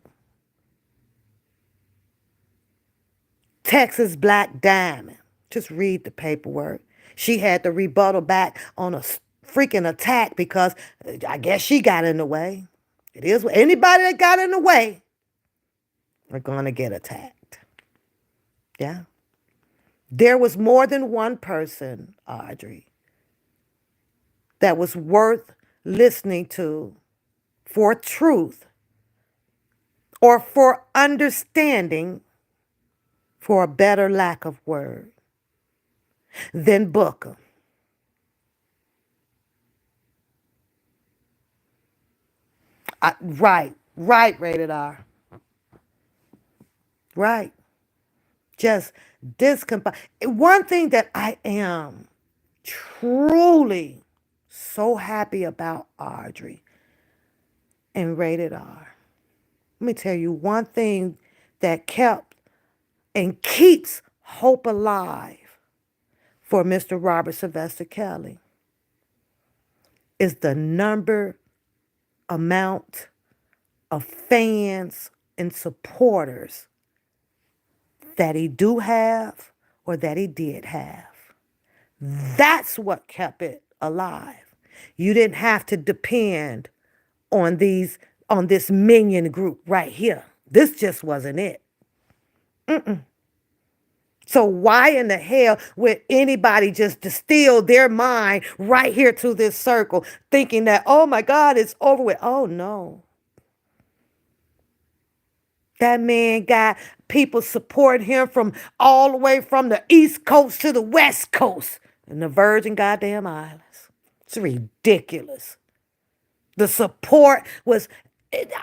Texas Black Diamond. Just read the paperwork. She had to rebuttal back on a freaking attack because I guess she got in the way. It is anybody that got in the way are going to get attacked. Yeah. There was more than one person, Audrey, that was worth listening to for truth or for understanding, for a better lack of word, than Booker. Right, rated R. Right. Just one thing that I am truly so happy about, Audrey, and rated R. Let me tell you one thing that kept and keeps hope alive for Mr. Robert Sylvester Kelly is the amount of fans and supporters that he do have or that he did have. That's what kept it alive. You didn't have to depend on this minion group right here. This just wasn't it. So why in the hell would anybody just distill their mind right here to this circle, thinking that, oh my God, it's over with? Oh no. That man got people supporting him from all the way from the East Coast to the West Coast and the Virgin goddamn Islands. It's ridiculous. The support was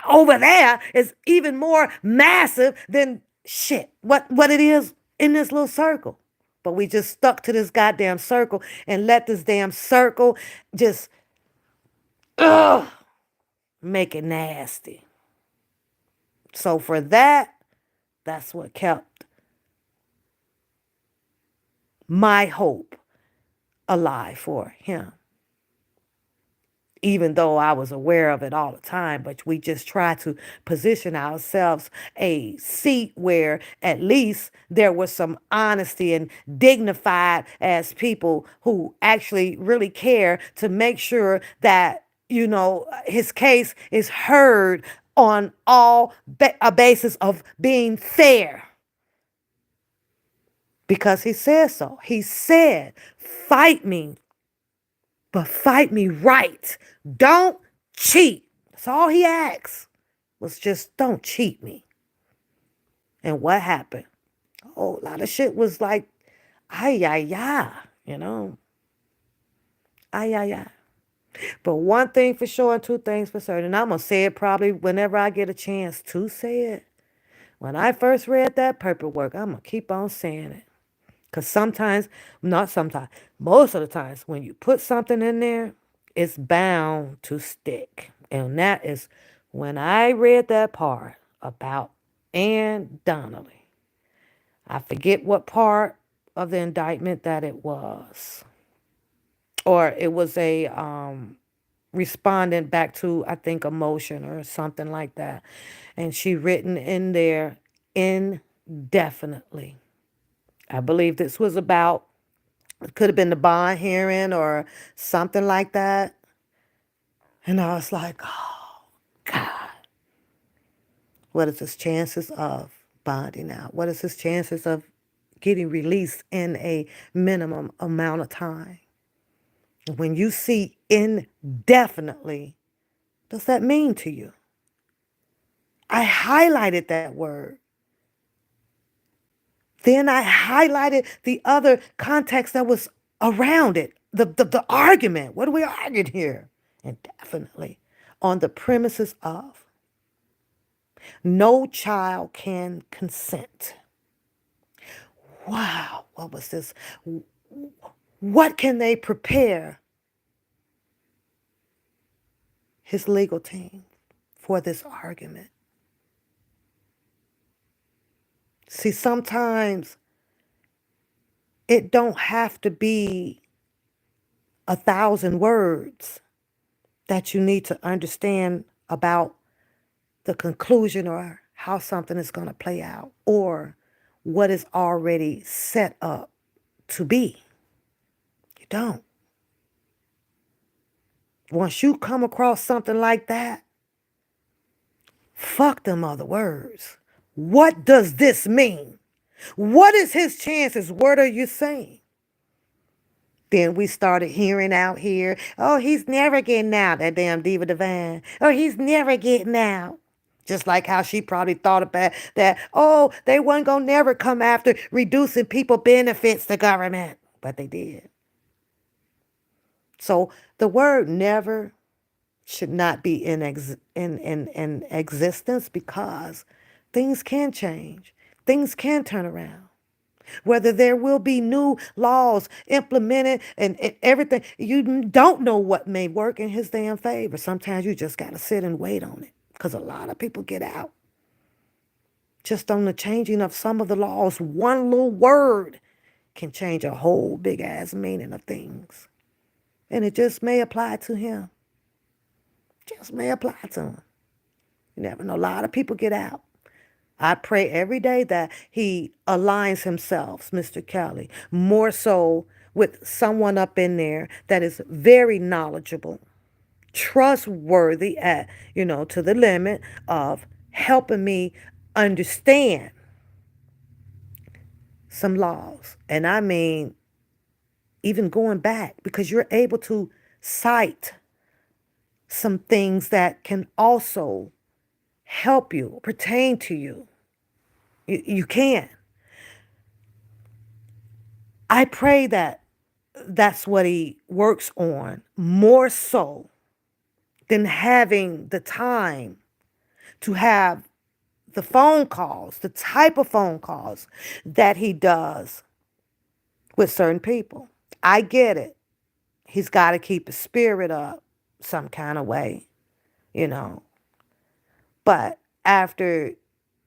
over there is even more massive than shit, what it is in this little circle. But we just stuck to this goddamn circle and let this damn circle just make it nasty. So for that, that's what kept my hope alive for him. Even though I was aware of it all the time, but we just try to position ourselves a seat where at least there was some honesty and dignified as people who actually really care to make sure that, his case is heard on all a basis of being fair because he said so. He said, fight me, but fight me right. Don't cheat. That's all he asked was just don't cheat me. And what happened? Oh, a lot of shit was like, ay, ay, ay, you know, ay, ay, ay. But one thing for sure and two things for certain, and I'm going to say it probably whenever I get a chance to say it. When I first read that paperwork, I'm going to keep on saying it. Because sometimes, not sometimes, most of the times, when you put something in there, it's bound to stick. And that is when I read that part about Ann Donnelly. I forget what part of the indictment that it was. Or it was a respondent back to, I think, a motion or something like that. And she written in there indefinitely. I believe this was about, it could have been the bond hearing or something like that. And I was like, oh, God, what is his chances of bonding out? What is his chances of getting released in a minimum amount of time? When you see indefinitely, what does that mean to you? I highlighted that word. Then I highlighted the other context that was around it, the argument. What are we arguing here? And definitely on the premises of no child can consent. Wow, what was this? What can they prepare his legal team for this argument? See, sometimes it don't have to be 1,000 words that you need to understand about the conclusion or how something is going to play out or what is already set up to be. You don't. Once you come across something like that, fuck them other words. What does this mean? What is his chances? What are you saying? Then we started hearing out here, oh, he's never getting out, that damn Diva Divine. Oh, he's never getting out. Just like how she probably thought about that, oh, they wasn't going to never come after reducing people benefits to government. But they did. So the word never should not be in existence because things can change. Things can turn around. Whether there will be new laws implemented and everything, you don't know what may work in his damn favor. Sometimes you just got to sit and wait on it because a lot of people get out. Just on the changing of some of the laws, one little word can change a whole big ass meaning of things. And it just may apply to him. Just may apply to him. You never know. A lot of people get out. I pray every day that he aligns himself, Mr. Kelly, more so with someone up in there that is very knowledgeable, trustworthy at, to the limit of helping me understand some laws. And I mean, even going back, because you're able to cite some things that can also help you, pertain to you. You can. I pray that that's what he works on more so than having the time to have the phone calls, the type of phone calls that he does with certain people. I get it. He's got to keep his spirit up some kind of way, you know. But after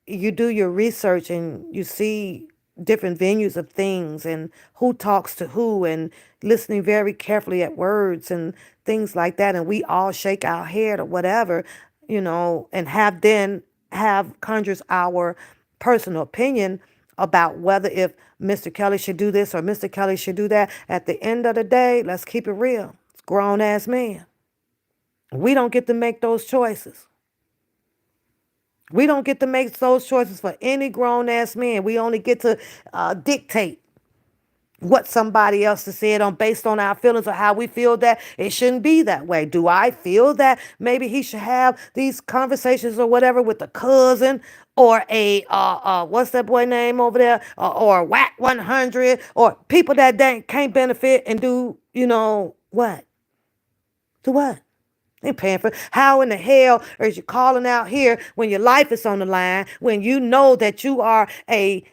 you do your research and you see different venues of things and who talks to who and listening very carefully at words and things like that, and we all shake our head or whatever, and have conjures our personal opinion about whether if Mr. Kelly should do this or Mr. Kelly should do that. At the end of the day, let's keep it real. It's grown ass man. We don't get to make those choices. We don't get to make those choices for any grown ass man. We only get to dictate what somebody else has said on based on our feelings or how we feel that it shouldn't be that way. Do I feel that maybe he should have these conversations or whatever with a cousin or a what's that boy name over there or a whack 100 or people that can't benefit and do what? Do what? They paying for how in the hell is you calling out here when your life is on the line when you know that you are a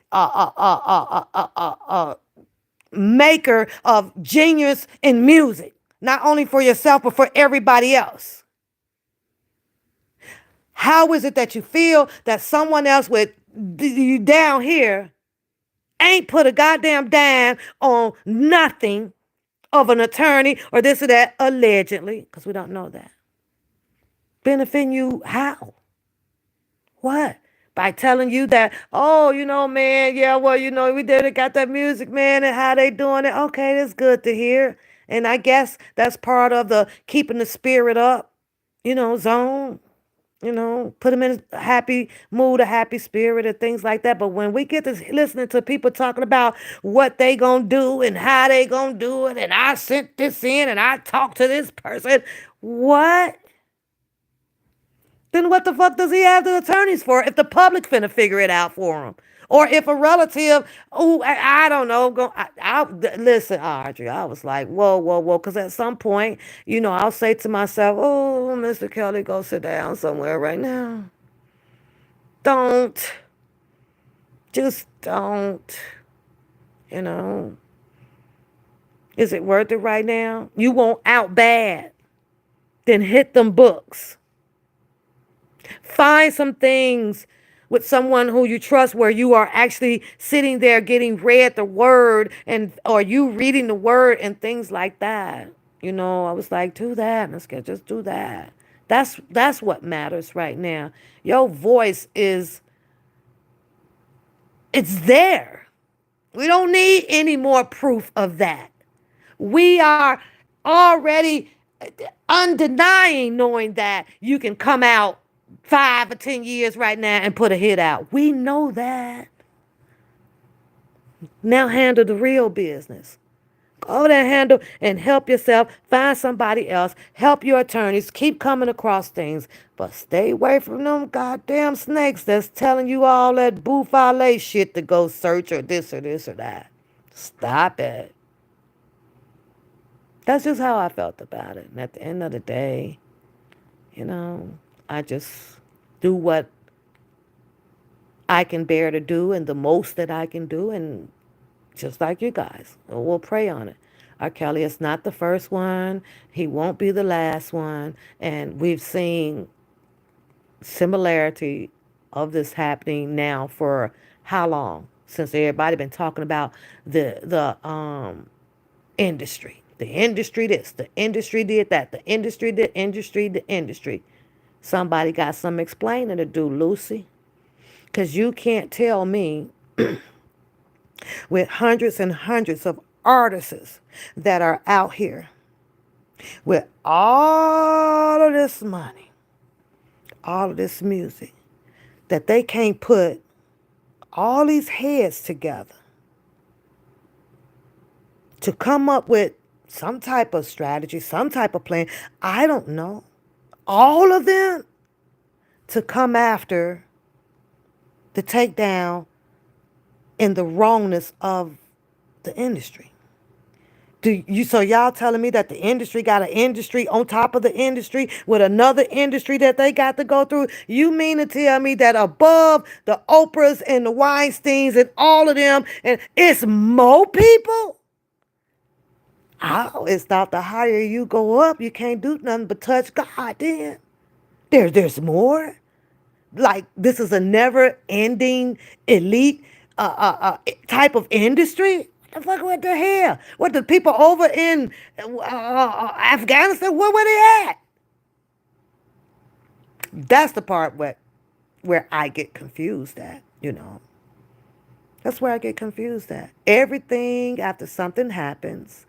maker of genius in music, not only for yourself but for everybody else. How is it that you feel that someone else with you down here ain't put a goddamn dime on nothing of an attorney or this or that allegedly, because we don't know that, benefiting you how? What? By telling you that, oh, man, yeah, well, we did it, got that music, man, and how they doing it. Okay, that's good to hear. And I guess that's part of the keeping the spirit up, zone, put them in a happy mood, a happy spirit, and things like that. But when we get to listening to people talking about what they gonna do and how they gonna do it, and I sent this in and I talked to this person, what? Then what the fuck does he have the attorneys for if the public finna figure it out for him? Or if a relative, oh, I don't know, listen, Audrey, I was like, whoa, whoa, whoa, because at some point, I'll say to myself, oh, Mr. Kelly, go sit down somewhere right now. Don't. Just don't. You know. Is it worth it right now? You won't out bad. Then hit them books. Find some things with someone who you trust where you are actually sitting there getting read the word and or you reading the word and things like that. I was like, do that. Let's just do that. That's what matters right now. Your voice it's there. We don't need any more proof of that. We are already undenying knowing that you can come out 5 or 10 years right now and put a hit out. We know that. Now handle the real business. Go there, handle and help yourself. Find somebody else. Help your attorneys. Keep coming across things. But stay away from them goddamn snakes that's telling you all that boufale shit to go search or this or this or that. Stop it. That's just how I felt about it. And at the end of the day, I just do what I can bear to do and the most that I can do. And just like you guys, we'll pray on it. R. Kelly is not the first one. He won't be the last one. And we've seen similarity of this happening now for how long? Since everybody been talking about the industry. The industry this, the industry did that, the industry, the industry, the industry. Somebody got some explaining to do, Lucy. Because you can't tell me with hundreds and hundreds of artists that are out here with all of this money, all of this music, that they can't put all these heads together to come up with some type of strategy, some type of plan. I don't know. All of them to come after the takedown and the wrongness of the industry. So y'all telling me that the industry got an industry on top of the industry with another industry that they got to go through? You mean to tell me that above the Oprahs and the Weinsteins and all of them, and it's more people? I always thought the higher you go up, you can't do nothing but touch God. Then there's more. Like this is a never-ending elite type of industry. What the hell? What the people over in Afghanistan? Where they at? That's the part where I get confused at. That's where I get confused at. Everything after something happens,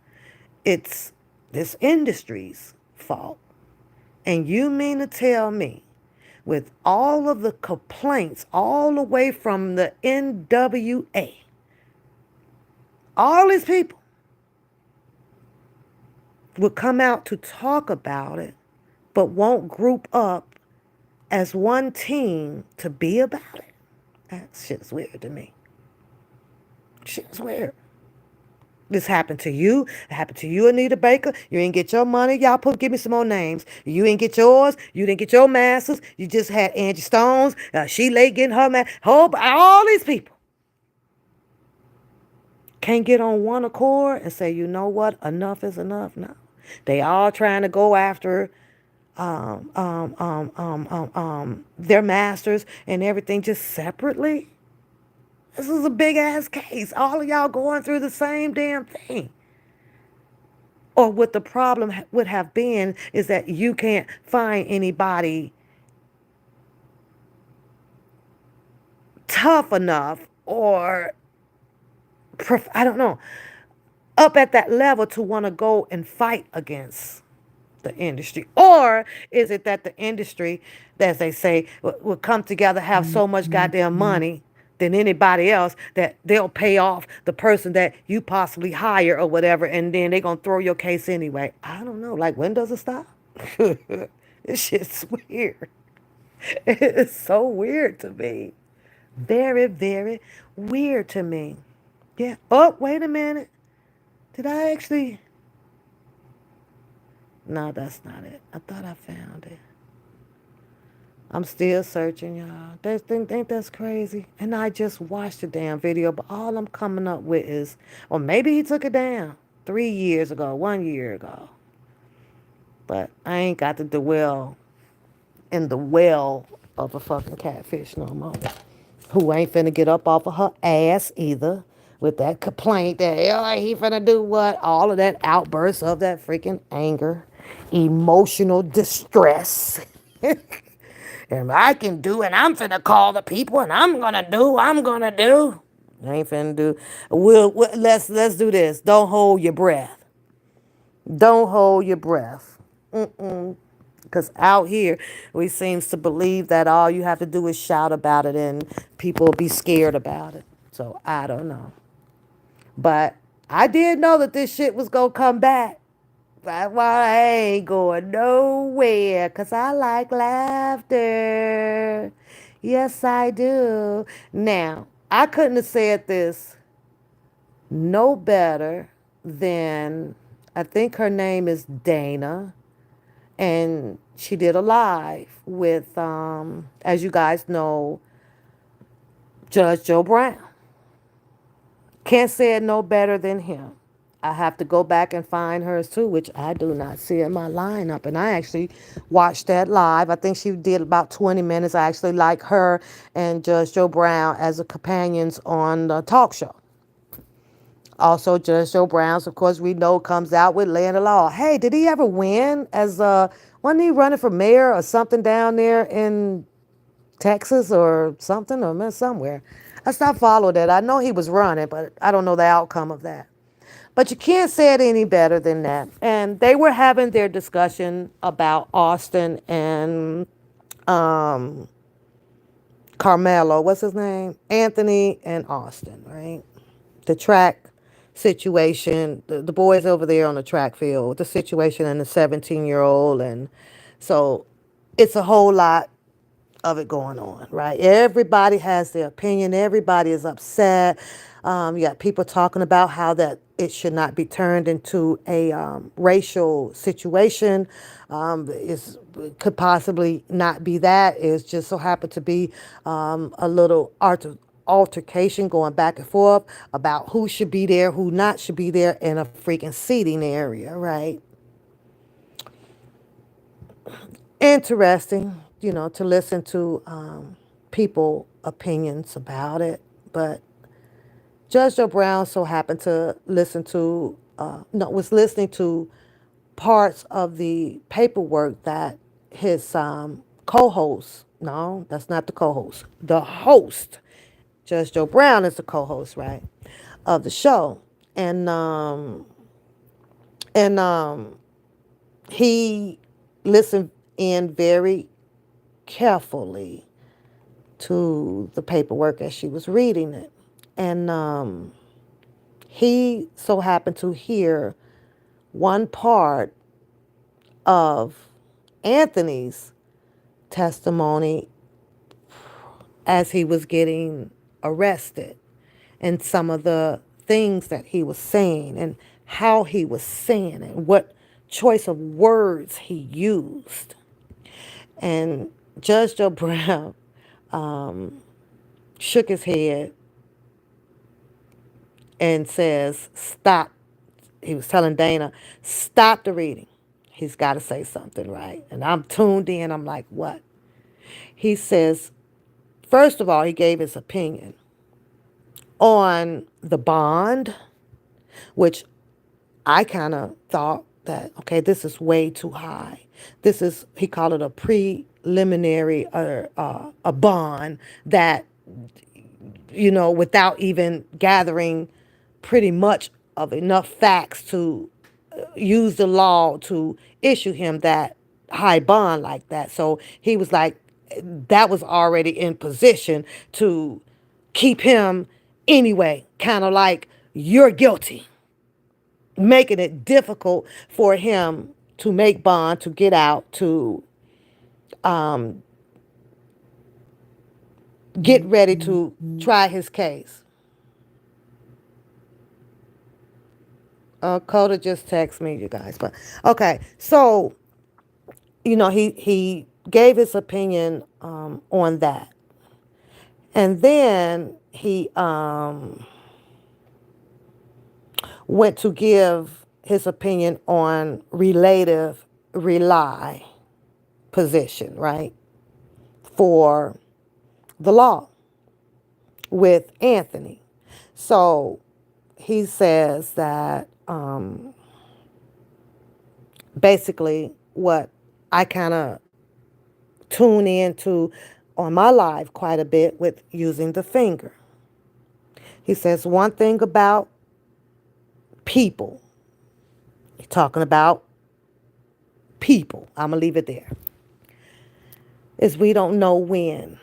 it's this industry's fault. And you mean to tell me, with all of the complaints, all the way from the NWA, all these people would come out to talk about it, but won't group up as one team to be about it? That shit's weird to me. Shit's weird. This happened to you. It happened to you, Anita Baker. You didn't get your money. Y'all give me some more names. You didn't get yours. You didn't get your masters. You just had Angie Stones. She late getting her man. All these people can't get on one accord and say, you know what, enough is enough. No, they all trying to go after their masters and everything just separately. This is a big ass case. All of y'all going through the same damn thing. Or what the problem would have been is that you can't find anybody tough enough or, I don't know, up at that level to want to go and fight against the industry? Or is it that the industry, as they say, will come together, have so much goddamn money than anybody else that they'll pay off the person that you possibly hire or whatever, and then they're going to throw your case anyway? I don't know. Like, when does it stop? This shit's weird. It's so weird to me. Very, very weird to me. Yeah. Oh, wait a minute. Did I actually? No, that's not it. I thought I found it. I'm still searching, y'all. Think that's crazy. And I just watched the damn video, but all I'm coming up with is, or maybe he took it down 3 years ago, 1 year ago. But I ain't got to dwell in the well of a fucking catfish no more. Who ain't finna get up off of her ass either with that complaint that, oh, he finna do what? All of that outburst of that freaking anger, emotional distress. And I can do, and I'm finna call the people, and I'm gonna do. I ain't finna do. Let's do this. Don't hold your breath. Don't hold your breath. Because out here, we seems to believe that all you have to do is shout about it, and people will be scared about it. So I don't know. But I did know that this shit was gonna come back. That's why I ain't going nowhere, 'cause I like laughter. Yes, I do. Now, I couldn't have said this no better than, I think her name is Dana, and she did a live with, as you guys know, Judge Joe Brown. Can't say it no better than him. I have to go back and find hers too, which I do not see in my lineup. And I actually watched that live. I think she did about 20 minutes. I actually like her and Judge Joe Brown as a companions on the talk show. Also, Judge Joe Brown's, of course, we know comes out with laying the law. Hey, did he ever win as wasn't he running for mayor or something down there in Texas or something, or somewhere? I stopped following that. I know he was running, but I don't know the outcome of that. But you can't say it any better than that. And they were having their discussion about Austin and Carmelo. What's his name? Anthony and Austin, right? The track situation, the boys over there on the track field, the situation and the 17-year-old. And so it's a whole lot of it going on, right? Everybody has their opinion. Everybody is upset. You got people talking about how that it should not be turned into a racial situation. It could possibly not be that. It's just so happened to be a little altercation going back and forth about who should be there, who not should be there in a freaking seating area, right? Interesting, to listen to people opinions about it. But Judge Joe Brown so happened to listen to no was listening to parts of the paperwork that his co-host, no, that's not the co-host, the host, Judge Joe Brown is the co-host, right, of the show. And he listened in very carefully to the paperwork as she was reading it. And he so happened to hear one part of Anthony's testimony as he was getting arrested, and some of the things that he was saying and how he was saying it, what choice of words he used. And Judge Joe Brown shook his head and says, stop. He was telling Dana, stop the reading. He's got to say something, right? And I'm tuned in. I'm like, what? He says, first of all, he gave his opinion on the bond, which I kind of thought that, okay, this is way too high. This is, he called it a preliminary or a bond that, without even gathering pretty much of enough facts to use the law to issue him that high bond like that. So he was like, that was already in position to keep him anyway, kind of like, you're guilty, making it difficult for him to make bond, to get out, to get ready to try his case. Coda just texted me, you guys. But okay, so he gave his opinion on that, and then he went to give his opinion on relative rely position, right, for the law with Anthony. So he says that basically what I kind of tune into on my live quite a bit with using the finger. He says one thing about people, he's talking about people, I'm going to leave it there, is we don't know when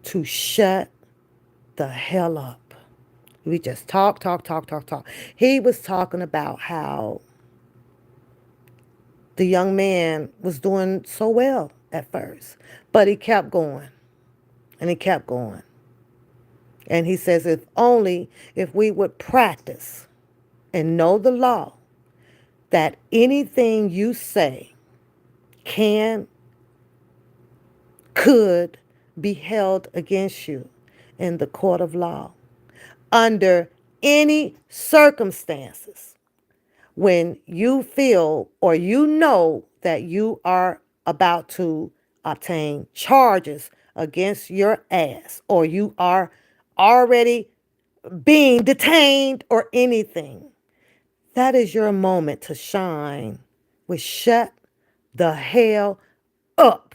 to shut the hell up. We just talk, talk, talk, talk, talk. He was talking about how the young man was doing so well at first, but he kept going and he kept going. And he says, if we would practice and know the law, that anything you say can, could be held against you in the court of law under any circumstances. When you feel or that you are about to obtain charges against your ass, or you are already being detained or anything, that is your moment to shine. We shut the hell up.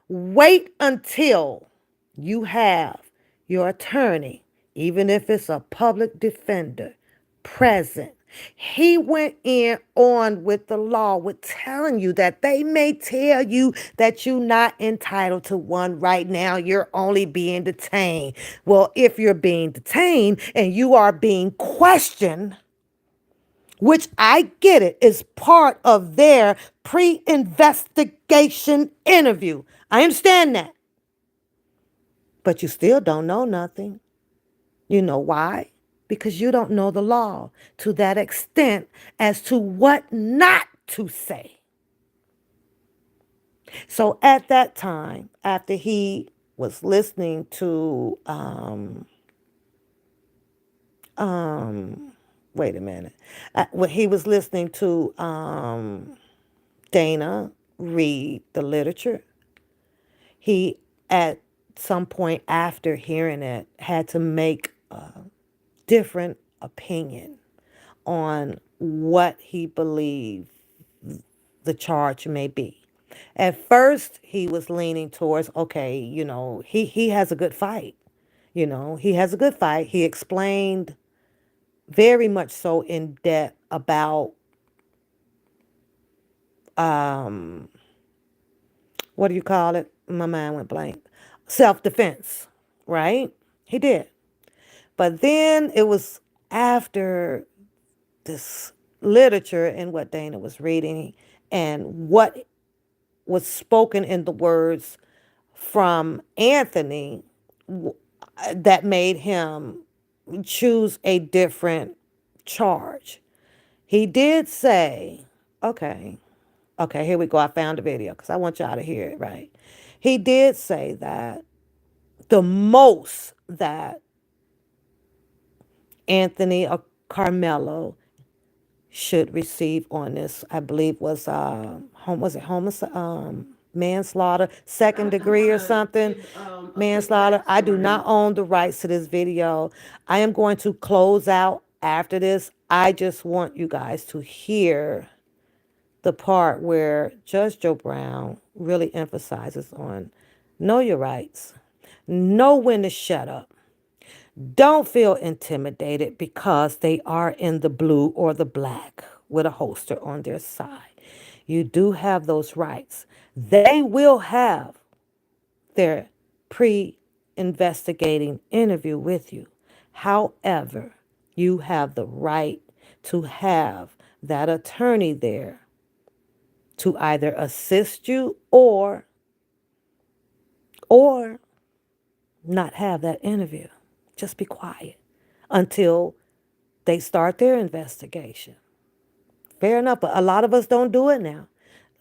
Wait until you have your attorney, even if it's a public defender, present. He went in on with the law, with telling you that they may tell you that you're not entitled to one right now. You're only being detained. Well, if you're being detained and you are being questioned, which I get it, is part of their pre-investigation interview. I understand that. but you still don't know nothing. You know why? Because you don't know the law to that extent as to what not to say. So at that time, after he was listening to, wait a minute, when he was listening to Dana read the literature, he at some point after hearing it had to make a different opinion on what he believed the charge may be. At first, he was leaning towards, okay, he has a good fight. He has a good fight. He explained very much so in depth about, what do you call it? My mind went blank. Self defense, right? He did. But then it was after this literature and what Dana was reading and what was spoken in the words from Anthony that made him choose a different charge. He did say, okay, okay, here we go. I found the video because I want y'all to hear it, right? He did say that the most that Anthony or Carmelo should receive on this, I believe, was was it homicide, manslaughter, second I degree want or to something, give a quick manslaughter. I do backstory. not own the rights to this video. I am going to close out after this. I just want you guys to hear the part where Judge Joe Brown really emphasizes on know your rights, know when to shut up. Don't feel intimidated because they are in the blue or the black with a holster on their side. You do have those rights. They will have their pre investigating interview with you. However, you have the right to have that attorney there to either assist you or not have that interview. Just be quiet until they start their investigation. Fair enough, but a lot of us don't do it now.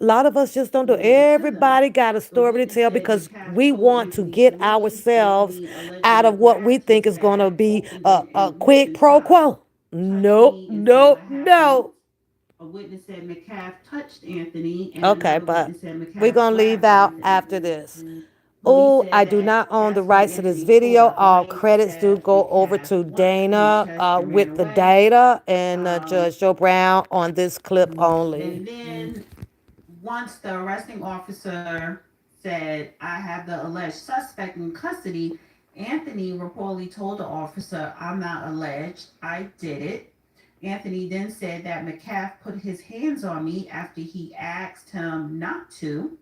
A lot of us just don't do it. Well, to them, Everybody got a the story to witness tell said because McCaff we told want to Anthony to get leave. ourselves Anthony out allegedly of what we grabbed think his is going to bag, be opened a, it, a and reached quid pro inside. quo. Touched Nope, me is nope, what happened. no. A witness said McCaff touched Anthony, and Okay, another but witness said we're McCaff going to leave grabbed out Anthony. after this. Police Oh, I said do that not own the that's when rights to this Anthony pulled video. out the All knife, credits do stabbed go over McCaff to once in the Dana chest, and ran with the away. data and Um, Judge Joe Brown on this clip only. and then once the arresting officer said, I have the alleged suspect in custody, Anthony reportedly told the officer, I'm not alleged, I did it. Anthony then said that McCaff put his hands on me after he asked him not to.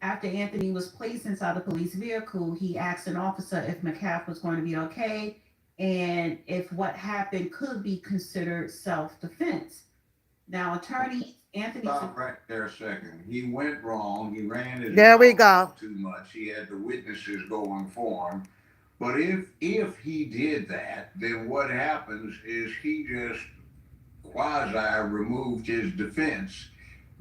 After Anthony was placed inside the police vehicle, he asked an officer if McCaff was going to be okay and if what happened could be considered self defense. Now, attorney Anthony. Stop right there a second. He went wrong. He ran his There we mouth go. too much. He had the witnesses going for him. But if he did that, then what happens is he just quasi removed his defense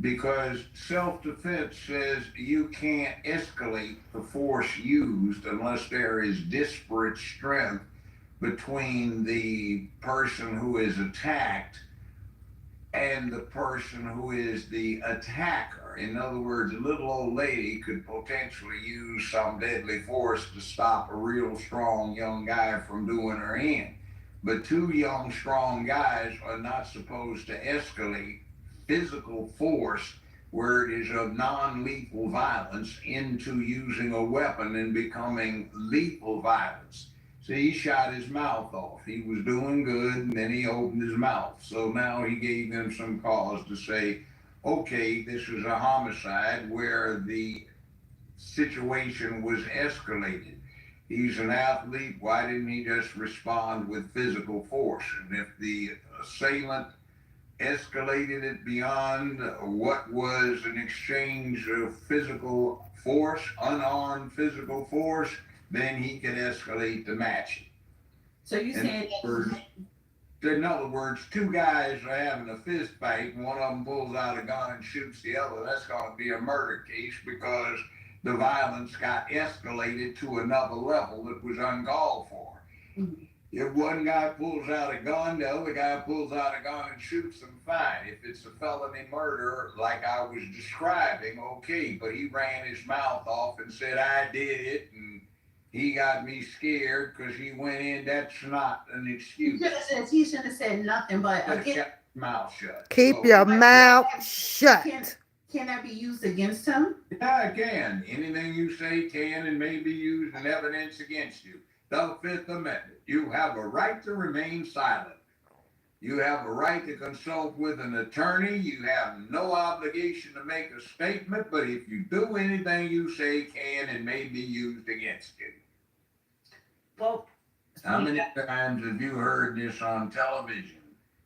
because self defense says you can't escalate the force used unless there is disparate strength between the person who is attacked and the person who is the attacker. In other words, a little old lady could potentially use some deadly force to stop a real strong young guy from doing her in. But two young, strong guys are not supposed to escalate physical force where it is of non lethal violence into using a weapon and becoming lethal violence. So he shot his mouth off. He was doing good, and then he opened his mouth. So now he gave them some cause to say, okay, this was a homicide where the situation was escalated. He's an athlete. Why didn't he just respond with physical force? And if the assailant escalated it beyond what was an exchange of physical force, unarmed physical force, then he can escalate to matching. So you In said other words, in other words, two guys are having a fist fight, and one of them pulls out a gun and shoots the other. That's going to be a murder case because the violence got escalated to another level that was uncalled for. Mhm. If one guy pulls out a gun, the other guy pulls out a gun and shoots them, fine. If it's a felony murder, like I was describing, okay, but he ran his mouth off and said, I did it, and he got me scared because he went in. That's not an excuse. he should have said nothing, but Just again, kept his mouth shut. Keep So, your mouth can shut. can that be used against him? yeah, it can. Anything you say can and may be used in evidence against you. The Fifth Amendment. You have a right to remain silent. You have a right to consult with an attorney. You have no obligation to make a statement, but if you do, anything you say can and may be used against you. Well, How many times have you heard this on television?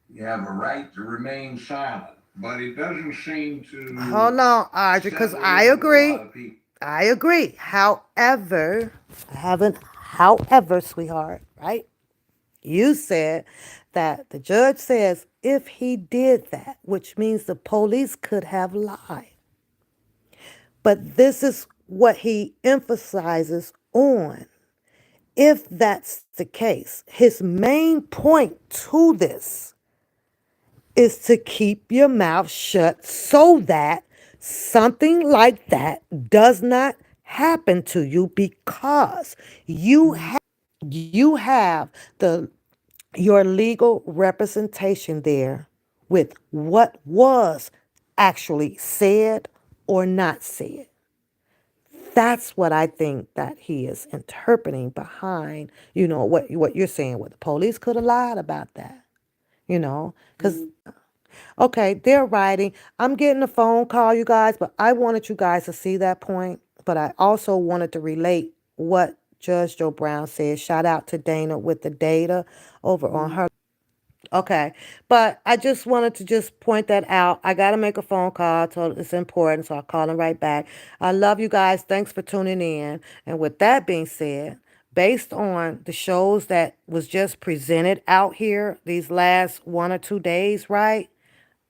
You have a right to remain silent, but it doesn't seem to Hold on, Audrey, because settle I in with a lot agree. of people. I agree. However, I haven't, however, sweetheart, right? You said that the judge says if he did that, which means the police could have lied. But this is what he emphasizes on. If that's the case, his main point to this is to keep your mouth shut so that something like that does not happen to you because you have the your legal representation there with what was actually said or not said. That's what I think that he is interpreting behind, what you're saying, what the police could have lied about that, because okay, they're writing. I'm getting a phone call, you guys, but I wanted you guys to see that point. But I also wanted to relate what Judge Joe Brown said. Shout out to Dana with the data over on her. Okay, but I just wanted to just point that out. I got to make a phone call, so it's important, so I'll call him right back. I love you guys. Thanks for tuning in. And with that being said, based on the shows that was just presented out here these last 1 or 2 days, right?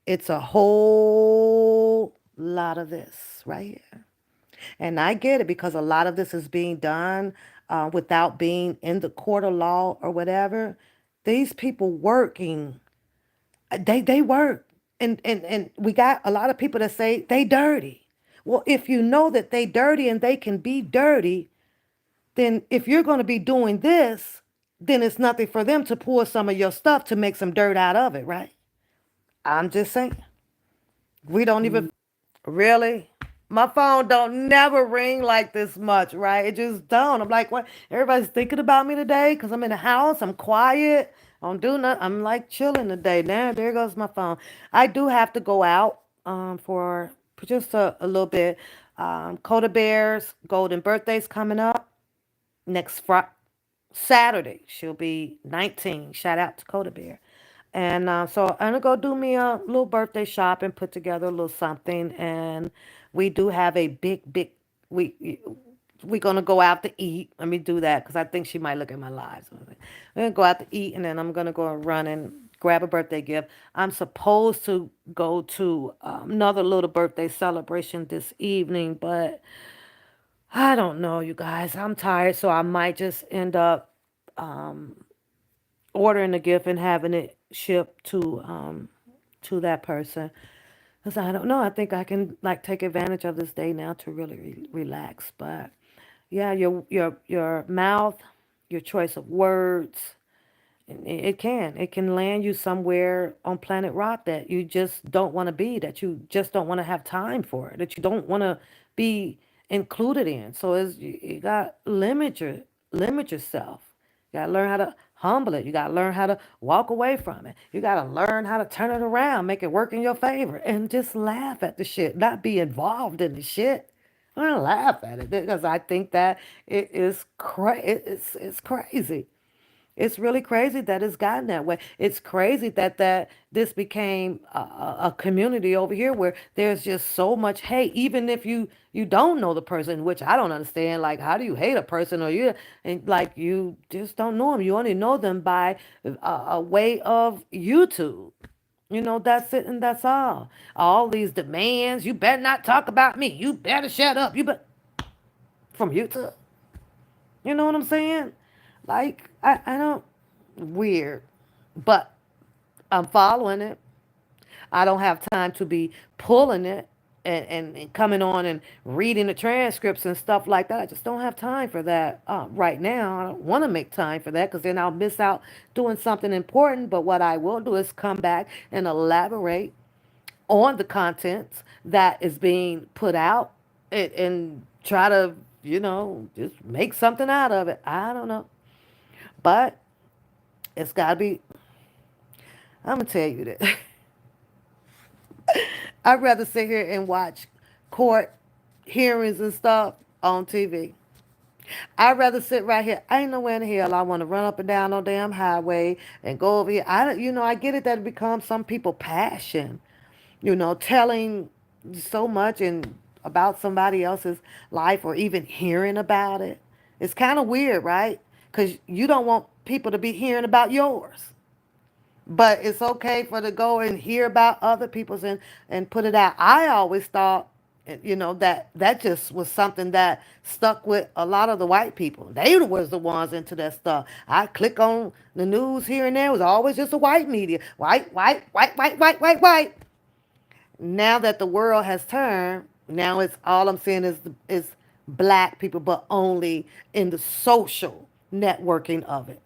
It's a whole lot of this right here. And I get it because a lot of this is being done without being in the court of law or whatever. These people working, they work. And we got a lot of people that say they dirty. Well, if you know that they dirty and they can be dirty, then if you're going to be doing this, then it's nothing for them to pour some of your stuff to make some dirt out of it, right? I'm just saying. We don't even really. My phone don't never ring like this much, right? It just don't. I'm like, what? Everybody's thinking about me today because I'm in the house. I'm quiet. I don't do nothing. I'm like chilling today. Now there goes my phone. I do have to go out for just a little bit. Coda Bear's golden birthday's coming up next Friday. Saturday. She'll be 19. Shout out to Coda Bear. And so I'm gonna go do me a little birthday shop and put together a little something. And we do have a big we gonna go out to eat. Let me do that because I think she might look at my lives. We're gonna go out to eat, and then I'm gonna go and run and grab a birthday gift. I'm supposed to go to another little birthday celebration this evening, but I don't know, you guys. I'm tired, so I might just end up ordering a gift and having it shipped to that person. Cause I don't know. I think I can like take advantage of this day now to really relax. But yeah, your mouth, your choice of words, it can land you somewhere on planet Rock that you just don't want to be, that you just don't want to have time for, that you don't want to be included in. So you got limit yourself. You got to learn how to humble it. You got to learn how to walk away from it. You got to learn how to turn it around, make it work in your favor, and just laugh at the shit, not be involved in the shit. I'm gonna laugh at it because I think that it's crazy. It's really crazy that it's gotten that way. It's crazy that this became a community over here where there's just so much hate, even if you don't know the person, which I don't understand. Like, how do you hate a person, or you and like you just don't know them? You only know them by a way of YouTube. That's it and that's all. All these demands. You better not talk about me. You better shut up. You but from YouTube. You know what I'm saying? Like, I don't, weird. But I'm following it. I don't have time to be pulling it and coming on and reading the transcripts and stuff like that. I just don't have time for that right now. I don't want to make time for that because then I'll miss out doing something important. But what I will do is come back and elaborate on the contents that is being put out and try to, just make something out of it. I don't know. But it's got to be, I'm going to tell you this. I'd rather sit here and watch court hearings and stuff on TV. I'd rather sit right here. Ain't nowhere in the hell I want to run up and down no damn highway and go over here. I get it that it becomes some people passion, telling so much and about somebody else's life or even hearing about it. It's kind of weird, right? Because you don't want people to be hearing about yours. But it's okay for to go and hear about other people's and put it out. I always thought, that just was something that stuck with a lot of the white people. They was the ones into that stuff. I click on the news here and there. It was always just a white media. White, white, white, white, white, white, white. Now that the world has turned, now it's all I'm seeing is black people, but only in the social networking of it.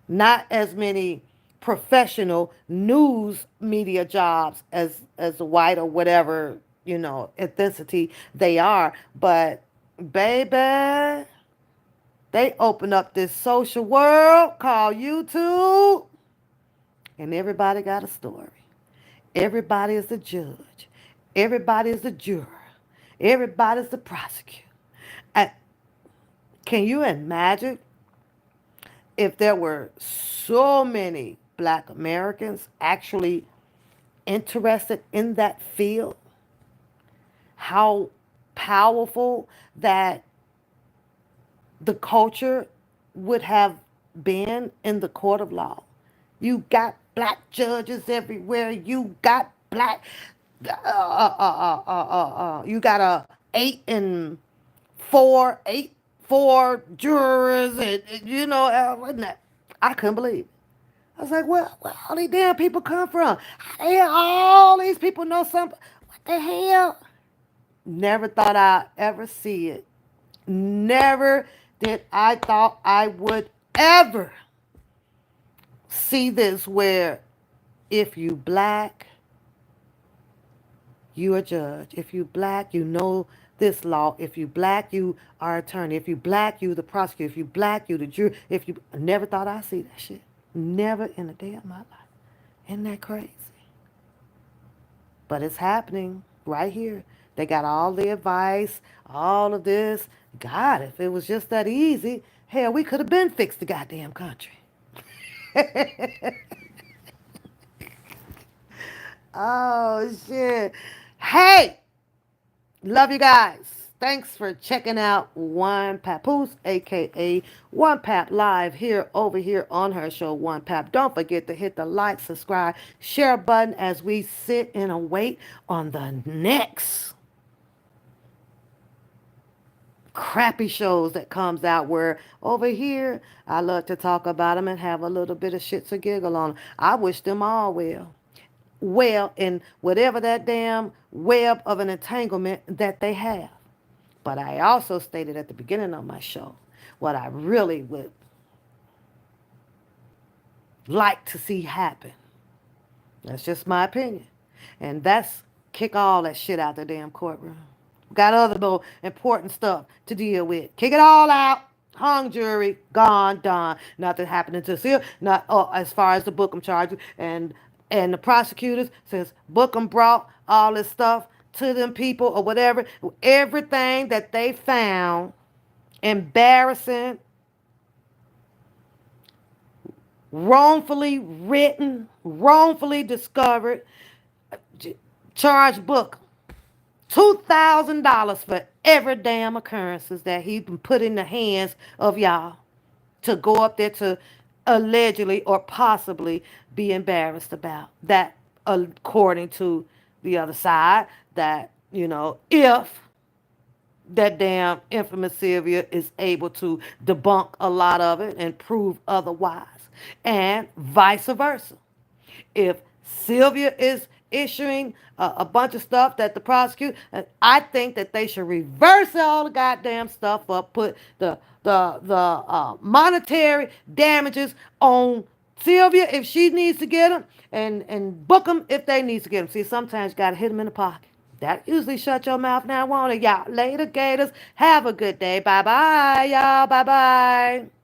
Not as many professional news media jobs as white or whatever ethnicity they are, but baby, they open up this social world called YouTube, and everybody got a story. Everybody is the judge. Everybody is the juror. Everybody's the prosecutor. And can you imagine if there were so many black Americans actually interested in that field, how powerful that the culture would have been in the court of law. You got black judges everywhere. You got black, you got a 8 and 4 jurors, and wasn't that? I couldn't believe it. I was like, well, where all these damn people come from? How the hell all these people know something? What the hell? Never thought I'd ever see it. Never did I thought I would ever see this where if you black, you a judge. If you black, you know this law. If you black, you are attorney. If you black, you the prosecutor. If you black, you the jury. If you I never thought I'd see that shit. Never in a day of my life. Isn't that crazy? But it's happening right here. They got all the advice, all of this. God, if it was just that easy, hell, we could have been fixed the goddamn country. Oh, shit. Hey, love you guys. Thanks for checking out One Papoose, aka One Pap Live here over here on her show One Pap. Don't forget to hit the like, subscribe, share button as we sit and await on the next crappy shows that comes out where over here I love to talk about them and have a little bit of shits or giggle on them. I wish them all well in whatever that damn web of an entanglement that they have. But I also stated at the beginning of my show what I really would like to see happen. That's just my opinion. And that's kick all that shit out the damn courtroom. Got other more important stuff to deal with. Kick it all out. Hung jury, gone, done. Nothing happening to Seal. Not as far as the Bookham charges and the prosecutors, since Bookham brought all this stuff to them people or whatever, everything that they found embarrassing wrongfully written, wrongfully discovered, charge book $2,000 for every damn occurrences that he been put in the hands of y'all to go up there to allegedly or possibly be embarrassed about. That, according to the other side, that, if that damn infamous Sylvia is able to debunk a lot of it and prove otherwise, and vice versa. If Sylvia is issuing a bunch of stuff that the prosecute, I think that they should reverse all the goddamn stuff up, put the monetary damages on Sylvia if she needs to get them, and book them if they need to get them. See, sometimes you gotta hit them in the pocket. That usually shut your mouth now, won't it? Y'all later, Gators. Have a good day. Bye bye, y'all. Bye bye.